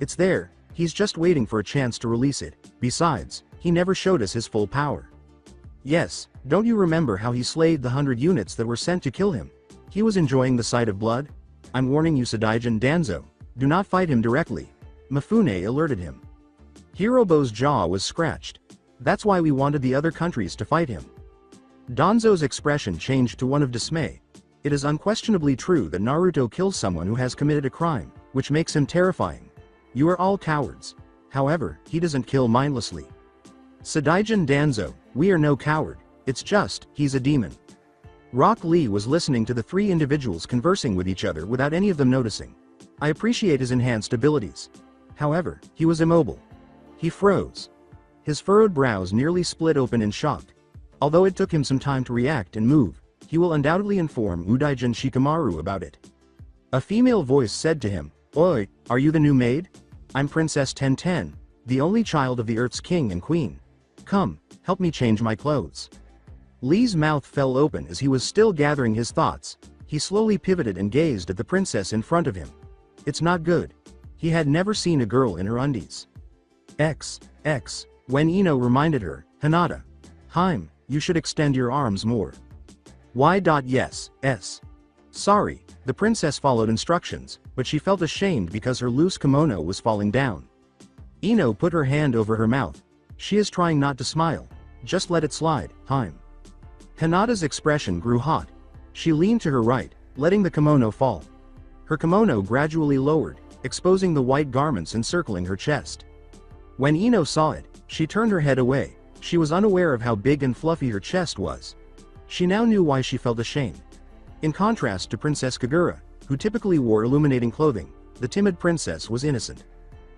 It's there, he's just waiting for a chance to release it. Besides, he never showed us his full power." "Yes, don't you remember how he slayed the 100 units that were sent to kill him? He was enjoying the sight of blood? I'm warning you, Sadaijin Danzo, do not fight him directly." Mifune alerted him. Hirobo's jaw was scratched. "That's why we wanted the other countries to fight him." Danzo's expression changed to one of dismay. "It is unquestionably true that Naruto kills someone who has committed a crime, which makes him terrifying. You are all cowards. However, he doesn't kill mindlessly. Sadaijin Danzo, we are no coward, it's just, he's a demon." Rock Lee was listening to the three individuals conversing with each other without any of them noticing. "I appreciate his enhanced abilities. However, he was immobile. He froze. His furrowed brows nearly split open in shock. Although it took him some time to react and move, he will undoubtedly inform Udaijin Shikamaru about it." A female voice said to him, "Oi, are you the new maid? I'm Princess Tenten, the only child of the Earth's king and queen. Come, help me change my clothes." Lee's mouth fell open as he was still gathering his thoughts. He slowly pivoted and gazed at the princess in front of him. It's not good. He had never seen a girl in her undies. When Ino reminded her, "Hinata. Heim, you should extend your arms more." Yes. Sorry, the princess followed instructions, but she felt ashamed because her loose kimono was falling down. Ino put her hand over her mouth. She is trying not to smile. Just let it slide, Heim. Hinata's expression grew hot. She leaned to her right, letting the kimono fall. Her kimono gradually lowered, exposing the white garments encircling her chest. When Ino saw it, she turned her head away. She was unaware of how big and fluffy her chest was. She now knew why she felt ashamed. In contrast to Princess Kagura, who typically wore illuminating clothing, the timid princess was innocent.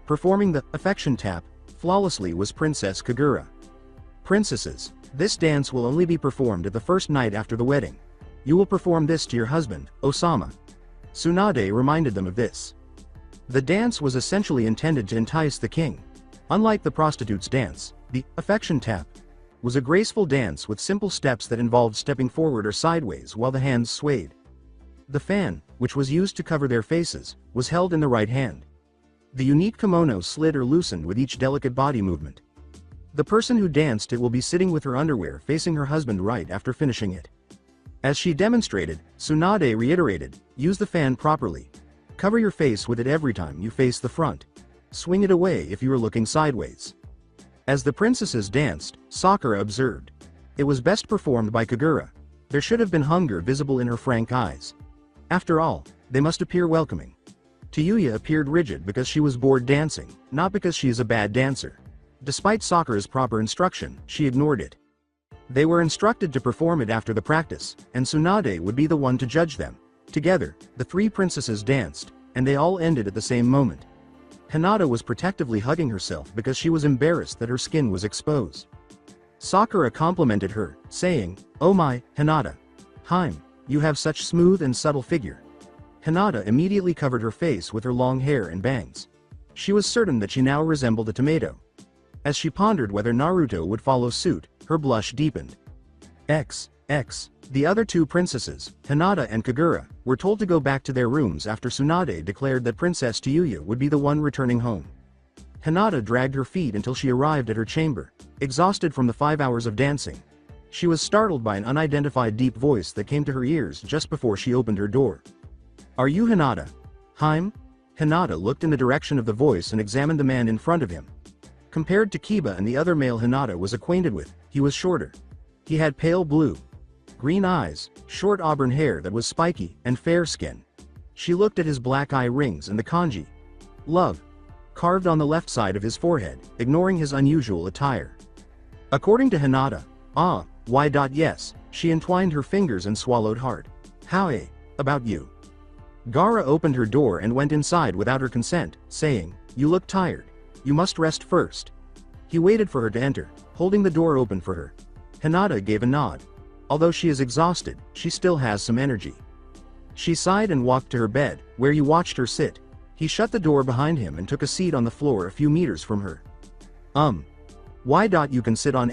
Performing the affection tap flawlessly was Princess Kagura. "Princesses, this dance will only be performed at the first night after the wedding. You will perform this to your husband, Osama." Tsunade reminded them of this. The dance was essentially intended to entice the king. Unlike the prostitute's dance, the affection tap was a graceful dance with simple steps that involved stepping forward or sideways while the hands swayed. The fan, which was used to cover their faces, was held in the right hand. The unique kimono slid or loosened with each delicate body movement. The person who danced it will be sitting with her underwear facing her husband right after finishing it. As she demonstrated, Tsunade reiterated, "Use the fan properly. Cover your face with it every time you face the front. Swing it away if you are looking sideways." As the princesses danced, Sakura observed. It was best performed by Kagura. There should have been hunger visible in her frank eyes. After all, they must appear welcoming. Tayuya appeared rigid because she was bored dancing, not because she is a bad dancer. Despite Sakura's proper instruction, she ignored it. They were instructed to perform it after the practice, and Tsunade would be the one to judge them. Together, the three princesses danced, and they all ended at the same moment. Hinata was protectively hugging herself because she was embarrassed that her skin was exposed. Sakura complimented her, saying, "Oh my, Hinata. Heim, you have such smooth and subtle figure." Hinata immediately covered her face with her long hair and bangs. She was certain that she now resembled a tomato. As she pondered whether Naruto would follow suit, her blush deepened. The other two princesses, Hinata and Kagura, were told to go back to their rooms after Tsunade declared that Princess Tsuyu would be the one returning home. Hinata dragged her feet until she arrived at her chamber, exhausted from the 5 hours of dancing. She was startled by an unidentified deep voice that came to her ears just before she opened her door. "Are you Hinata? Haim?" Hinata looked in the direction of the voice and examined the man in front of him. Compared to Kiba and the other male Hinata was acquainted with, he was shorter. He had pale blue, green eyes, short auburn hair that was spiky, and fair skin. She looked at his black eye rings and the kanji, love, carved on the left side of his forehead, ignoring his unusual attire. According to Hinata, yes, she entwined her fingers and swallowed hard. "How about you?" Gaara opened her door and went inside without her consent, saying, "You look tired. You must rest first." He waited for her to enter, holding the door open for her. Hinata gave a nod. Although she is exhausted, she still has some energy. She sighed and walked to her bed, where he watched her sit. He shut the door behind him and took a seat on the floor a few meters from her. You can sit on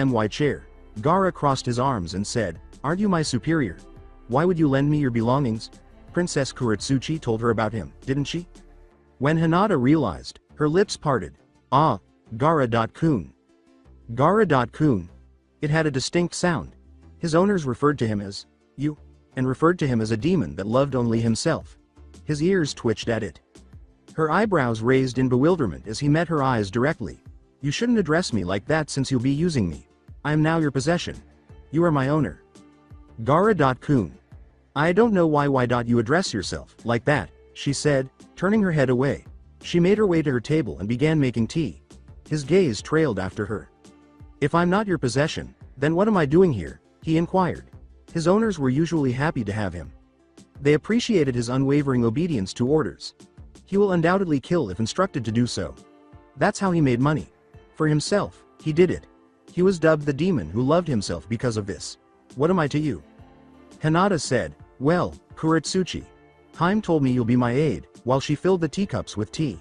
my chair." Gaara crossed his arms and said, "Aren't you my superior? Why would you lend me your belongings?" Princess Kuretsuchi told her about him, didn't she? When Hinata realized, her lips parted. Gaara-kun. Gaara-kun. It had a distinct sound. His owners referred to him as you, and referred to him as a demon that loved only himself. His ears twitched at it. Her eyebrows raised in bewilderment as he met her eyes directly. "You shouldn't address me like that since you'll be using me. I am now your possession. You are my owner." Gaara-kun. "I don't know why you address yourself like that," she said, turning her head away. She made her way to her table and began making tea. His gaze trailed after her. "If I'm not your possession, then what am I doing here?" he inquired. His owners were usually happy to have him. They appreciated his unwavering obedience to orders. He will undoubtedly kill if instructed to do so. That's how he made money. For himself, he did it. He was dubbed the demon who loved himself because of this. "What am I to you?" Hinata said, "Well, Kuretsuchi. Haim told me you'll be my aide," while she filled the teacups with tea.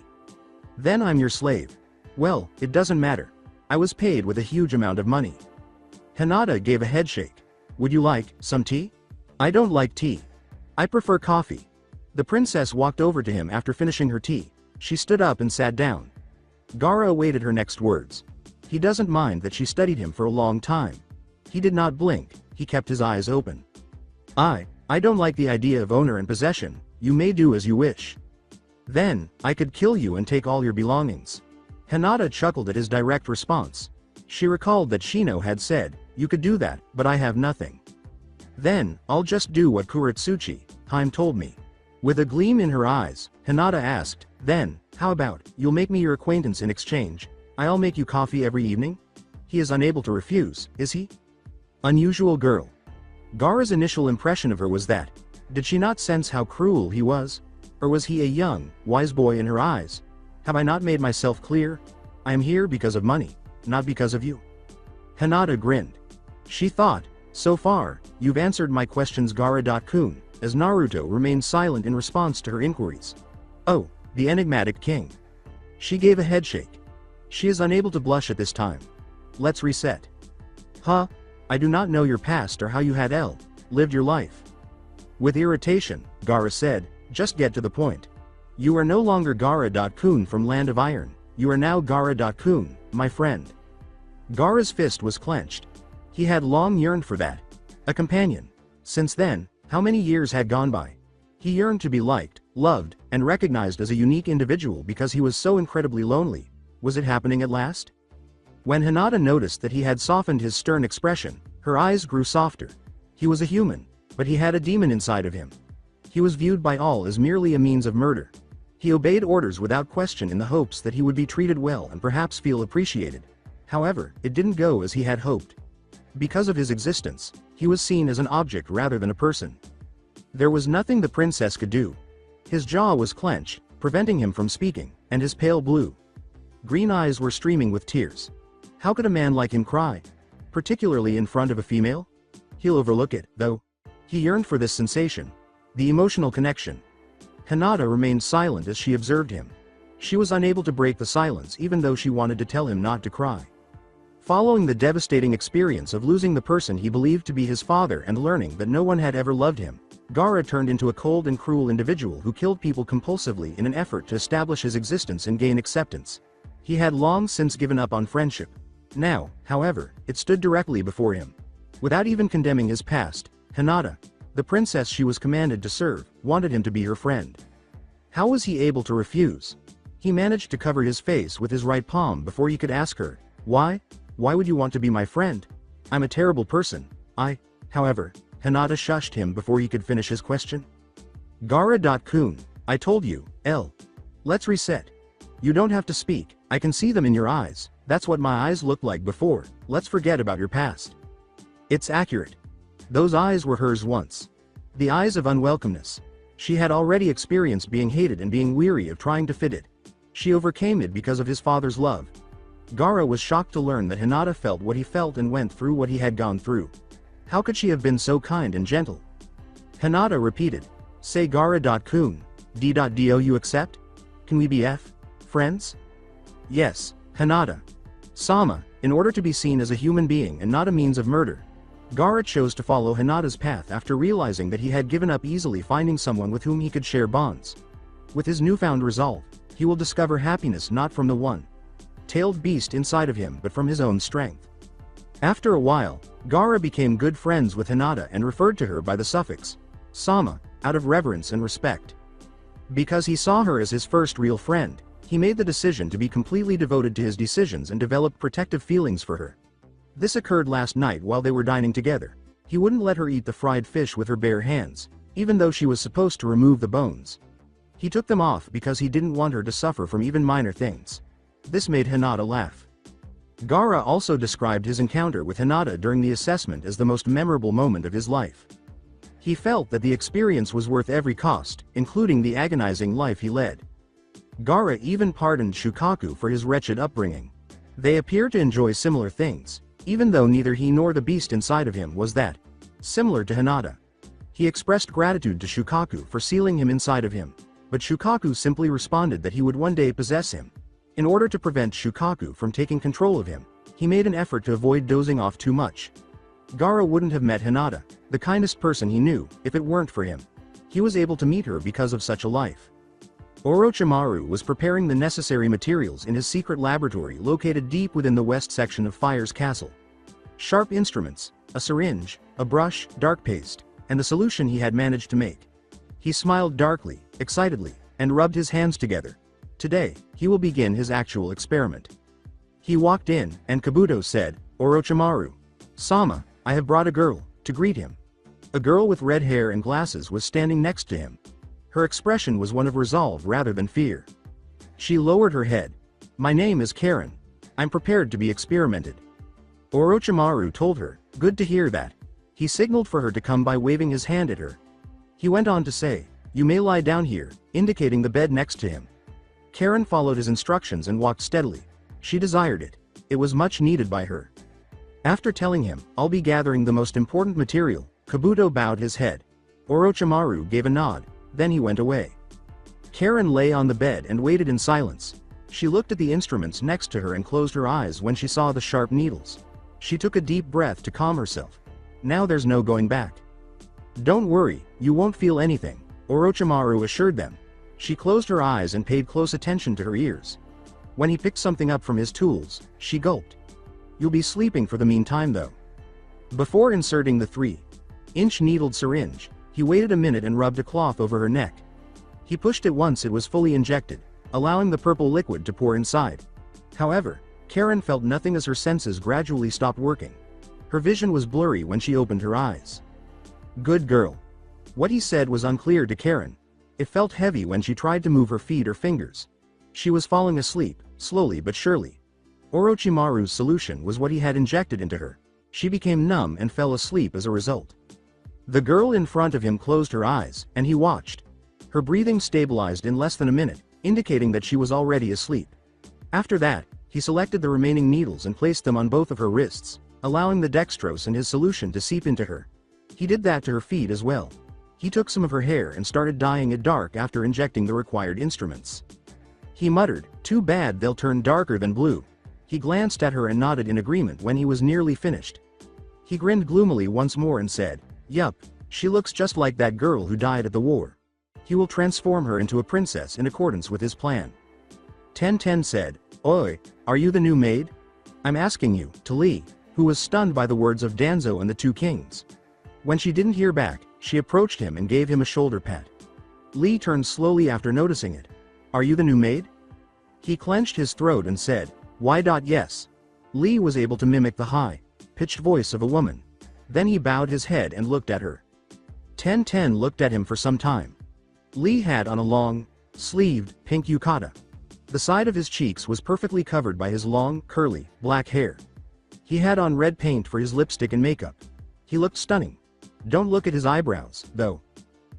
"Then I'm your slave." "Well, it doesn't matter. I was paid with a huge amount of money." Hinata gave a headshake. "Would you like some tea?" "I don't like tea. I prefer coffee." The princess walked over to him after finishing her tea. She stood up and sat down. Gaara awaited her next words. He doesn't mind that she studied him for a long time. He did not blink, he kept his eyes open. I don't like the idea of owner and possession. You may do as you wish." "Then, I could kill you and take all your belongings." Hinata chuckled at his direct response. She recalled that Shino had said, "You could do that, but I have nothing." "Then, I'll just do what Kuretsuchi, Haim told me." With a gleam in her eyes, Hinata asked, "Then, how about, you'll make me your acquaintance in exchange? I'll make you coffee every evening?" He is unable to refuse, is he? Unusual girl. Gaara's initial impression of her was that, did she not sense how cruel he was? Or was he a young, wise boy in her eyes? "Have I not made myself clear? I am here because of money, not because of you." Hinata grinned. She thought, "So far, you've answered my questions, Gaara-kun," as Naruto remained silent in response to her inquiries. "Oh, the enigmatic king." She gave a headshake. She is unable to blush at this time. "Let's reset." I do not know your past or how you had lived your life." With irritation, Gaara said, "Just get to the point. You are no longer Gaara-kun from Land of Iron. You are now Gaara-kun, my friend." Gaara's fist was clenched. He had long yearned for that. A companion. Since then, how many years had gone by? He yearned to be liked, loved, and recognized as a unique individual because he was so incredibly lonely. Was it happening at last? When Hinata noticed that he had softened his stern expression, her eyes grew softer. He was a human, but he had a demon inside of him. He was viewed by all as merely a means of murder. He obeyed orders without question in the hopes that he would be treated well and perhaps feel appreciated. However, it didn't go as he had hoped. Because of his existence, he was seen as an object rather than a person. There was nothing the princess could do. His jaw was clenched, preventing him from speaking, and his pale blue, green eyes were streaming with tears. How could a man like him cry? Particularly in front of a female? He'll overlook it, though. He yearned for this sensation. The emotional connection. Hinata remained silent as she observed him. She was unable to break the silence even though she wanted to tell him not to cry. Following the devastating experience of losing the person he believed to be his father and learning that no one had ever loved him, Gaara turned into a cold and cruel individual who killed people compulsively in an effort to establish his existence and gain acceptance. He had long since given up on friendship. Now, however, it stood directly before him. Without even condemning his past, Hinata, the princess she was commanded to serve, wanted him to be her friend. How was he able to refuse? He managed to cover his face with his right palm before he could ask her, "Why? Why would you want to be my friend? I'm a terrible person." However, Hinata shushed him before he could finish his question. Gaara.kun, I told you, Let's reset. You don't have to speak, I can see them in your eyes, that's what my eyes looked like before, let's forget about your past. It's accurate. Those eyes were hers once. The eyes of unwelcomeness. She had already experienced being hated and being weary of trying to fit it. She overcame it because of his father's love. Gaara was shocked to learn that Hinata felt what he felt and went through what he had gone through. How could she have been so kind and gentle? Hinata repeated, "Say Gaara.kun, do you accept? Can we be friends?" Yes, Hinata. Sama, in order to be seen as a human being and not a means of murder. Gaara chose to follow Hinata's path after realizing that he had given up easily finding someone with whom he could share bonds. With his newfound resolve, he will discover happiness not from the one-tailed beast inside of him but from his own strength. After a while, Gaara became good friends with Hinata and referred to her by the suffix Sama, out of reverence and respect. Because he saw her as his first real friend, he made the decision to be completely devoted to his decisions and developed protective feelings for her. This occurred last night while they were dining together. He wouldn't let her eat the fried fish with her bare hands, even though she was supposed to remove the bones. He took them off because he didn't want her to suffer from even minor things. This made Hinata laugh. Gaara also described his encounter with Hinata during the assessment as the most memorable moment of his life. He felt that the experience was worth every cost, including the agonizing life he led. Gaara even pardoned Shukaku for his wretched upbringing. They appear to enjoy similar things, even though neither he nor the beast inside of him was that similar to Hinata. He expressed gratitude to Shukaku for sealing him inside of him, but Shukaku simply responded that he would one day possess him. In order to prevent Shukaku from taking control of him, he made an effort to avoid dozing off too much. Gaara wouldn't have met Hinata, the kindest person he knew, if it weren't for him. He was able to meet her because of such a life. Orochimaru was preparing the necessary materials in his secret laboratory located deep within the west section of Fire's castle. Sharp instruments, a syringe, a brush, dark paste, and the solution he had managed to make. He smiled darkly, excitedly, and rubbed his hands together. Today, he will begin his actual experiment. He walked in, and Kabuto said, "Orochimaru. Sama, I have brought a girl," to greet him. A girl with red hair and glasses was standing next to him. Her expression was one of resolve rather than fear. She lowered her head. "My name is Karen. I'm prepared to be experimented." Orochimaru told her, "Good to hear that." He signaled for her to come by waving his hand at her. He went on to say, "You may lie down here," indicating the bed next to him. Karen followed his instructions and walked steadily. She desired it. It was much needed by her. After telling him, "I'll be gathering the most important material," Kabuto bowed his head. Orochimaru gave a nod, then he went away. Karen lay on the bed and waited in silence. She looked at the instruments next to her and closed her eyes when she saw the sharp needles. She took a deep breath to calm herself. Now there's no going back. "Don't worry, you won't feel anything," Orochimaru assured them. She closed her eyes and paid close attention to her ears. When he picked something up from his tools, she gulped. "You'll be sleeping for the meantime though." Before inserting the 3-inch needled syringe, he waited a minute and rubbed a cloth over her neck. He pushed it once it was fully injected, allowing the purple liquid to pour inside. However, Karen felt nothing as her senses gradually stopped working. Her vision was blurry when she opened her eyes. "Good girl." What he said was unclear to Karen. It felt heavy when she tried to move her feet or fingers. She was falling asleep, slowly but surely. Orochimaru's solution was what he had injected into her. She became numb and fell asleep as a result. The girl in front of him closed her eyes, and he watched. Her breathing stabilized in less than a minute, indicating that she was already asleep. After that, he selected the remaining needles and placed them on both of her wrists, allowing the dextrose and his solution to seep into her. He did that to her feet as well. He took some of her hair and started dyeing it dark after injecting the required instruments. He muttered, "Too bad they'll turn darker than blue." He glanced at her and nodded in agreement when he was nearly finished. He grinned gloomily once more and said, "Yup, she looks just like that girl who died at the war. He will transform her into a princess in accordance with his plan." Tenten said, "Oi, are you the new maid?" "I'm asking you," to Lee, who was stunned by the words of Danzo and the two kings. When she didn't hear back, she approached him and gave him a shoulder pat. Lee turned slowly after noticing it. "Are you the new maid?" He clenched his throat and said, "Why yes." Lee was able to mimic the high-pitched voice of a woman. Then he bowed his head and looked at her. Tenten looked at him for some time. Lee had on a long-sleeved, pink yukata. The side of his cheeks was perfectly covered by his long, curly, black hair. He had on red paint for his lipstick and makeup. He looked stunning. Don't look at his eyebrows, though.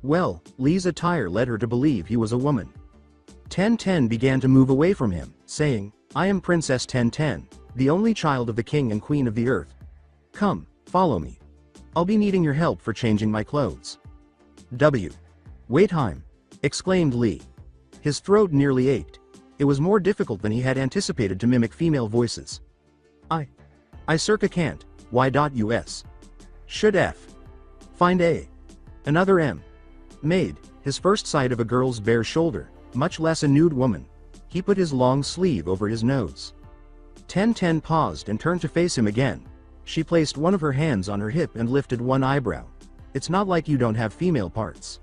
Well, Lee's attire led her to believe he was a woman. Tenten began to move away from him, saying, "I am Princess Tenten, the only child of the king and queen of the earth. Come, follow me. I'll be needing your help for changing my clothes." Wait time! Exclaimed Lee. His throat nearly ached. It was more difficult than he had anticipated to mimic female voices. I circa can't, us. Should f. Find a. Another m. Maid, his first sight of a girl's bare shoulder, much less a nude woman. He put his long sleeve over his nose. Tenten paused and turned to face him again. She placed one of her hands on her hip and lifted one eyebrow. "It's not like you don't have female parts."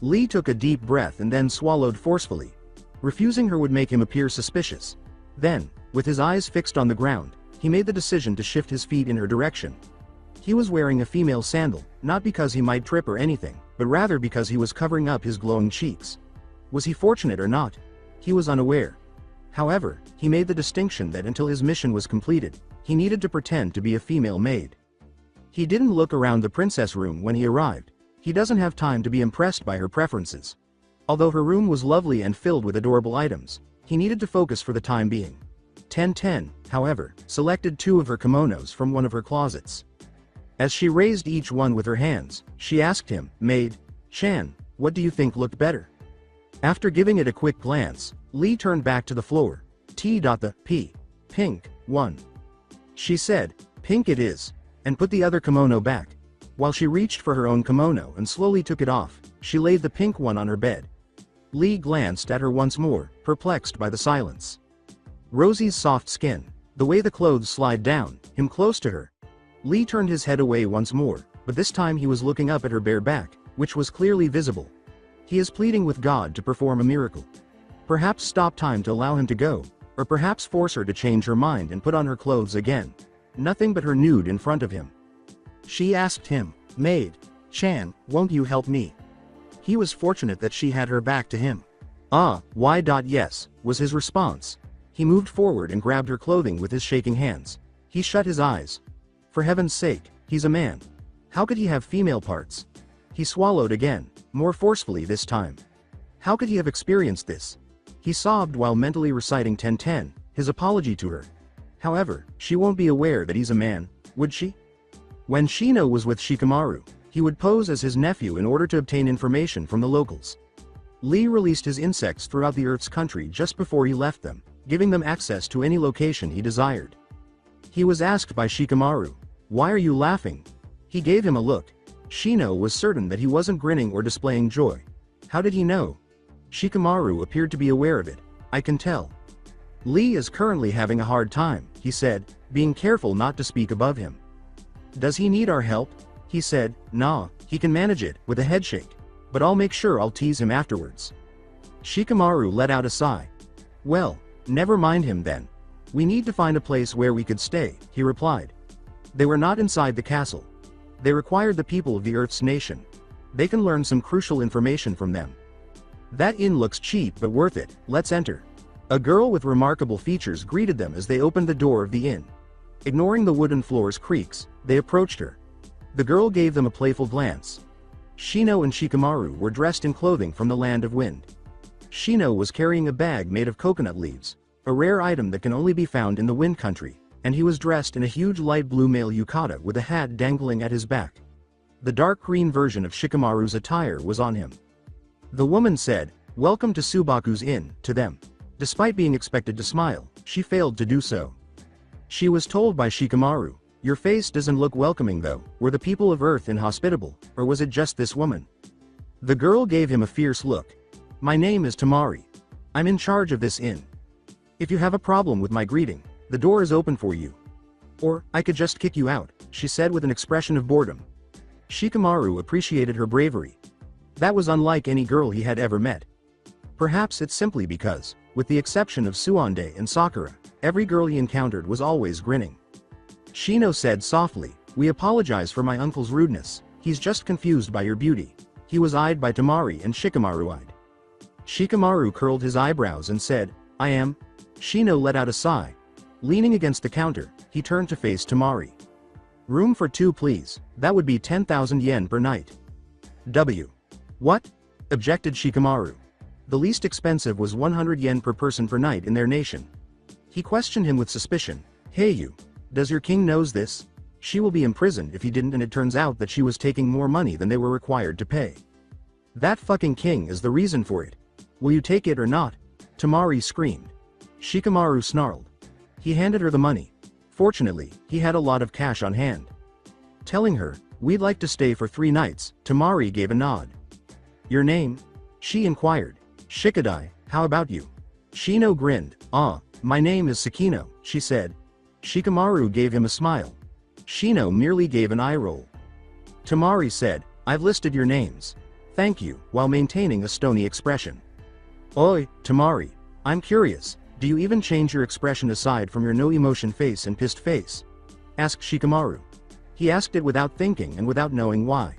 Lee took a deep breath and then swallowed forcefully. Refusing her would make him appear suspicious. Then, with his eyes fixed on the ground, he made the decision to shift his feet in her direction. He was wearing a female sandal, not because he might trip or anything, but rather because he was covering up his glowing cheeks. Was he fortunate or not? He was unaware. However, he made the distinction that until his mission was completed, he needed to pretend to be a female maid. He didn't look around the princess room when he arrived. He doesn't have time to be impressed by her preferences. Although her room was lovely and filled with adorable items, he needed to focus for the time being. Tenten, however, selected two of her kimonos from one of her closets. As she raised each one with her hands, she asked him, "Maid Chan, what do you think looked better?" After giving it a quick glance, Lee turned back to the floor. Pink one. She said, "Pink it is," and put the other kimono back. While she reached for her own kimono and slowly took it off, she laid the pink one on her bed. Lee glanced at her once more, perplexed by the silence. Rosie's soft skin, the way the clothes slide down, him close to her. Lee turned his head away once more, but this time he was looking up at her bare back, which was clearly visible. He is pleading with God to perform a miracle. Perhaps stop time to allow him to go, or perhaps force her to change her mind and put on her clothes again. Nothing but her nude in front of him. She asked him, "Maid Chan, won't you help me?" He was fortunate that she had her back to him. Yes, was his response. He moved forward and grabbed her clothing with his shaking hands. He shut his eyes. For heaven's sake, he's a man. How could he have female parts? He swallowed again, more forcefully this time. How could he have experienced this? He sobbed while mentally reciting Tenten, his apology to her. However, she won't be aware that he's a man, would she? When Shino was with Shikamaru, he would pose as his nephew in order to obtain information from the locals. Lee released his insects throughout the Earth's country just before he left them, giving them access to any location he desired. He was asked by Shikamaru, "Why are you laughing?" He gave him a look. Shino was certain that he wasn't grinning or displaying joy. How did he know? Shikamaru appeared to be aware of it. "I can tell." "Lee is currently having a hard time," he said, being careful not to speak above him. "Does he need our help?" He said, "Nah, he can manage it," with a headshake. "But I'll make sure I'll tease him afterwards." Shikamaru let out a sigh. "Well, never mind him then. We need to find a place where we could stay," he replied. They were not inside the castle. They required the people of the Earth's nation. They can learn some crucial information from them. "That inn looks cheap but worth it, let's enter." A girl with remarkable features greeted them as they opened the door of the inn. Ignoring the wooden floor's creaks, they approached her. The girl gave them a playful glance. Shino and Shikamaru were dressed in clothing from the land of wind. Shino was carrying a bag made of coconut leaves, a rare item that can only be found in the wind country, and he was dressed in a huge light blue male yukata with a hat dangling at his back. The dark green version of Shikamaru's attire was on him. The woman said, "Welcome to Subaku's inn," to them. Despite being expected to smile, she failed to do so. She was told by Shikamaru, "Your face doesn't look welcoming though. Were the people of Earth inhospitable, or was it just this woman?" The girl gave him a fierce look. "My name is Tamari. I'm in charge of this inn. If you have a problem with my greeting, the door is open for you. Or, I could just kick you out," she said with an expression of boredom. Shikamaru appreciated her bravery. That was unlike any girl he had ever met. Perhaps it's simply because, with the exception of Tsunade and Sakura, every girl he encountered was always grinning. Shino said softly, "We apologize for my uncle's rudeness, he's just confused by your beauty." He was eyed by Tamari and Shikamaru eyed. Shikamaru curled his eyebrows and said, "I am." Shino let out a sigh. Leaning against the counter, he turned to face Tamari. "Room for two please, that would be 10,000 yen per night." What? Objected Shikamaru. The least expensive was 100 yen per person per night in their nation. He questioned him with suspicion. "Hey you, does your king knows this? She will be imprisoned if he didn't, and it turns out that she was taking more money than they were required to pay. That fucking king is the reason for it. Will you take it or not?" Tamari screamed. Shikamaru snarled. He handed her the money. Fortunately, he had a lot of cash on hand. Telling her, "We'd like to stay for 3 nights, Tamari gave a nod. "Your name?" she inquired. "Shikadai, how about you?" Shino grinned. "Ah, my name is Sakino," she said. Shikamaru gave him a smile. Shino merely gave an eye roll. Tamari said, "I've listed your names. Thank you," while maintaining a stony expression. "Oi, Tamari, I'm curious, do you even change your expression aside from your no-emotion face and pissed face?" asked Shikamaru. He asked it without thinking and without knowing why.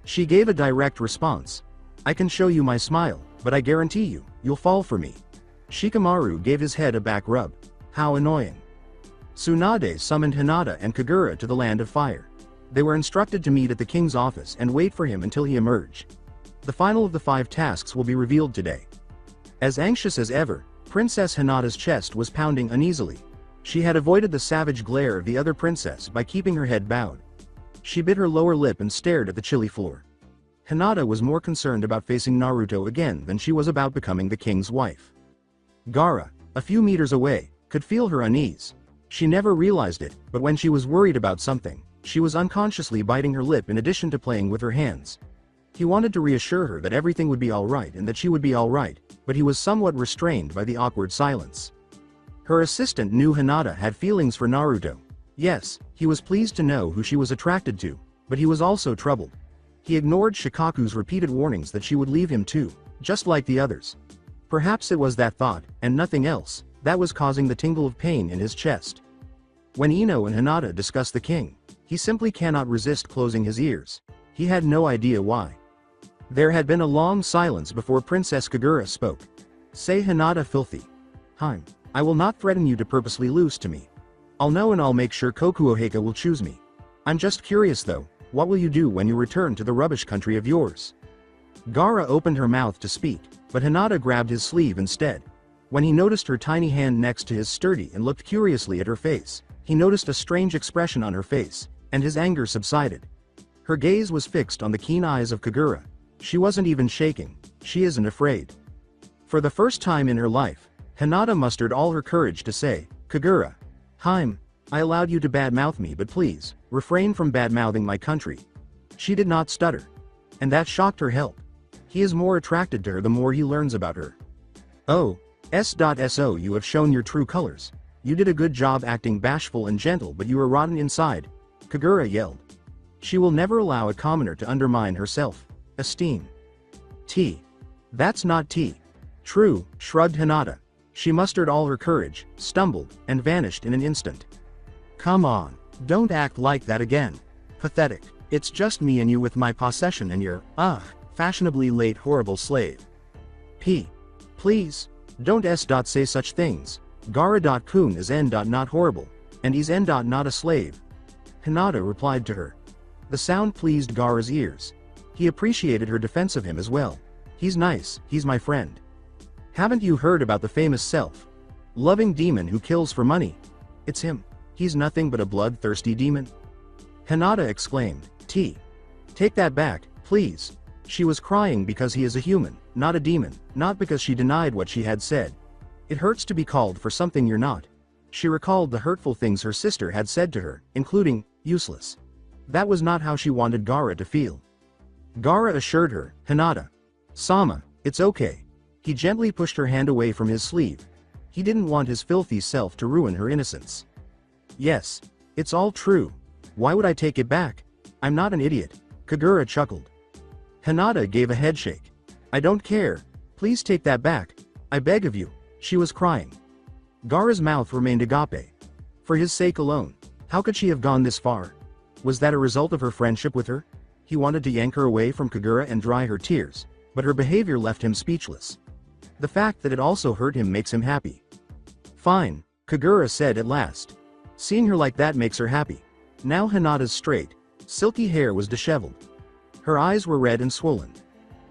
She gave a direct response. "I can show you my smile, but I guarantee you, you'll fall for me." Shikamaru gave his head a back rub. How annoying. Tsunade summoned Hinata and Kagura to the Land of Fire. They were instructed to meet at the king's office and wait for him until he emerged. The final of the 5 tasks will be revealed today. As anxious as ever, Princess Hinata's chest was pounding uneasily. She had avoided the savage glare of the other princess by keeping her head bowed. She bit her lower lip and stared at the chilly floor. Hinata was more concerned about facing Naruto again than she was about becoming the king's wife. Gaara, a few meters away, could feel her unease. She never realized it, but when she was worried about something, she was unconsciously biting her lip in addition to playing with her hands. He wanted to reassure her that everything would be alright and that she would be alright, but he was somewhat restrained by the awkward silence. Her assistant knew Hinata had feelings for Naruto. Yes, he was pleased to know who she was attracted to, but he was also troubled. He ignored Shikaku's repeated warnings that she would leave him too, just like the others. Perhaps it was that thought, and nothing else, that was causing the tingle of pain in his chest. When Ino and Hinata discussed the king, he simply cannot resist closing his ears. He had no idea why. There had been a long silence before Princess Kagura spoke. "Say Hinata filthy. I will not threaten you to purposely lose to me. I'll know and I'll make sure Kokuoheka will choose me. I'm just curious though, what will you do when you return to the rubbish country of yours?" Gaara opened her mouth to speak, but Hinata grabbed his sleeve instead. When he noticed her tiny hand next to his sturdy and looked curiously at her face, he noticed a strange expression on her face, and his anger subsided. Her gaze was fixed on the keen eyes of Kagura. She wasn't even shaking. She isn't afraid. For the first time in her life, Hinata mustered all her courage to say, "Kagura. I allowed you to badmouth me, but please, refrain from badmouthing my country." She did not stutter. And that shocked her help. He is more attracted to her the more he learns about her. "Oh, S.So you have shown your true colors. You did a good job acting bashful and gentle, but you are rotten inside," Kagura yelled. She will never allow a commoner to undermine her self-esteem. That's not tea. True, shrugged Hinata. She mustered all her courage, stumbled, and vanished in an instant. "Come on, don't act like that again. Pathetic. It's just me and you with my possession and your, fashionably late horrible slave. Please, don't say such things. Gaara.kun is not horrible, and he's not a slave." Hinata replied to her. The sound pleased Gaara's ears. He appreciated her defense of him as well. "He's nice, he's my friend. Haven't you heard about the famous self-loving demon who kills for money? It's him. He's nothing but a bloodthirsty demon." Hinata exclaimed, Take that back, please." She was crying because he is a human, not a demon, not because she denied what she had said. It hurts to be called for something you're not. She recalled the hurtful things her sister had said to her, including, useless. That was not how she wanted Gaara to feel. Gaara assured her, Hinata. Sama, it's okay. He gently pushed her hand away from his sleeve. He didn't want his filthy self to ruin her innocence. Yes. It's all true. Why would I take it back? I'm not an idiot. Kagura chuckled. Hinata gave a headshake. I don't care. Please take that back. I beg of you. She was crying. Gaara's mouth remained agape. For his sake alone. How could she have gone this far? Was that a result of her friendship with her? He wanted to yank her away from Kagura and dry her tears, but her behavior left him speechless. The fact that it also hurt him makes him happy. Fine, Kagura said at last. Seeing her like that makes her happy. Now Hinata's straight, silky hair was disheveled. Her eyes were red and swollen.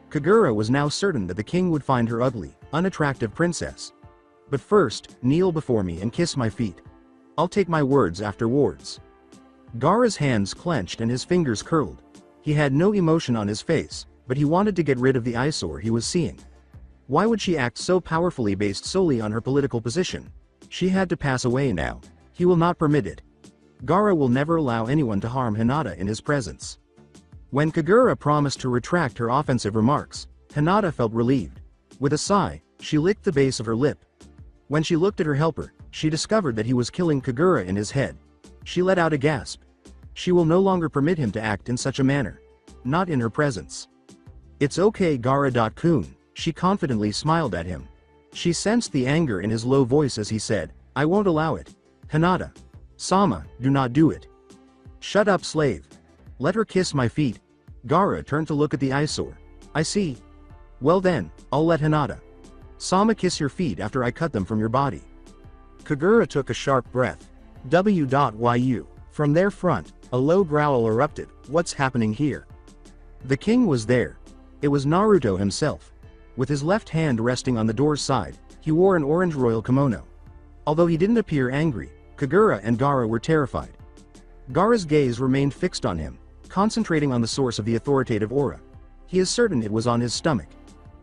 Kagura was now certain that the king would find her ugly, unattractive princess. But first, kneel before me and kiss my feet. I'll take my words after wards. Gaara's hands clenched and his fingers curled. He had no emotion on his face, but he wanted to get rid of the eyesore he was seeing. Why would she act so powerfully based solely on her political position? She had to pass away now. He will not permit it. Gaara will never allow anyone to harm Hinata in his presence. When Kagura promised to retract her offensive remarks, Hinata felt relieved. With a sigh, she licked the base of her lip. When she looked at her helper, she discovered that he was killing Kagura in his head. She let out a gasp. She will no longer permit him to act in such a manner. Not in her presence. It's okay Gaara-kun, she confidently smiled at him. She sensed the anger in his low voice as he said, I won't allow it. Hinata. Sama, do not do it. Shut up slave. Let her kiss my feet. Gaara turned to look at the eyesore. I see. Well then, I'll let Hinata. Sama kiss your feet after I cut them from your body. Kagura took a sharp breath. W.yu. From their front, a low growl erupted. What's happening here? The king was there. It was Naruto himself. With his left hand resting on the door's side, he wore an orange royal kimono. Although he didn't appear angry, Kagura and Gaara were terrified. Gaara's gaze remained fixed on him, concentrating on the source of the authoritative aura. He is certain it was on his stomach.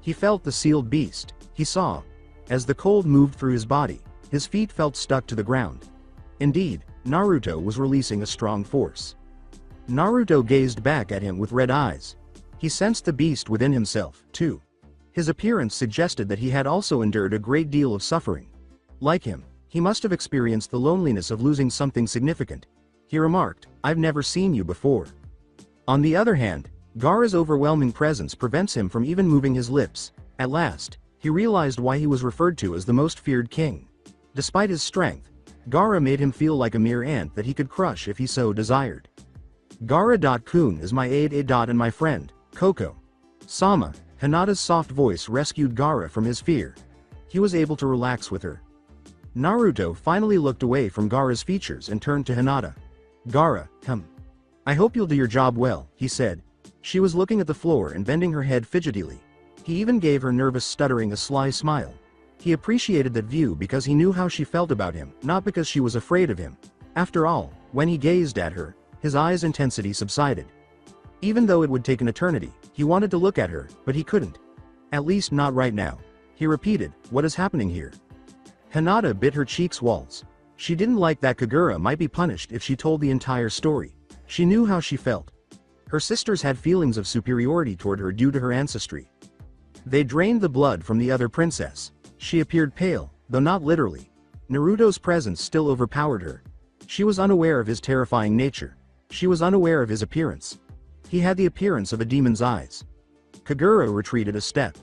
He felt the sealed beast. He saw. As the cold moved through his body, his feet felt stuck to the ground. Indeed, Naruto was releasing a strong force. Naruto gazed back at him with red eyes. He sensed the beast within himself, too. His appearance suggested that he had also endured a great deal of suffering. Like him, he must have experienced the loneliness of losing something significant. He remarked, I've never seen you before. On the other hand, Gaara's overwhelming presence prevents him from even moving his lips. At last, he realized why he was referred to as the most feared king. Despite his strength, Gaara made him feel like a mere ant that he could crush if he so desired. Gaara-kun is my aide and my friend, Koko. Sama, Hinata's soft voice rescued Gaara from his fear. He was able to relax with her. Naruto finally looked away from Gaara's features and turned to Hinata. Gaara, come. I hope you'll do your job well, he said. She was looking at the floor and bending her head fidgetily. He even gave her nervous stuttering a sly smile. He appreciated that view because he knew how she felt about him, not because she was afraid of him. After all, when he gazed at her, his eyes' intensity subsided. Even though it would take an eternity, he wanted to look at her, but he couldn't. At least not right now. He repeated, what is happening here? Hinata bit her cheeks walls. She didn't like that Kagura might be punished if she told the entire story. She knew how she felt. Her sisters had feelings of superiority toward her due to her ancestry. They drained the blood from the other princess. She appeared pale, though not literally. Naruto's presence still overpowered her. She was unaware of his terrifying nature. She was unaware of his appearance. He had the appearance of a demon's eyes. Kagura retreated a step.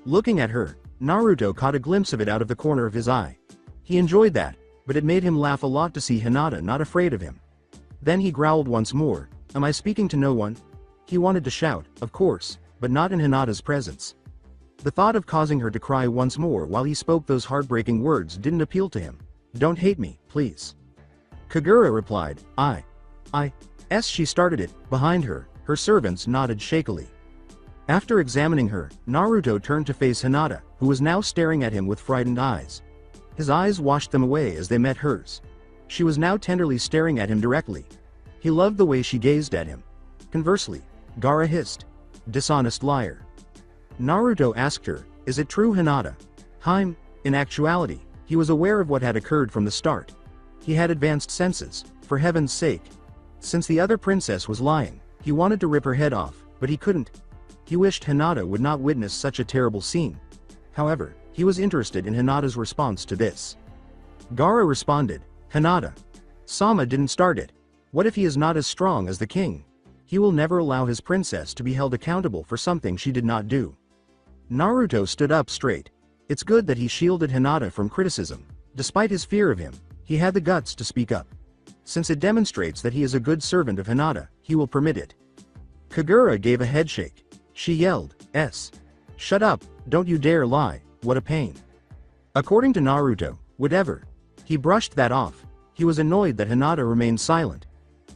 Looking at her, Naruto caught a glimpse of it out of the corner of his eye. He enjoyed that, but it made him laugh a lot to see Hinata not afraid of him. Then he growled once more, am I speaking to no one? He wanted to shout, of course, but not in Hinata's presence. The thought of causing her to cry once more while he spoke those heartbreaking words didn't appeal to him. Don't hate me, please. Kagura replied, she started it. Behind her, her servants nodded shakily. After examining her, Naruto turned to face Hinata, who was now staring at him with frightened eyes. His eyes washed them away as they met hers. She was now tenderly staring at him directly. He loved the way she gazed at him. Conversely, Gaara hissed, dishonest liar. Naruto asked her, is it true Hinata? In actuality, he was aware of what had occurred from the start. He had advanced senses, for heaven's sake. Since the other princess was lying, he wanted to rip her head off, but he couldn't. He wished Hinata would not witness such a terrible scene. However, he was interested in Hinata's response to this. Gaara responded, "Hinata. Sama didn't start it. What if he is not as strong as the king? He will never allow his princess to be held accountable for something she did not do." Naruto stood up straight. It's good that he shielded Hinata from criticism. Despite his fear of him, he had the guts to speak up. Since it demonstrates that he is a good servant of Hinata, he will permit it. Kagura gave a headshake. She yelled, "Shut up, don't you dare lie, what a pain." According to Naruto, whatever. He brushed that off. He was annoyed that Hinata remained silent.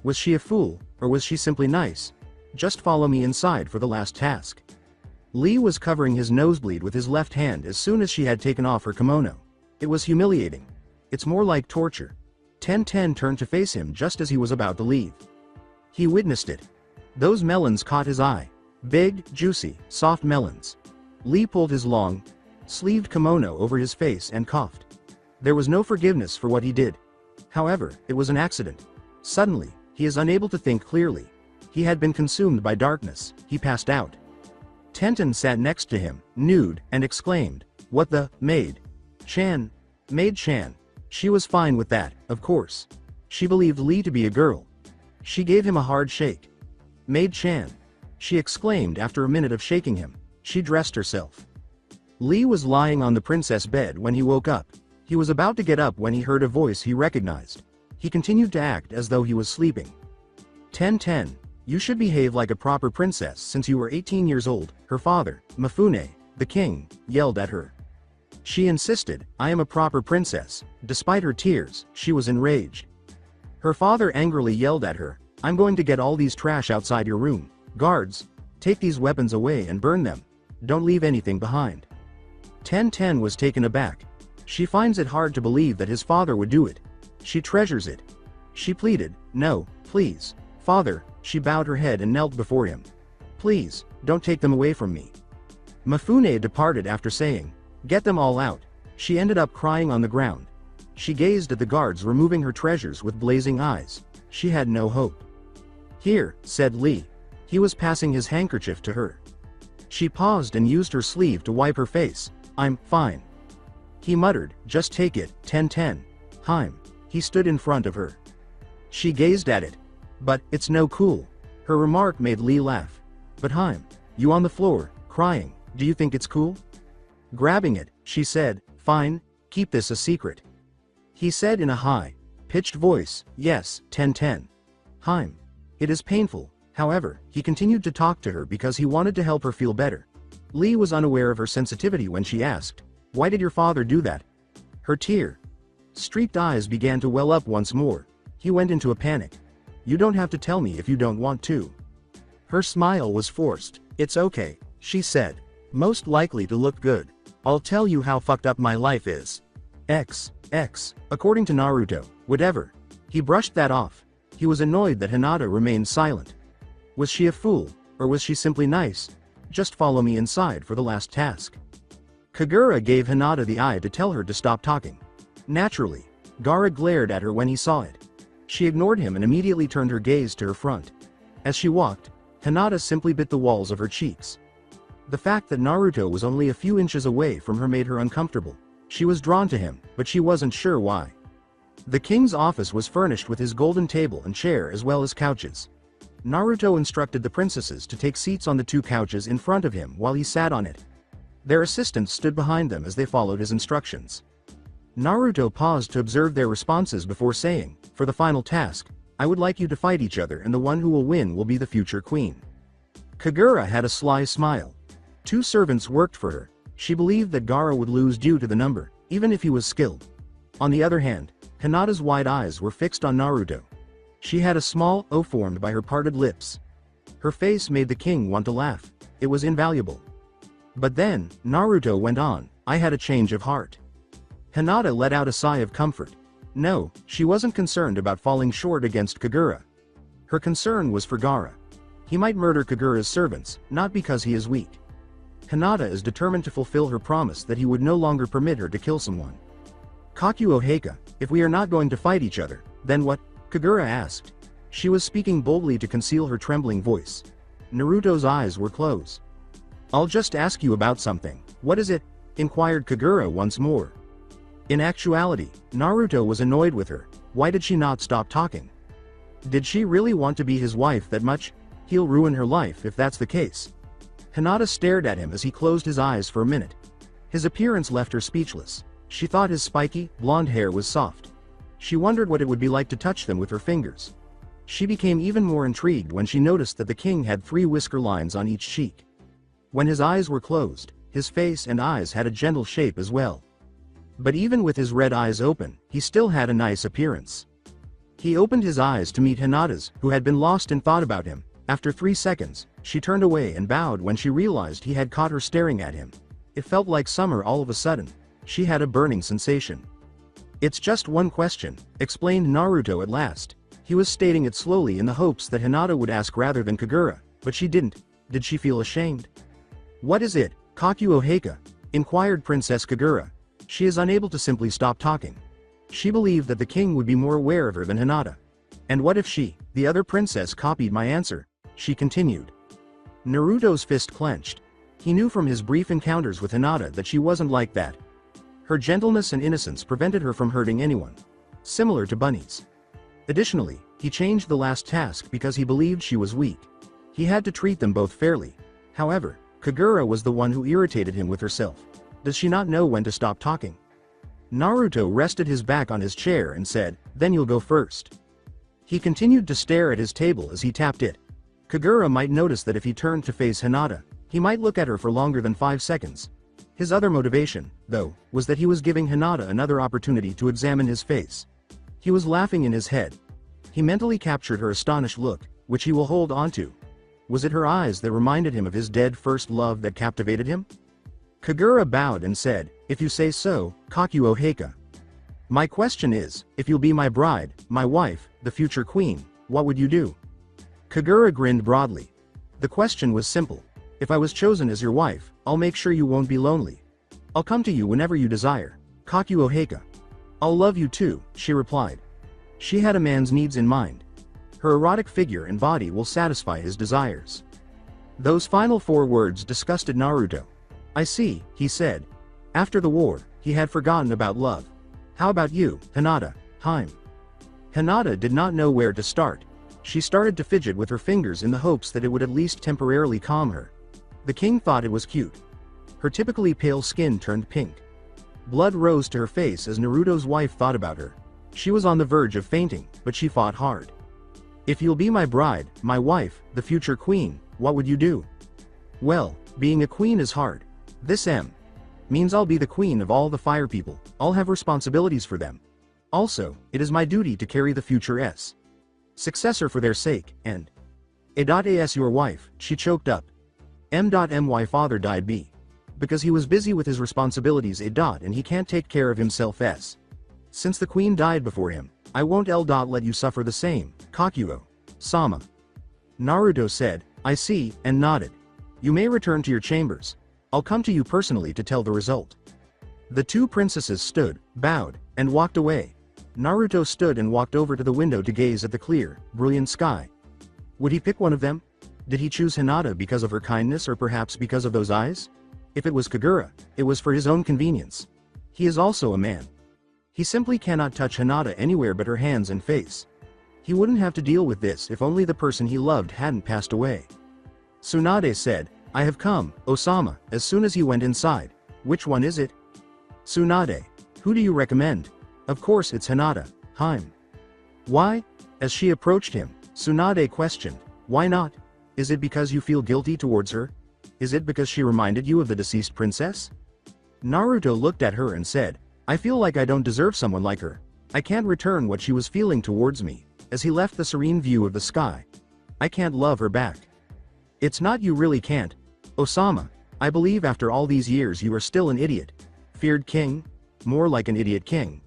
Was she a fool, or was she simply nice? Just follow me inside for the last task. Lee was covering his nosebleed with his left hand as soon as she had taken off her kimono. It was humiliating. It's more like torture. Tenten turned to face him just as he was about to leave. He witnessed it. Those melons caught his eye. Big, juicy, soft melons. Lee pulled his long, sleeved kimono over his face and coughed. There was no forgiveness for what he did. However, it was an accident. Suddenly, he is unable to think clearly. He had been consumed by darkness. He passed out. Tenten sat next to him, nude, and exclaimed, "What the, maid? Chan? Maid Chan." She was fine with that, of course. She believed Lee to be a girl. She gave him a hard shake. "Maid Chan," she exclaimed after a minute of shaking him. She dressed herself. Lee was lying on the princess bed when he woke up. He was about to get up when he heard a voice he recognized. He continued to act as though he was sleeping. "Ten, you should behave like a proper princess since you were 18 years old," her father, Mifune, the king, yelled at her. She insisted, "I am a proper princess." Despite her tears, she was enraged. Her father angrily yelled at her, "I'm going to get all these trash outside your room. Guards, take these weapons away and burn them. Don't leave anything behind." Tenten was taken aback. She finds it hard to believe that his father would do it. She treasures it. She pleaded, "No, please, father." She bowed her head and knelt before him. "Please, don't take them away from me." Mifune departed after saying, "Get them all out." She ended up crying on the ground. She gazed at the guards removing her treasures with blazing eyes. She had no hope. "Here," said Lee. He was passing his handkerchief to her. She paused and used her sleeve to wipe her face. "I'm fine." He muttered, "Just take it, Tenten." "Heim." He stood in front of her. She gazed at it. "But, it's no cool." Her remark made Lee laugh. "But Heim, you on the floor, crying, do you think it's cool?" Grabbing it, she said, "Fine, keep this a secret." He said in a high-pitched voice, "Yes, Tenten." "Heim." It is painful. However, he continued to talk to her because he wanted to help her feel better. Lee was unaware of her sensitivity when she asked, "Why did your father do that?" Her tear-streaked eyes began to well up once more. He went into a panic. "You don't have to tell me if you don't want to." Her smile was forced. "It's okay," she said. "Most likely to look good. I'll tell you how fucked up my life is." According to Naruto, whatever. He brushed that off. He was annoyed that Hinata remained silent. Was she a fool, or was she simply nice? Just follow me inside for the last task. Kagura gave Hinata the eye to tell her to stop talking. Naturally, Gaara glared at her when he saw it. She ignored him and immediately turned her gaze to her front. As she walked, Hinata simply bit the walls of her cheeks. The fact that Naruto was only a few inches away from her made her uncomfortable. She was drawn to him, but she wasn't sure why. The king's office was furnished with his golden table and chair as well as couches. Naruto instructed the princesses to take seats on the two couches in front of him while he sat on it. Their assistants stood behind them as they followed his instructions. Naruto paused to observe their responses before saying, "For the final task, I would like you to fight each other and the one who will win will be the future queen." Kagura had a sly smile. 2 servants worked for her. She believed that Gaara would lose due to the number, even if he was skilled. On the other hand, Hinata's wide eyes were fixed on Naruto. She had a small O formed by her parted lips. Her face made the king want to laugh. It was invaluable. But then, Naruto went on, "I had a change of heart." Hinata let out a sigh of comfort. No, she wasn't concerned about falling short against Kagura. Her concern was for Gaara. He might murder Kagura's servants, not because he is weak. Hinata is determined to fulfill her promise that he would no longer permit her to kill someone. Kakuo Heika, if we are not going to fight each other, then what? Kagura asked. She was speaking boldly to conceal her trembling voice. Naruto's eyes were closed. I'll just ask you about something. What is it? Inquired Kagura once more. In actuality, Naruto was annoyed with her. Why did she not stop talking? Did she really want to be his wife that much? He'll ruin her life if that's the case. Hinata stared at him as he closed his eyes for a minute. His appearance left her speechless. She thought his spiky, blonde hair was soft. She wondered what it would be like to touch them with her fingers. She became even more intrigued when she noticed that the king had 3 whisker lines on each cheek. When his eyes were closed, his face and eyes had a gentle shape as well. But even with his red eyes open, he still had a nice appearance. He opened his eyes to meet Hinata's, who had been lost in thought about him. After 3 seconds, she turned away and bowed when she realized he had caught her staring at him. It felt like summer all of a sudden. She had a burning sensation. It's just one question, explained Naruto at last. He was stating it slowly in the hopes that Hinata would ask rather than Kagura, but she didn't. Did she feel ashamed? What is it, Kakuo Heika? Inquired Princess Kagura. She is unable to simply stop talking. She believed that the king would be more aware of her than Hinata. And what if she, the other princess, copied my answer? She continued. Naruto's fist clenched. He knew from his brief encounters with Hinata that she wasn't like that. Her gentleness and innocence prevented her from hurting anyone. Similar to bunnies. Additionally, he changed the last task because he believed she was weak. He had to treat them both fairly. However, Kagura was the one who irritated him with herself. Does she not know when to stop talking? Naruto rested his back on his chair and said, then you'll go first. He continued to stare at his table as he tapped it. Kagura might notice that if he turned to face Hinata, he might look at her for longer than 5 seconds. His other motivation, though, was that he was giving Hinata another opportunity to examine his face. He was laughing in his head. He mentally captured her astonished look, which he will hold onto. Was it her eyes that reminded him of his dead first love that captivated him? Kagura bowed and said, if you say so, Kakuo Heika. My question is, if you'll be my bride, my wife, the future queen, what would you do? Kagura grinned broadly. The question was simple. If I was chosen as your wife, I'll make sure you won't be lonely. I'll come to you whenever you desire. Kakuo Heika. I'll love you too, she replied. She had a man's needs in mind. Her erotic figure and body will satisfy his desires. Those final 4 words disgusted Naruto. I see, he said. After the war, he had forgotten about love. How about you, Hinata? Hinata did not know where to start. She started to fidget with her fingers in the hopes that it would at least temporarily calm her. The king thought it was cute. Her typically pale skin turned pink. Blood rose to her face as Naruto's wife thought about her. She was on the verge of fainting, but she fought hard. If you'll be my bride, my wife, the future queen, what would you do? Well, being a queen is hard. This means I'll be the queen of all the fire people. I'll have responsibilities for them. Also, it is my duty to carry the future successor for their sake, and as your wife, she choked up. My father died because he was busy with his responsibilities and he can't take care of himself Since the queen died before him, I won't let you suffer the same, Kakuo-sama. Naruto said, I see, and nodded. You may return to your chambers. I'll come to you personally to tell the result. The 2 princesses stood, bowed, and walked away. Naruto stood and walked over to the window to gaze at the clear, brilliant sky. Would he pick one of them? Did he choose Hinata because of her kindness or perhaps because of those eyes? If it was Kagura, it was for his own convenience. He is also a man. He simply cannot touch Hinata anywhere but her hands and face. He wouldn't have to deal with this if only the person he loved hadn't passed away. Tsunade said, I have come, Osama, as soon as he went inside. Which one is it? Tsunade. Who do you recommend? Of course it's Hinata. Why? As she approached him, Tsunade questioned, why not? Is it because you feel guilty towards her? Is it because she reminded you of the deceased princess? Naruto looked at her and said, I feel like I don't deserve someone like her. I can't return what she was feeling towards me, as he left the serene view of the sky. I can't love her back. It's not you really can't. Osama, I believe after all these years you are still an idiot. Feared king? More like an idiot king.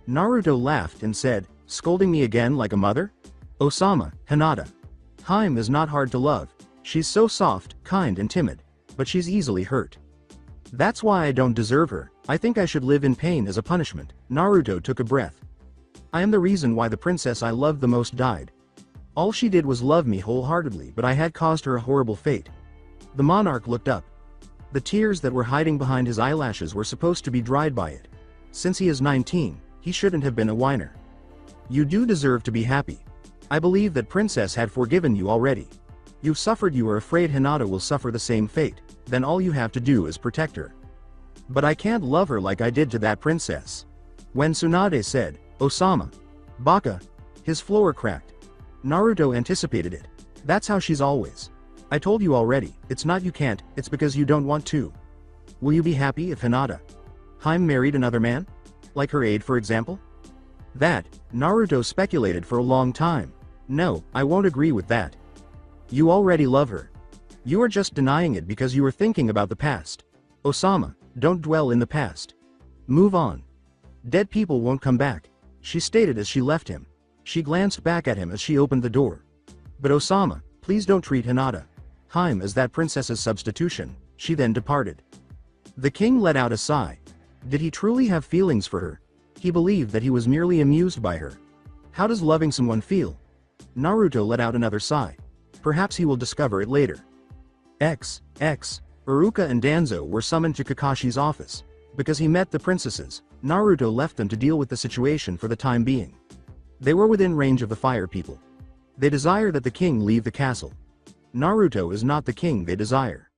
Naruto laughed and said, scolding me again like a mother? Osama, Hinata. Is not hard to love. She's so soft, kind and timid. but she's easily hurt. That's why I don't deserve her. I think I should live in pain as a punishment. Naruto took a breath. I am the reason why the princess I loved the most died. All she did was love me wholeheartedly, but I had caused her a horrible fate. The monarch looked up. The tears that were hiding behind his eyelashes were supposed to be dried by it. Since he is 19, he shouldn't have been a whiner. You do deserve to be happy. I believe that princess had forgiven you already. You've suffered, you are afraid Hinata will suffer the same fate, then all you have to do is protect her. But I can't love her like I did to that princess. When Tsunade said, Osama. Baka. His floor cracked. Naruto anticipated it. That's how she's always. I told you already, it's not you can't, it's because you don't want to. Will you be happy if Hinata married another man? Like her aide, for example? That, Naruto speculated for a long time. No, I won't agree with that. You already love her. You are just denying it because you are thinking about the past. Osama, don't dwell in the past. Move on. Dead people won't come back, she stated as she left him. She glanced back at him as she opened the door. But Osama, please don't treat Hinata as that princess's substitution. She then departed. The king let out a sigh. Did he truly have feelings for her? He believed that he was merely amused by her. How does loving someone feel? Naruto let out another sigh. Perhaps he will discover it later. Iruka and Danzo were summoned to Kakashi's office. Because he met the princesses, Naruto left them to deal with the situation for the time being. They were within range of the fire people. They desire that the king leave the castle. Naruto is not the king they desire.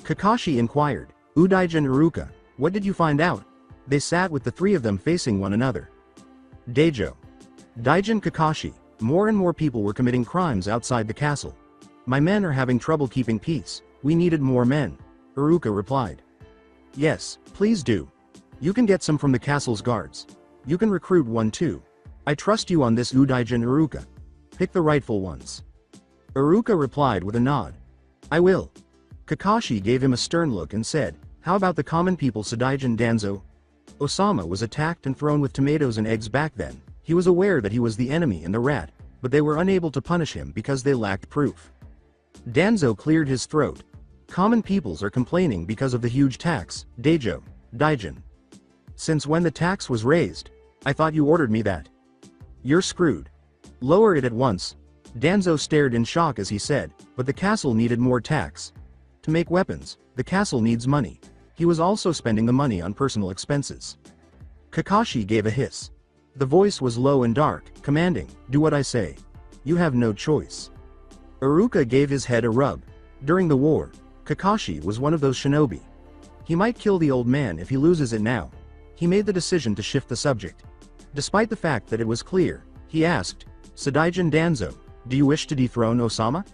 Kakashi inquired, Udaijin Iruka, what did you find out? They sat with the three of them facing one another. Daijin Kakashi, more and more people were committing crimes outside the castle. My men are having trouble keeping peace, we needed more men. Iruka replied. Yes, please do. You can get some from the castle's guards. You can recruit one too. I trust you on this, Udaijin Iruka. Pick the rightful ones. Iruka replied with a nod. I will. Kakashi gave him a stern look and said, how about the common people? Sadaijin Danzo? Osama was attacked and thrown with tomatoes and eggs back then. He was aware that he was the enemy and the rat, but they were unable to punish him because they lacked proof. Danzo cleared his throat. Common peoples are complaining because of the huge tax, Daijin. Since when the tax was raised? I thought you ordered me that. You're screwed. Lower it at once. Danzo stared in shock as he said, but the castle needed more tax. To make weapons, the castle needs money. He was also spending the money on personal expenses. Kakashi gave a hiss. The voice was low and dark, commanding, do what I say. You have no choice. Iruka gave his head a rub. During the war, Kakashi was one of those shinobi. He might kill the old man if he loses it now. He made the decision to shift the subject. Despite the fact that it was clear, he asked, Sadaijin Danzo, do you wish to dethrone Osama?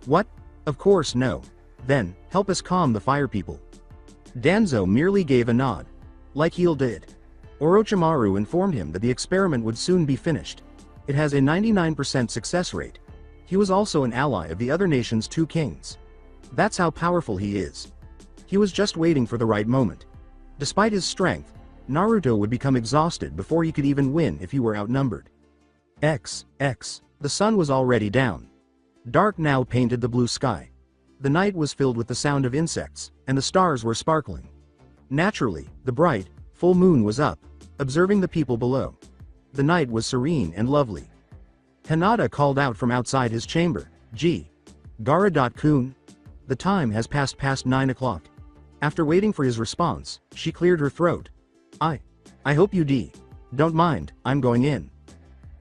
What? Of course no. Then, help us calm the fire people. Danzo merely gave a nod. Like he'll did. Orochimaru informed him that the experiment would soon be finished. It has a 99% success rate. He was also an ally of the other nation's two kings. That's how powerful he is. He was just waiting for the right moment. Despite his strength, Naruto would become exhausted before he could even win if he were outnumbered. The sun was already down. Dark now painted the blue sky. The night was filled with the sound of insects, and the stars were sparkling. Naturally, the bright, full moon was up, observing the people below. The night was serene and lovely. Hinata called out from outside his chamber, Gaara-kun. The time has passed past 9 o'clock. After waiting for his response, she cleared her throat. I hope you don't mind, I'm going in.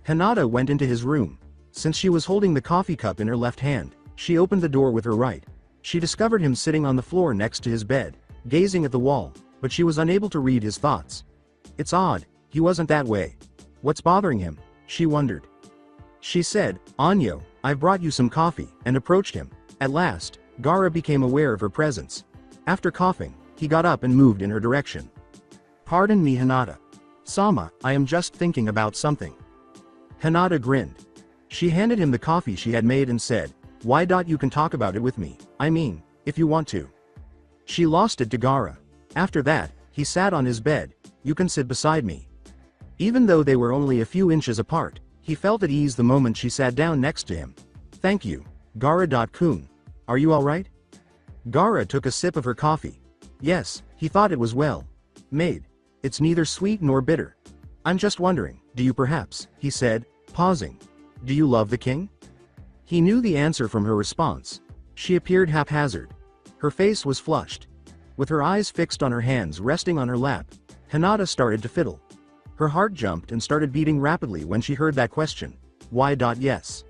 Hinata went into his room. Since she was holding the coffee cup in her left hand, she opened the door with her right. She discovered him sitting on the floor next to his bed, gazing at the wall, but she was unable to read his thoughts. It's odd, he wasn't that way. What's bothering him? She wondered. She said, Anyo, I've brought you some coffee, and approached him. At last, Gaara became aware of her presence. After coughing, he got up and moved in her direction. Pardon me, Hinata. Sama, I am just thinking about something. Hinata grinned. She handed him the coffee she had made and said, why you can talk about it with me, I mean, if you want to. She lost it to Gaara. After that, he sat on his bed, you can sit beside me. Even though they were only a few inches apart, he felt at ease the moment she sat down next to him. Thank you, Gaara-kun. Are you alright? Gaara took a sip of her coffee. Yes, he thought it was well made. It's neither sweet nor bitter. I'm just wondering, do you perhaps, he said, pausing. Do you love the king? He knew the answer from her response. She appeared haphazard. Her face was flushed. With her eyes fixed on her hands resting on her lap, Hinata started to fiddle. Her heart jumped and started beating rapidly when she heard that question. Why? Yes.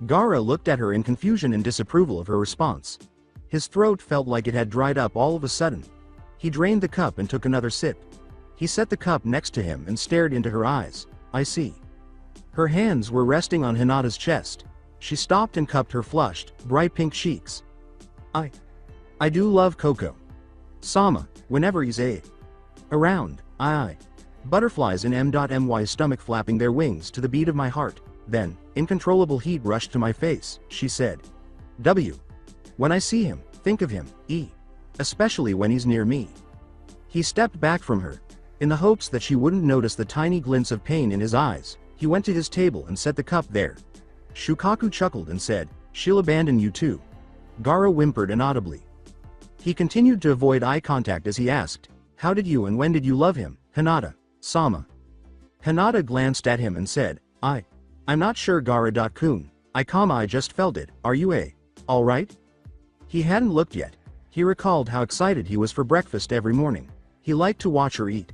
Gaara looked at her in confusion and disapproval of her response. His throat felt like it had dried up all of a sudden. He drained the cup and took another sip. He set the cup next to him and stared into her eyes. I see. Her hands were resting on Hinata's chest. She stopped and cupped her flushed, bright pink cheeks. I do love Coco Sama, whenever he's around. Butterflies in M.My stomach flapping their wings to the beat of my heart. Then, uncontrollable heat rushed to my face, she said. When I see him, think of him, especially when he's near me. He stepped back from her. In the hopes that she wouldn't notice the tiny glints of pain in his eyes, he went to his table and set the cup there. Shukaku chuckled and said, She'll abandon you too. Gaara whimpered inaudibly. He continued to avoid eye contact as he asked, How did you and when did you love him, Hinata, Sama? Hinata glanced at him and said, I'm not sure Gaara-kun. I just felt it. Are you alright? He hadn't looked yet. He recalled how excited he was for breakfast every morning. He liked to watch her eat.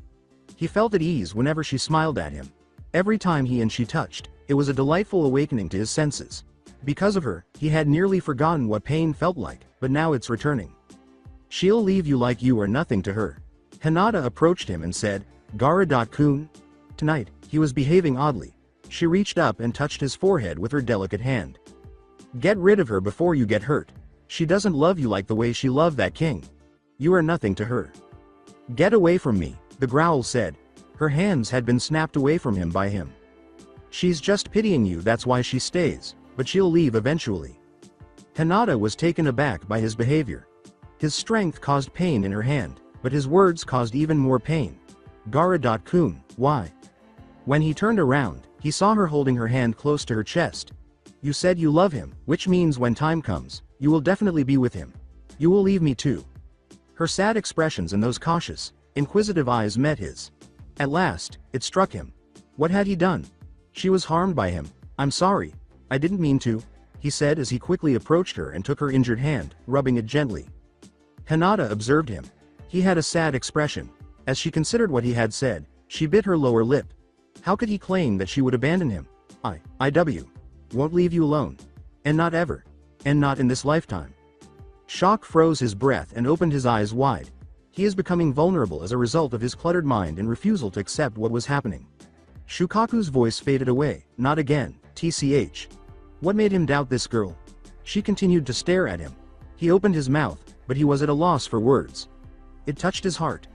He felt at ease whenever she smiled at him. Every time he and she touched, it was a delightful awakening to his senses. Because of her, he had nearly forgotten what pain felt like, but now it's returning. She'll leave you like you are nothing to her. Hinata approached him and said, Gaara-kun? Tonight, he was behaving oddly. She reached up and touched his forehead with her delicate hand. Get rid of her before you get hurt. She doesn't love you like the way she loved that king. You are nothing to her. Get away from me, the growl said. Her hands had been snapped away from him by him. She's just pitying you, that's why she stays, but she'll leave eventually. Hinata was taken aback by his behavior. His strength caused pain in her hand, but his words caused even more pain. Gaara-kun, why? When he turned around, he saw her holding her hand close to her chest. You said you love him, which means when time comes, you will definitely be with him. You will leave me too. Her sad expressions and those cautious, inquisitive eyes met his. At last, it struck him. What had he done? She was harmed by him. I'm sorry. I didn't mean to, he said as he quickly approached her and took her injured hand, rubbing it gently. Hinata observed him. He had a sad expression. As she considered what he had said, she bit her lower lip. How could he claim that she would abandon him? I won't leave you alone. And not ever. And not in this lifetime. Shock froze his breath and opened his eyes wide. He is becoming vulnerable as a result of his cluttered mind and refusal to accept what was happening. Shukaku's voice faded away. Not again, TCH. What made him doubt this girl? She continued to stare at him. He opened his mouth, but he was at a loss for words. It touched his heart.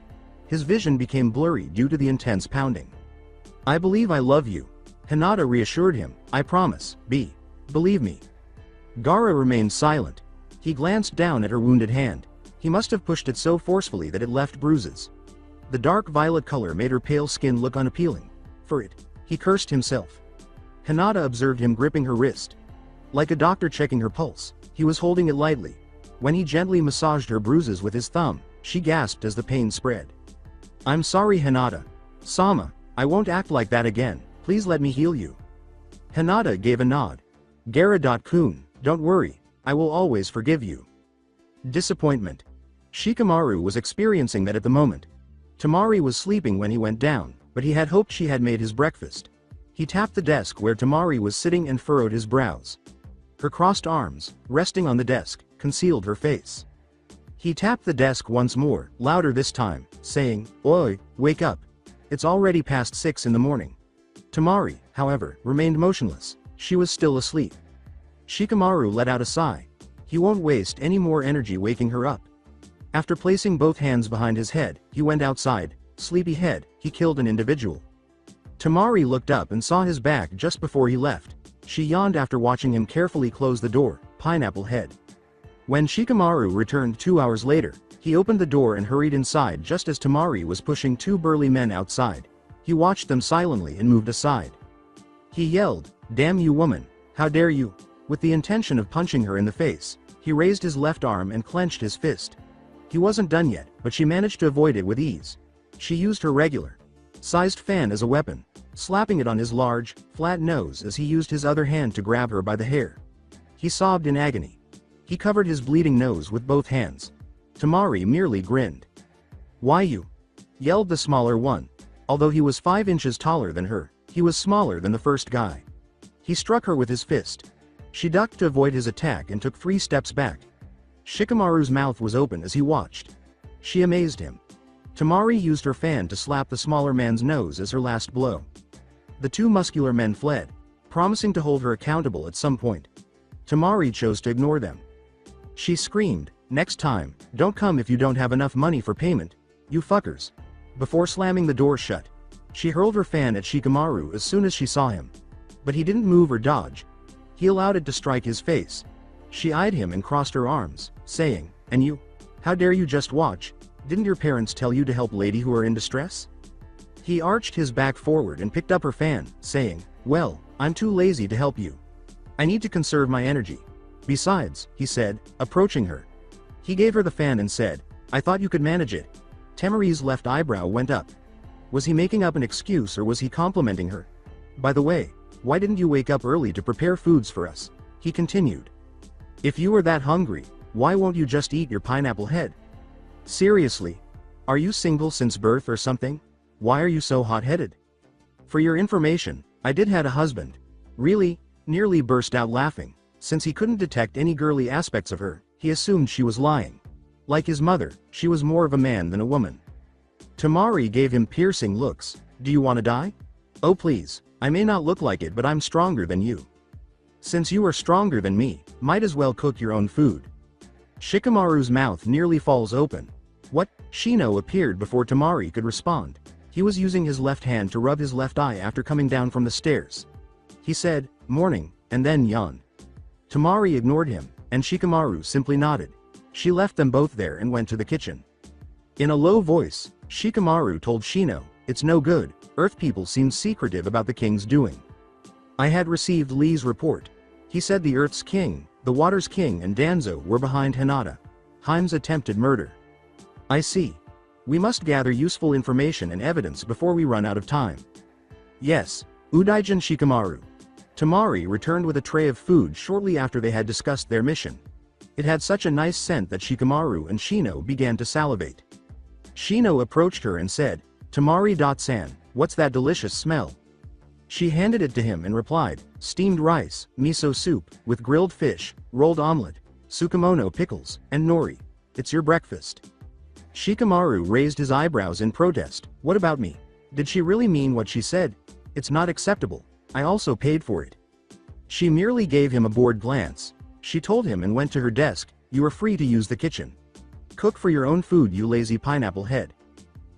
His vision became blurry due to the intense pounding. I believe I love you. Hinata reassured him. I promise, believe me. Gaara remained silent. He glanced down at her wounded hand. He must have pushed it so forcefully that it left bruises. The dark violet color made her pale skin look unappealing. For it, he cursed himself. Hinata observed him gripping her wrist. Like a doctor checking her pulse, he was holding it lightly. When he gently massaged her bruises with his thumb, she gasped as the pain spread. I'm sorry, Hinata. Sama, I won't act like that again. Please let me heal you. Hinata gave a nod. Gaara-kun, don't worry, I will always forgive you. Disappointment. Shikamaru was experiencing that at the moment. Tamari was sleeping when he went down, but he had hoped she had made his breakfast. He tapped the desk where Tamari was sitting and furrowed his brows. Her crossed arms, resting on the desk, concealed her face. He tapped the desk once more, louder this time, saying, Oi, wake up. It's already past 6 in the morning. Tamari, however, remained motionless. She was still asleep. Shikamaru let out a sigh. He won't waste any more energy waking her up. After placing both hands behind his head, he went outside. Sleepy head, he killed an individual. Tamari looked up and saw his back just before he left. She yawned after watching him carefully close the door. Pineapple head. When Shikamaru returned 2 hours later, he opened the door and hurried inside just as Tamari was pushing 2 burly men outside. He watched them silently and moved aside. He yelled, Damn you woman, how dare you? With the intention of punching her in the face, He raised his left arm and clenched his fist. He wasn't done yet, but she managed to avoid it with ease. She used her regular-sized fan as a weapon, slapping it on his large, flat nose as he used his other hand to grab her by the hair. He sobbed in agony. He covered his bleeding nose with both hands. Temari merely grinned. "Why you?" yelled the smaller one. Although he was 5 inches taller than her, he was smaller than the first guy. He struck her with his fist. She ducked to avoid his attack and took 3 steps back. Shikamaru's mouth was open as he watched. She amazed him. Temari used her fan to slap the smaller man's nose as her last blow. The 2 muscular men fled, promising to hold her accountable at some point. Temari chose to ignore them. She screamed, "Next time, don't come if you don't have enough money for payment, you fuckers." Before slamming the door shut, she hurled her fan at Shikamaru as soon as she saw him. But he didn't move or dodge. He allowed it to strike his face. She eyed him and crossed her arms, saying, "And you? How dare you just watch? Didn't your parents tell you to help lady who are in distress?" He arched his back forward and picked up her fan, saying, "Well, I'm too lazy to help you. I need to conserve my energy. Besides," he said, approaching her. He gave her the fan and said, "I thought you could manage it." Temari's left eyebrow went up. Was he making up an excuse or was he complimenting her? "By the way, why didn't you wake up early to prepare foods for us?" he continued. "If you are that hungry, why won't you just eat your pineapple head? Seriously? Are you single since birth or something? Why are you so hot-headed? For your information, I did had a husband." "Really?" nearly burst out laughing. Since he couldn't detect any girly aspects of her, he assumed she was lying. Like his mother, she was more of a man than a woman. Temari gave him piercing looks. "Do you want to die?" "Oh please, I may not look like it but I'm stronger than you." "Since you are stronger than me, might as well cook your own food." Shikamaru's mouth nearly falls open. "What?" Shino appeared before Temari could respond. He was using his left hand to rub his left eye after coming down from the stairs. He said, "Morning," and then yawned. Temari ignored him, and Shikamaru simply nodded. She left them both there and went to the kitchen. In a low voice, Shikamaru told Shino, "It's no good, Earth people seem secretive about the king's doing. I had received Lee's report. He said the Earth's king, the water's king and Danzo were behind Hinata, Heim's attempted murder." "I see. We must gather useful information and evidence before we run out of time." "Yes, Udaijin Shikamaru." Temari returned with a tray of food shortly after they had discussed their mission. It had such a nice scent that Shikamaru and Shino began to salivate. Shino approached her and said, "Temari-san, what's that delicious smell?" She handed it to him and replied, "Steamed rice, miso soup, with grilled fish, rolled omelette, tsukemono pickles, and nori. It's your breakfast." Shikamaru raised his eyebrows in protest. "What about me? Did she really mean what she said? It's not acceptable. I also paid for it." She merely gave him a bored glance. She told him and went to her desk, "You are free to use the kitchen. Cook for your own food, you lazy pineapple head."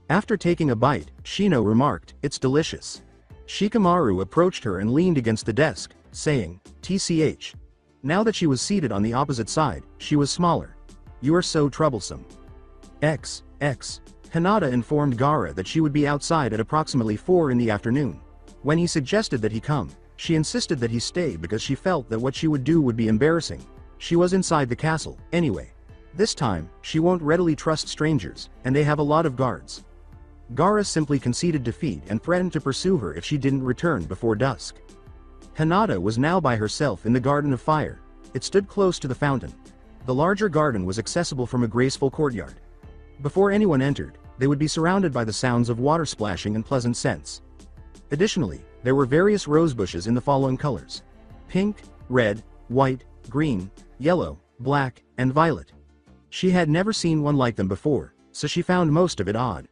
After taking a bite, Shino remarked, "It's delicious." Shikamaru approached her and leaned against the desk, saying, "Tch." Now that she was seated on the opposite side, she was smaller. "You are so troublesome." X. Hinata informed Gaara that she would be outside at approximately 4 in the afternoon. When he suggested that he come, she insisted that he stay because she felt that what she would do would be embarrassing. She was inside the castle, anyway. This time, she won't readily trust strangers, and they have a lot of guards. Gaara simply conceded defeat and threatened to pursue her if she didn't return before dusk. Hinata was now by herself in the Garden of Fire. It stood close to the fountain. The larger garden was accessible from a graceful courtyard. Before anyone entered, they would be surrounded by the sounds of water splashing and pleasant scents. Additionally, there were various rose bushes in the following colors: pink, red, white, green, yellow, black, and violet. She had never seen one like them before, so she found most of it odd.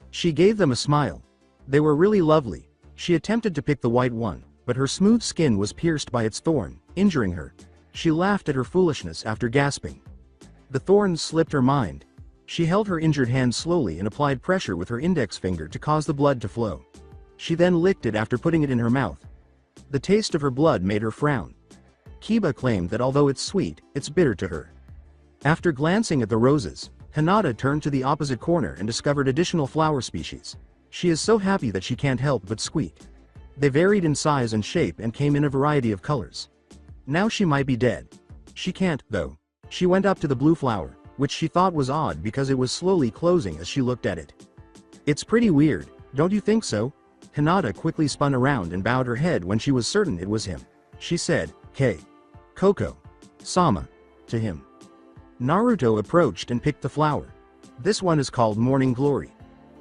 She gave them a smile. They were really lovely. She attempted to pick the white one, but her smooth skin was pierced by its thorn, injuring her. She laughed at her foolishness after gasping. The thorns slipped her mind. She held her injured hand slowly and applied pressure with her index finger to cause the blood to flow. She then licked it after putting it in her mouth. The taste of her blood made her frown. Kiba claimed that although it's sweet, it's bitter to her. After glancing at the roses, Hinata turned to the opposite corner and discovered additional flower species. She is so happy that she can't help but squeak. They varied in size and shape and came in a variety of colors. Now she might be dead. She can't, though. She went up to the blue flower, which she thought was odd because it was slowly closing as she looked at it. It's pretty weird, don't you think so? Hinata quickly spun around and bowed her head when she was certain it was him. She said, "K. Koko. Sama." to him. Naruto approached and picked the flower. This one is called Morning Glory.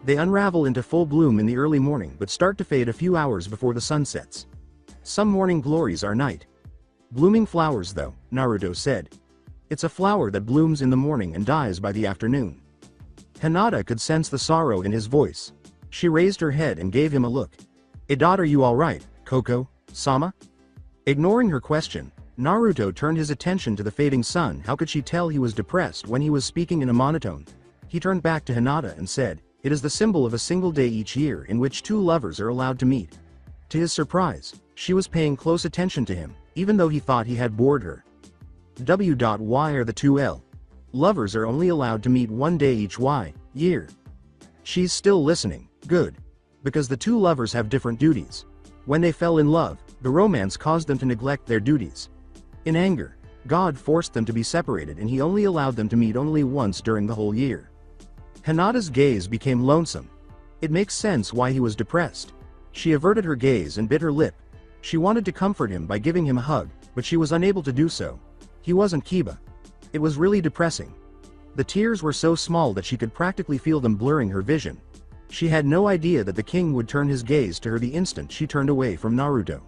They unravel into full bloom in the early morning but start to fade a few hours before the sun sets. Some morning glories are night blooming flowers though, Naruto said. It's a flower that blooms in the morning and dies by the afternoon. Hinata could sense the sorrow in his voice. She raised her head and gave him a look. Are you alright, Koko, Sama? Ignoring her question, Naruto turned his attention to the fading sun. How could she tell he was depressed when he was speaking in a monotone? He turned back to Hinata and said, "It is the symbol of a single day each year in which two lovers are allowed to meet." To his surprise, she was paying close attention to him, even though he thought he had bored her. Why are the two L? Lovers are only allowed to meet one day each year. She's still listening, good. Because the two lovers have different duties. When they fell in love, the romance caused them to neglect their duties. In anger, God forced them to be separated and he only allowed them to meet only once during the whole year. Hinata's gaze became lonesome. It makes sense why he was depressed. She averted her gaze and bit her lip. She wanted to comfort him by giving him a hug, but she was unable to do so. He wasn't Kiba. It was really depressing. The tears were so small that she could practically feel them blurring her vision. She had no idea that the king would turn his gaze to her the instant she turned away from Naruto.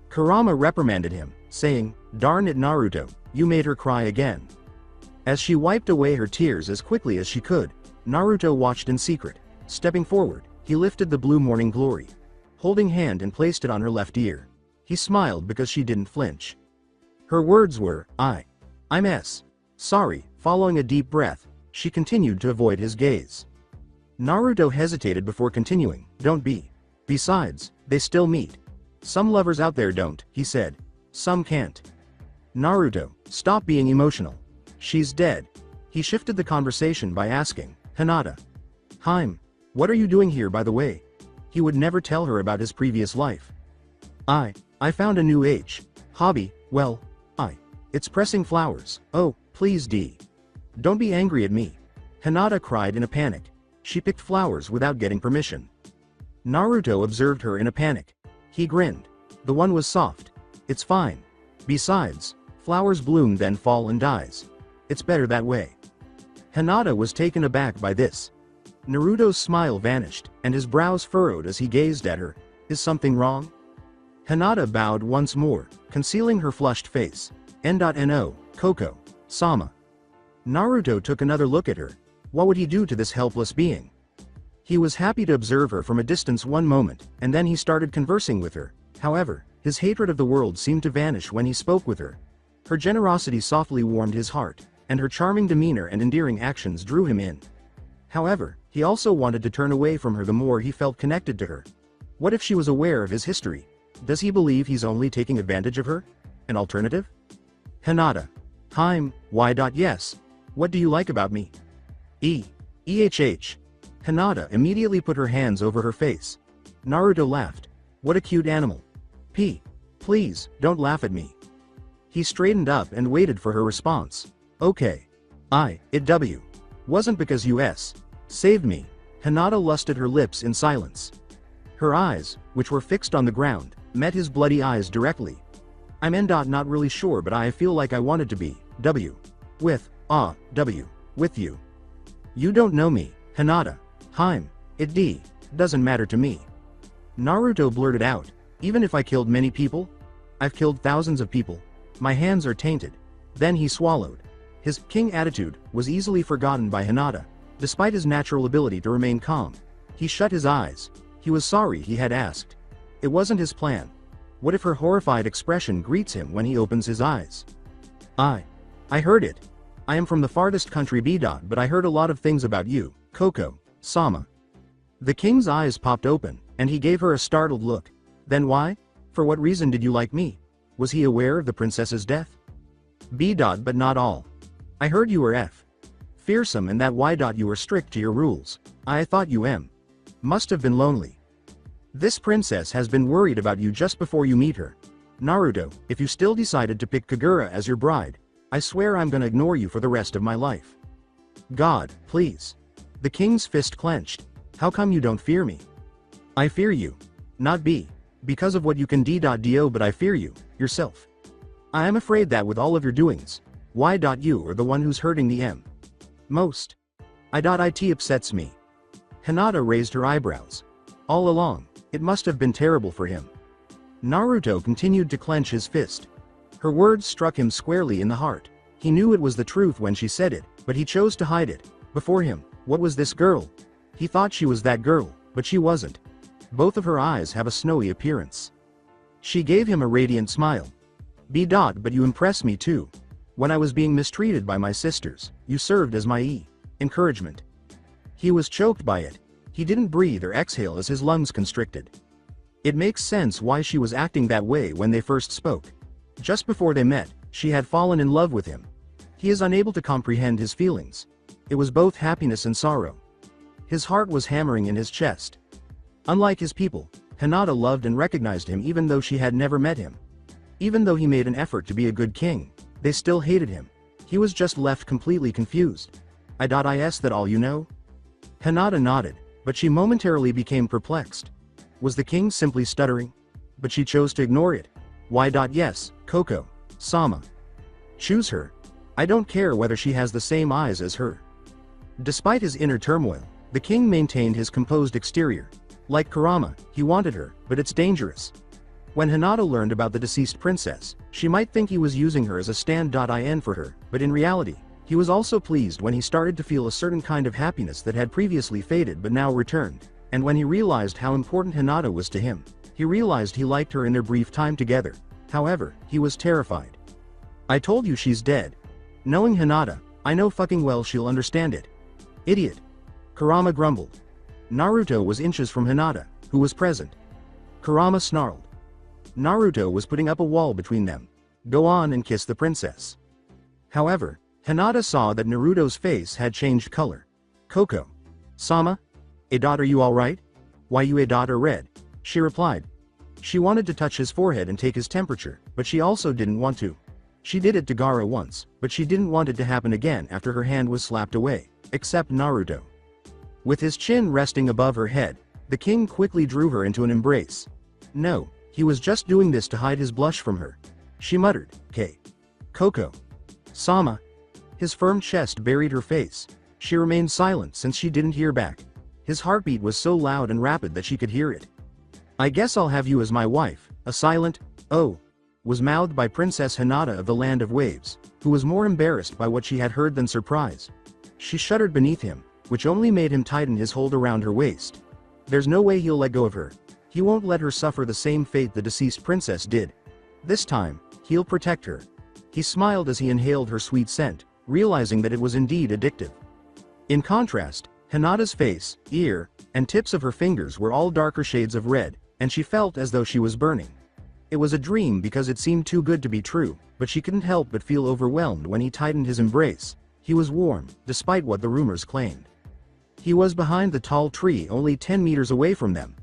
Kurama reprimanded him, saying, "Darn it, Naruto, you made her cry again." As she wiped away her tears as quickly as she could, Naruto watched in secret. Stepping forward, he lifted the blue morning glory, holding hand and placed it on her left ear. He smiled because she didn't flinch. Her words were, I'm sorry." Following a deep breath, she continued to avoid his gaze. Naruto hesitated before continuing, "Don't be. Besides, they still meet. Some lovers out there don't," he said. "Some can't." "Naruto, stop being emotional. She's dead." He shifted the conversation by asking, "Hinata. What are you doing here, by the way?" He would never tell her about his previous life. I found a new hobby, it's pressing flowers." "Oh, please don't be angry at me." Hinata cried in a panic. She picked flowers without getting permission. Naruto observed her in a panic. He grinned. The one was soft. "It's fine. Besides, flowers bloom then fall and dies. It's better that way." Hinata was taken aback by this. Naruto's smile vanished, and his brows furrowed as he gazed at her. "Is something wrong?" Hinata bowed once more, concealing her flushed face. No, Koko, Sama. Naruto took another look at her. What would he do to this helpless being? He was happy to observe her from a distance one moment, and then he started conversing with her. However, his hatred of the world seemed to vanish when he spoke with her. Her generosity softly warmed his heart, and her charming demeanor and endearing actions drew him in. However, he also wanted to turn away from her the more he felt connected to her. What if she was aware of his history? Does he believe he's only taking advantage of her? An alternative? Hinata. Yes. What do you like about me? Hinata immediately put her hands over her face. Naruto laughed. What a cute animal. Please, don't laugh at me. He straightened up and waited for her response. Okay. Wasn't because you saved me. Hinata lusted her lips in silence. Her eyes, which were fixed on the ground, met his bloody eyes directly. I'm not really sure, but I feel like I wanted to be with you. You don't know me, Hinata. It doesn't matter to me. Naruto blurted out, even if I killed many people? I've killed thousands of people. My hands are tainted. Then he swallowed. His king attitude was easily forgotten by Hinata, despite his natural ability to remain calm. He shut his eyes. He was sorry he had asked. It wasn't his plan. What if her horrified expression greets him when he opens his eyes? I heard it. I am from the farthest country but I heard a lot of things about you, Koko, Sama. The king's eyes popped open, and he gave her a startled look. Then why? For what reason did you like me? Was he aware of the princess's death? But not all. I heard you were fearsome and that you were strict to your rules. I thought you must have been lonely. This princess has been worried about you just before you meet her. Naruto, if you still decided to pick Kagura as your bride, I swear I'm gonna ignore you for the rest of my life. God, please. The king's fist clenched. How come you don't fear me? I fear you. Not B. Because of what you can do, but I fear you, yourself. I am afraid that with all of your doings, you are the one who's hurting the M. Most. It upsets me. Hinata raised her eyebrows. All along, it must have been terrible for him. Naruto continued to clench his fist. Her words struck him squarely in the heart. He knew it was the truth when she said it, but he chose to hide it. Before him, what was this girl? He thought she was that girl, but she wasn't. Both of her eyes have a snowy appearance. She gave him a radiant smile. But you impress me too. When I was being mistreated by my sisters, you served as my encouragement. He was choked by it. He didn't breathe or exhale as his lungs constricted. It makes sense why she was acting that way when they first spoke. Just before they met, she had fallen in love with him. He is unable to comprehend his feelings. It was both happiness and sorrow. His heart was hammering in his chest. Unlike his people, Hinata loved and recognized him even though she had never met him. Even though he made an effort to be a good king, they still hated him. He was just left completely confused. Is that all you know? Hinata nodded, but she momentarily became perplexed. Was the king simply stuttering? But she chose to ignore it. Yes, Koko, Sama. Choose her. I don't care whether she has the same eyes as her. Despite his inner turmoil, the king maintained his composed exterior. Like Kurama, he wanted her, but it's dangerous. When Hinata learned about the deceased princess, she might think he was using her as a stand-in for her, but in reality, he was also pleased when he started to feel a certain kind of happiness that had previously faded but now returned, and when he realized how important Hinata was to him, he realized he liked her in their brief time together. However, he was terrified. I told you she's dead. Knowing Hinata, I know fucking well she'll understand it. Idiot. Kurama grumbled. Naruto was inches from Hinata, who was present. Kurama snarled. Naruto was putting up a wall between them. Go on and kiss the princess. However, Hinata saw that Naruto's face had changed color. Koko. Sama? Are you alright? Why you red? She replied. She wanted to touch his forehead and take his temperature, but she also didn't want to. She did it to Gaara once, but she didn't want it to happen again after her hand was slapped away, except Naruto. With his chin resting above her head, the king quickly drew her into an embrace. No, he was just doing this to hide his blush from her. She muttered, K. Koko. Sama. His firm chest buried her face. She remained silent since she didn't hear back. His heartbeat was so loud and rapid that she could hear it. I guess I'll have you as my wife. A silent, oh, was mouthed by Princess Hinata of the Land of Waves, who was more embarrassed by what she had heard than surprised. She shuddered beneath him, which only made him tighten his hold around her waist. There's no way he'll let go of her. He won't let her suffer the same fate the deceased princess did. This time, he'll protect her. He smiled as he inhaled her sweet scent, realizing that it was indeed addictive. In contrast, Hinata's face, ear, and tips of her fingers were all darker shades of red, and she felt as though she was burning. It was a dream because it seemed too good to be true, but she couldn't help but feel overwhelmed when he tightened his embrace. He was warm, despite what the rumors claimed. He was behind the tall tree only 10 meters away from them.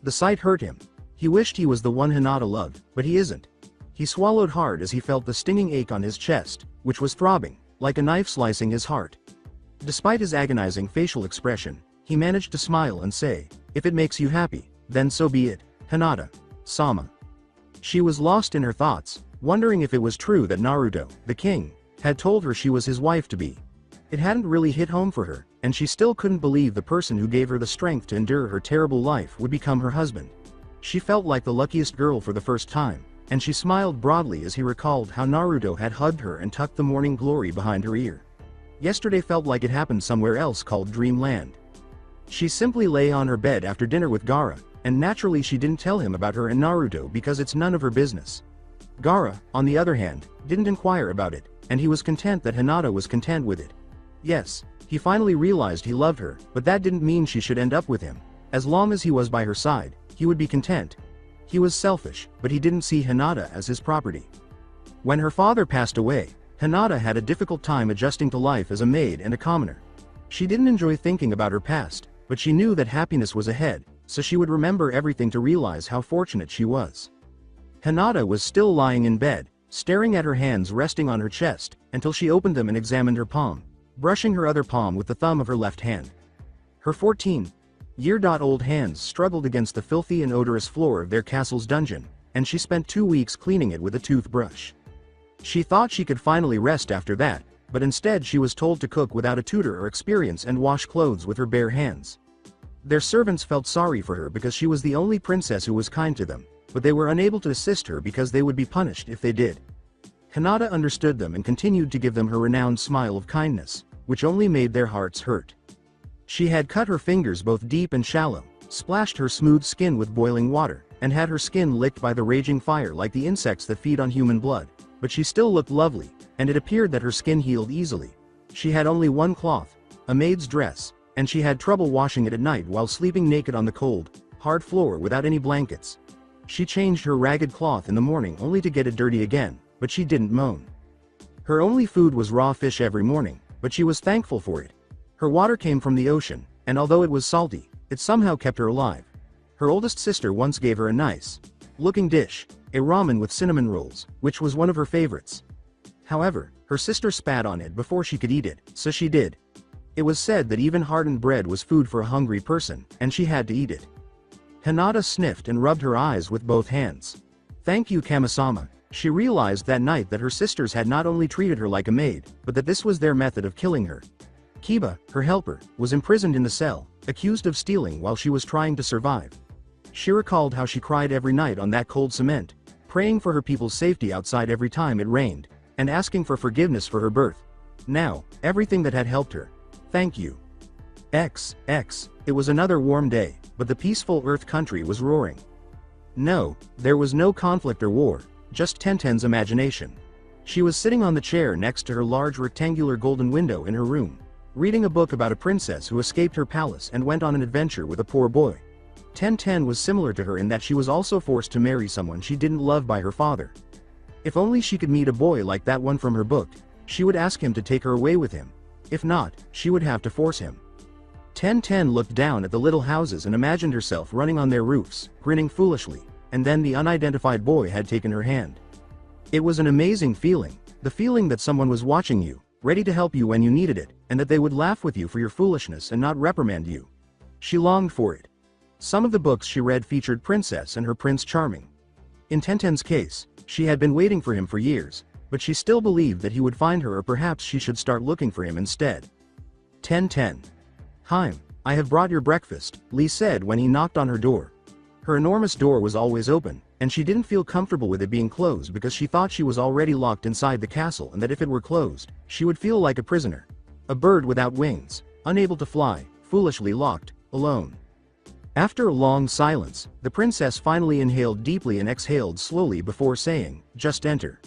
The sight hurt him. He wished he was the one Hinata loved, but he isn't. He swallowed hard as he felt the stinging ache on his chest, which was throbbing, like a knife slicing his heart. Despite his agonizing facial expression, he managed to smile and say, if it makes you happy, then so be it, Hinata. Sama. She was lost in her thoughts, wondering if it was true that Naruto, the king, had told her she was his wife-to-be. It hadn't really hit home for her, and she still couldn't believe the person who gave her the strength to endure her terrible life would become her husband. She felt like the luckiest girl for the first time, and she smiled broadly as he recalled how Naruto had hugged her and tucked the morning glory behind her ear. Yesterday felt like it happened somewhere else called Dreamland. She simply lay on her bed after dinner with Gaara, and naturally she didn't tell him about her and Naruto because it's none of her business. Gaara, on the other hand, didn't inquire about it, and he was content that Hinata was content with it. Yes, he finally realized he loved her, but that didn't mean she should end up with him. As long as he was by her side, he would be content. He was selfish, but he didn't see Hinata as his property. When her father passed away, Hinata had a difficult time adjusting to life as a maid and a commoner. She didn't enjoy thinking about her past, but she knew that happiness was ahead, so she would remember everything to realize how fortunate she was. Hinata was still lying in bed, staring at her hands resting on her chest, until she opened them and examined her palm, brushing her other palm with the thumb of her left hand. Her 14-year-old hands struggled against the filthy and odorous floor of their castle's dungeon, and she spent 2 weeks cleaning it with a toothbrush. She thought she could finally rest after that, but instead she was told to cook without a tutor or experience and wash clothes with her bare hands. Their servants felt sorry for her because she was the only princess who was kind to them, but they were unable to assist her because they would be punished if they did. Hinata understood them and continued to give them her renowned smile of kindness, which only made their hearts hurt. She had cut her fingers both deep and shallow, splashed her smooth skin with boiling water, and had her skin licked by the raging fire like the insects that feed on human blood, but she still looked lovely, and it appeared that her skin healed easily. She had only one cloth, a maid's dress, and she had trouble washing it at night while sleeping naked on the cold, hard floor without any blankets. She changed her ragged cloth in the morning only to get it dirty again, but she didn't moan. Her only food was raw fish every morning, but she was thankful for it. Her water came from the ocean, and although it was salty, it somehow kept her alive. Her oldest sister once gave her a nice-looking dish, a ramen with cinnamon rolls, which was one of her favorites. However, her sister spat on it before she could eat it, so she did. It was said that even hardened bread was food for a hungry person, and she had to eat it. Hinata sniffed and rubbed her eyes with both hands. Thank you, Kamisama. She realized that night that her sisters had not only treated her like a maid, but that this was their method of killing her. Kiba, her helper, was imprisoned in the cell, accused of stealing while she was trying to survive. She recalled how she cried every night on that cold cement, praying for her people's safety outside every time it rained, and asking for forgiveness for her birth. Now, everything that had helped her. Thank you. It was another warm day, but the peaceful Earth country was roaring. No, there was no conflict or war, just Tenten's imagination. She was sitting on the chair next to her large rectangular golden window in her room, reading a book about a princess who escaped her palace and went on an adventure with a poor boy. Tenten was similar to her in that she was also forced to marry someone she didn't love by her father. If only she could meet a boy like that one from her book, she would ask him to take her away with him. If not, she would have to force him. Tenten looked down at the little houses and imagined herself running on their roofs, grinning foolishly, and then the unidentified boy had taken her hand. It was an amazing feeling, the feeling that someone was watching you, ready to help you when you needed it, and that they would laugh with you for your foolishness and not reprimand you. She longed for it. Some of the books she read featured Princess and her Prince Charming. In Tenten's case, she had been waiting for him for years, but she still believed that he would find her, or perhaps she should start looking for him instead. Tenten. Hi, I have brought your breakfast, Lee said when he knocked on her door. Her enormous door was always open, and she didn't feel comfortable with it being closed because she thought she was already locked inside the castle and that if it were closed, she would feel like a prisoner. A bird without wings, unable to fly, foolishly locked, alone. After a long silence, the princess finally inhaled deeply and exhaled slowly before saying, "Just enter."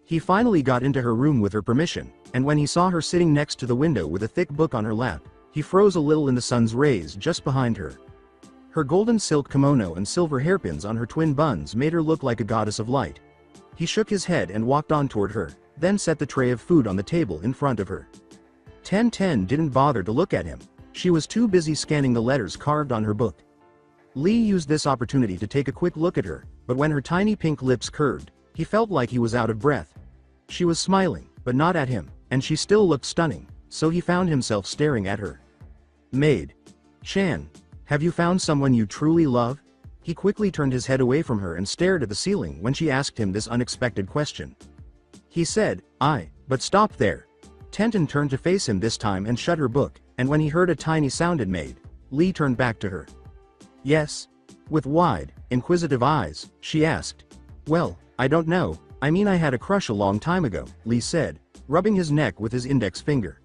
He finally got into her room with her permission, and when he saw her sitting next to the window with a thick book on her lap, he froze a little in the sun's rays just behind her. Her golden silk kimono and silver hairpins on her twin buns made her look like a goddess of light. He shook his head and walked on toward her, then set the tray of food on the table in front of her. Tenten didn't bother to look at him. She was too busy scanning the letters carved on her book. Lee used this opportunity to take a quick look at her, but when her tiny pink lips curved, he felt like he was out of breath. She was smiling, but not at him, and she still looked stunning, so he found himself staring at her. "Maid. Chan, have you found someone you truly love?" He quickly turned his head away from her and stared at the ceiling when she asked him this unexpected question. He said, but stopped there. Tenten turned to face him this time and shut her book, and when he heard a tiny sound it made, Lee turned back to her. "Yes?" With wide, inquisitive eyes, she asked. "Well, I don't know, I mean I had a crush a long time ago," Lee said, rubbing his neck with his index finger.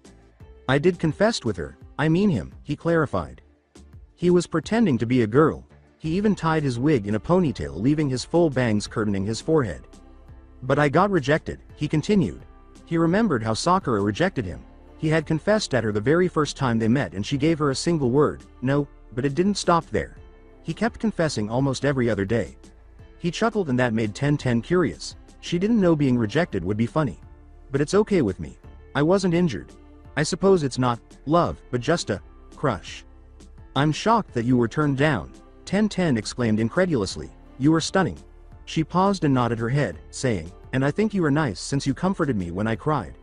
"I did confess with her, I mean him," he clarified. He was pretending to be a girl. He even tied his wig in a ponytail, leaving his full bangs curtaining his forehead. "But I got rejected," he continued. He remembered how Sakura rejected him. He had confessed at her the very first time they met and she gave her a single word, "No," but it didn't stop there. He kept confessing almost every other day. He chuckled and that made Tenten curious. She didn't know being rejected would be funny. "But it's okay with me. I wasn't injured. I suppose it's not love, but just a crush." "I'm shocked that you were turned down," Tenten exclaimed incredulously. "You were stunning." She paused and nodded her head, saying, "And I think you were nice since you comforted me when I cried."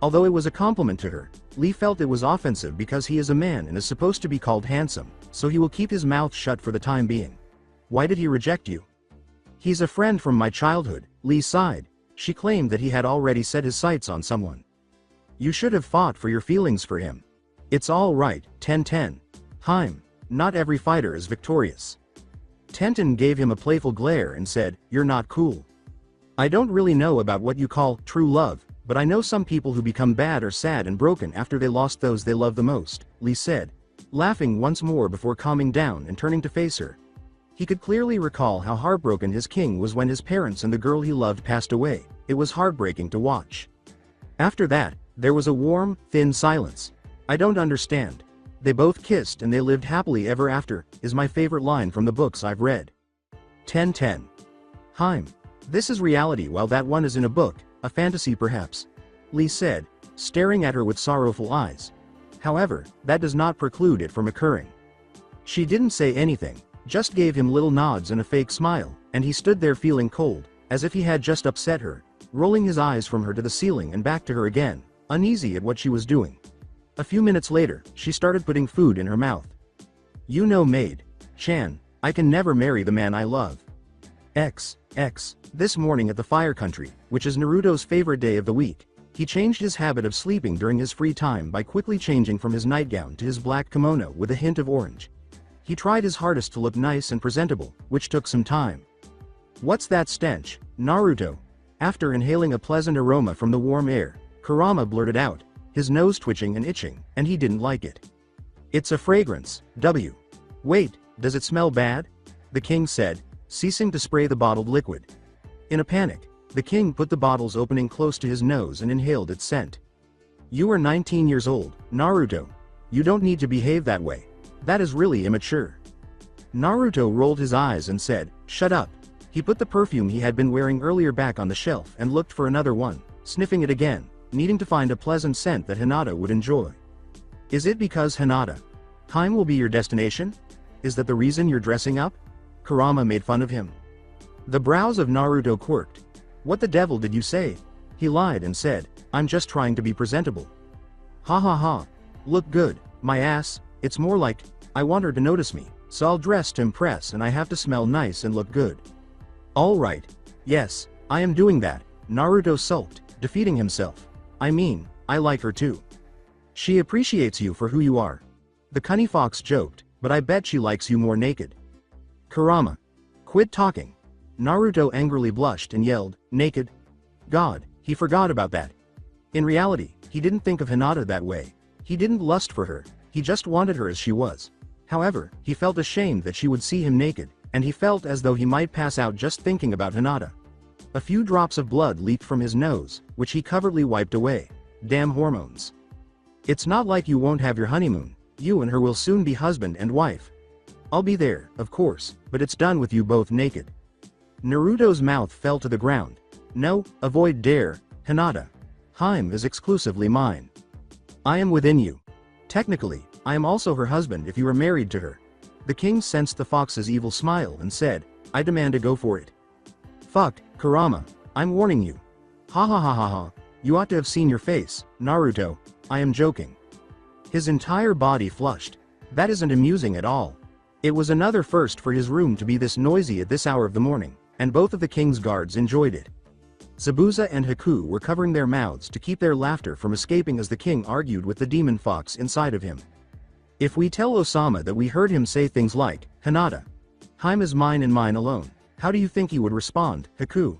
Although it was a compliment to her, Lee felt it was offensive because he is a man and is supposed to be called handsome, so he will keep his mouth shut for the time being. Why did he reject you? He's a friend from my childhood, Lee sighed. She claimed that he had already set his sights on someone. You should have fought for your feelings for him. It's all right, Tenten. Not every fighter is victorious. Tenten gave him a playful glare and said, you're not cool. I don't really know about what you call true love, but I know some people who become bad or sad and broken after they lost those they love the most, Lee said, laughing once more before calming down and turning to face her. He could clearly recall how heartbroken his king was when his parents and the girl he loved passed away. It was heartbreaking to watch. After that, there was a warm, thin silence. I don't understand. They both kissed and they lived happily ever after, is my favorite line from the books I've read. 10-10. This is reality while that one is in a book, a fantasy perhaps. Lee said, staring at her with sorrowful eyes. However, that does not preclude it from occurring. She didn't say anything, just gave him little nods and a fake smile, and he stood there feeling cold, as if he had just upset her, rolling his eyes from her to the ceiling and back to her again, uneasy at what she was doing. A few minutes later, she started putting food in her mouth. You know maid. Chan, I can never marry the man I love. This morning at the Fire Country, which is Naruto's favorite day of the week, he changed his habit of sleeping during his free time by quickly changing from his nightgown to his black kimono with a hint of orange. He tried his hardest to look nice and presentable, which took some time. What's that stench, Naruto? After inhaling a pleasant aroma from the warm air, Kurama blurted out, his nose twitching and itching, and he didn't like it. It's a fragrance, Wait, does it smell bad? The king said, ceasing to spray the bottled liquid. In a panic, the king put the bottle's opening close to his nose and inhaled its scent. You are 19 years old, Naruto. You don't need to behave that way. That is really immature. Naruto rolled his eyes and said, shut up. He put the perfume he had been wearing earlier back on the shelf and looked for another one, sniffing it again, needing to find a pleasant scent that Hinata would enjoy. Is it because Hinata? Time will be your destination? Is that the reason you're dressing up? Kurama made fun of him. The brows of Naruto quirked. What the devil did you say? He lied and said, I'm just trying to be presentable. Ha ha ha. Look good, my ass. It's more like, I want her to notice me, so I'll dress to impress and I have to smell nice and look good. All right. Yes, I am doing that, Naruto sulked, defeating himself. I mean, I like her too. She appreciates you for who you are. The cunny fox joked, but I bet she likes you more naked. Kurama. Quit talking. Naruto angrily blushed and yelled, naked? God, he forgot about that. In reality, he didn't think of Hinata that way. He didn't lust for her, he just wanted her as she was. However, he felt ashamed that she would see him naked, and he felt as though he might pass out just thinking about Hinata. A few drops of blood leaked from his nose, which he covertly wiped away. Damn hormones. It's not like you won't have your honeymoon. You and her will soon be husband and wife. I'll be there, of course, but it's done with you both naked. Naruto's mouth fell to the ground. No, avoid dare, Hinata. Is exclusively mine. I am within you. Technically, I am also her husband if you are married to her. The king sensed the fox's evil smile and said, I demand to go for it. Fuck, Kurama, I'm warning you. Ha ha ha ha ha, you ought to have seen your face, Naruto, I am joking. His entire body flushed. That isn't amusing at all. It was another first for his room to be this noisy at this hour of the morning, and both of the king's guards enjoyed it. Zabuza and Haku were covering their mouths to keep their laughter from escaping as the king argued with the demon fox inside of him. If we tell Osama that we heard him say things like, Hinata, is mine and mine alone, how do you think he would respond, Haku?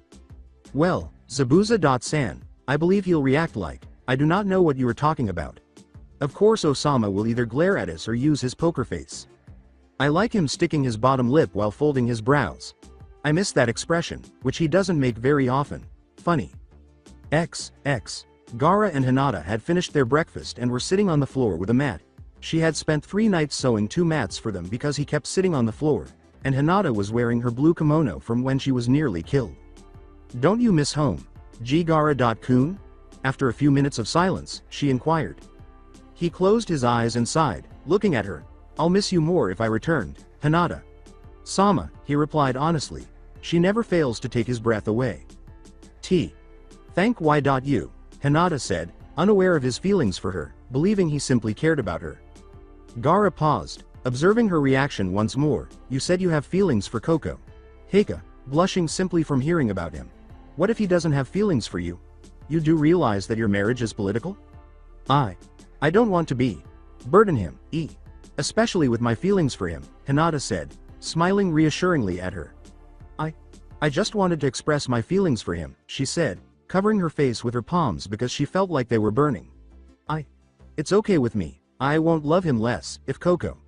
Well, Zabuza.san, I believe he'll react like, I do not know what you are talking about. Of course Osama will either glare at us or use his poker face. I like him sticking his bottom lip while folding his brows. I miss that expression, which he doesn't make very often. Funny. Gaara and Hinata had finished their breakfast and were sitting on the floor with a mat. She had spent 3 nights sewing 2 mats for them because he kept sitting on the floor, and Hinata was wearing her blue kimono from when she was nearly killed. Don't you miss home, Gaara.kun? After a few minutes of silence, she inquired. He closed his eyes and sighed, looking at her. I'll miss you more if I returned, Hinata. Sama, he replied honestly. She never fails to take his breath away. Thank you, Hinata said, unaware of his feelings for her, believing he simply cared about her. Gaara paused, observing her reaction once more. You said you have feelings for Coco. Heika, blushing simply from hearing about him. What if he doesn't have feelings for you? You do realize that your marriage is political? I don't want to burden him, especially with my feelings for him, Hinata said, smiling reassuringly at her. I just wanted to express my feelings for him, she said, covering her face with her palms because she felt like they were burning. It's okay with me, I won't love him less, if Coco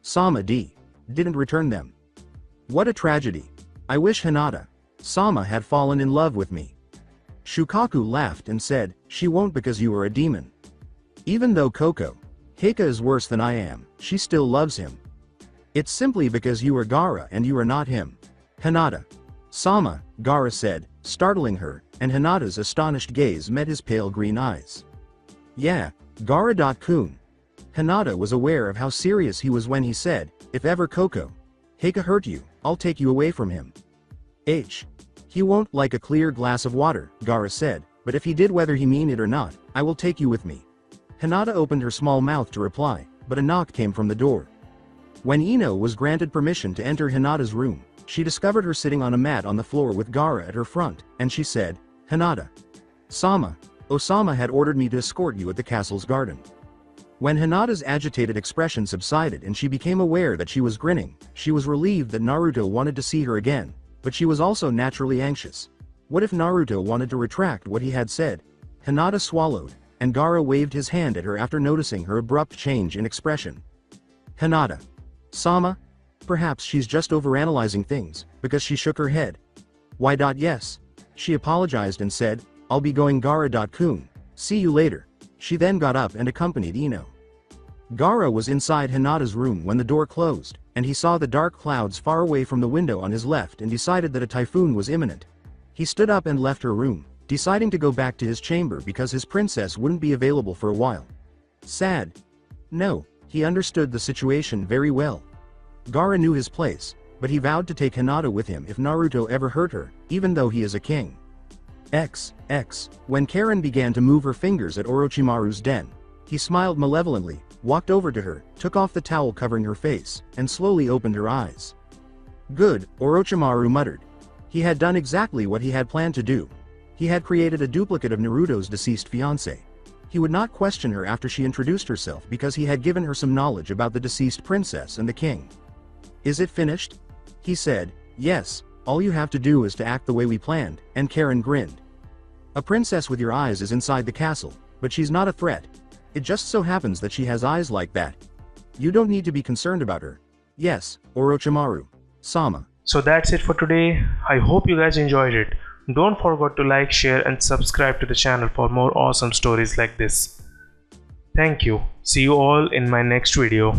Sama didn't return them. What a tragedy. I wish Hinata Sama had fallen in love with me. Shukaku laughed and said, she won't because you are a demon. Even though Coco Heika is worse than I am, she still loves him. It's simply because you are Gaara and you are not him. Hinata Sama, Gaara said, startling her, and Hinata's astonished gaze met his pale green eyes. Yeah, Gaara-kun. Hinata was aware of how serious he was when he said, if ever Coco Heika hurt you, I'll take you away from him. He won't like a clear glass of water, Gaara said, but if he did whether he mean it or not, I will take you with me. Hinata opened her small mouth to reply, but a knock came from the door. When Ino was granted permission to enter Hinata's room, she discovered her sitting on a mat on the floor with Gaara at her front, and she said, Hinata Sama, Osama had ordered me to escort you at the castle's garden. When Hinata's agitated expression subsided and she became aware that she was grinning, she was relieved that Naruto wanted to see her again, but she was also naturally anxious. What if Naruto wanted to retract what he had said? Hinata swallowed, and Gaara waved his hand at her after noticing her abrupt change in expression. Hinata Sama? Perhaps she's just overanalyzing things, because she shook her head. Yes. She apologized and said, I'll be going Gaara-kun. See you later. She then got up and accompanied Ino. Gaara was inside Hinata's room when the door closed, and he saw the dark clouds far away from the window on his left and decided that a typhoon was imminent. He stood up and left her room, deciding to go back to his chamber because his princess wouldn't be available for a while. Sad. No, he understood the situation very well. Gaara knew his place, but he vowed to take Hinata with him if Naruto ever hurt her, even though he is a king. When Karen began to move her fingers at Orochimaru's den, he smiled malevolently, walked over to her, took off the towel covering her face, and slowly opened her eyes. Good, Orochimaru muttered. He had done exactly what he had planned to do. He had created a duplicate of Naruto's deceased fiancée. He would not question her after she introduced herself because he had given her some knowledge about the deceased princess and the king. Is it finished? He said, yes, all you have to do is to act the way we planned, and Karen grinned. A princess with your eyes is inside the castle, but she's not a threat. It just so happens that she has eyes like that. You don't need to be concerned about her. Yes, Orochimaru. Sama. So that's it for today. I hope you guys enjoyed it. Don't forget to like, share and subscribe to the channel for more awesome stories like this. Thank you. See you all in my next video.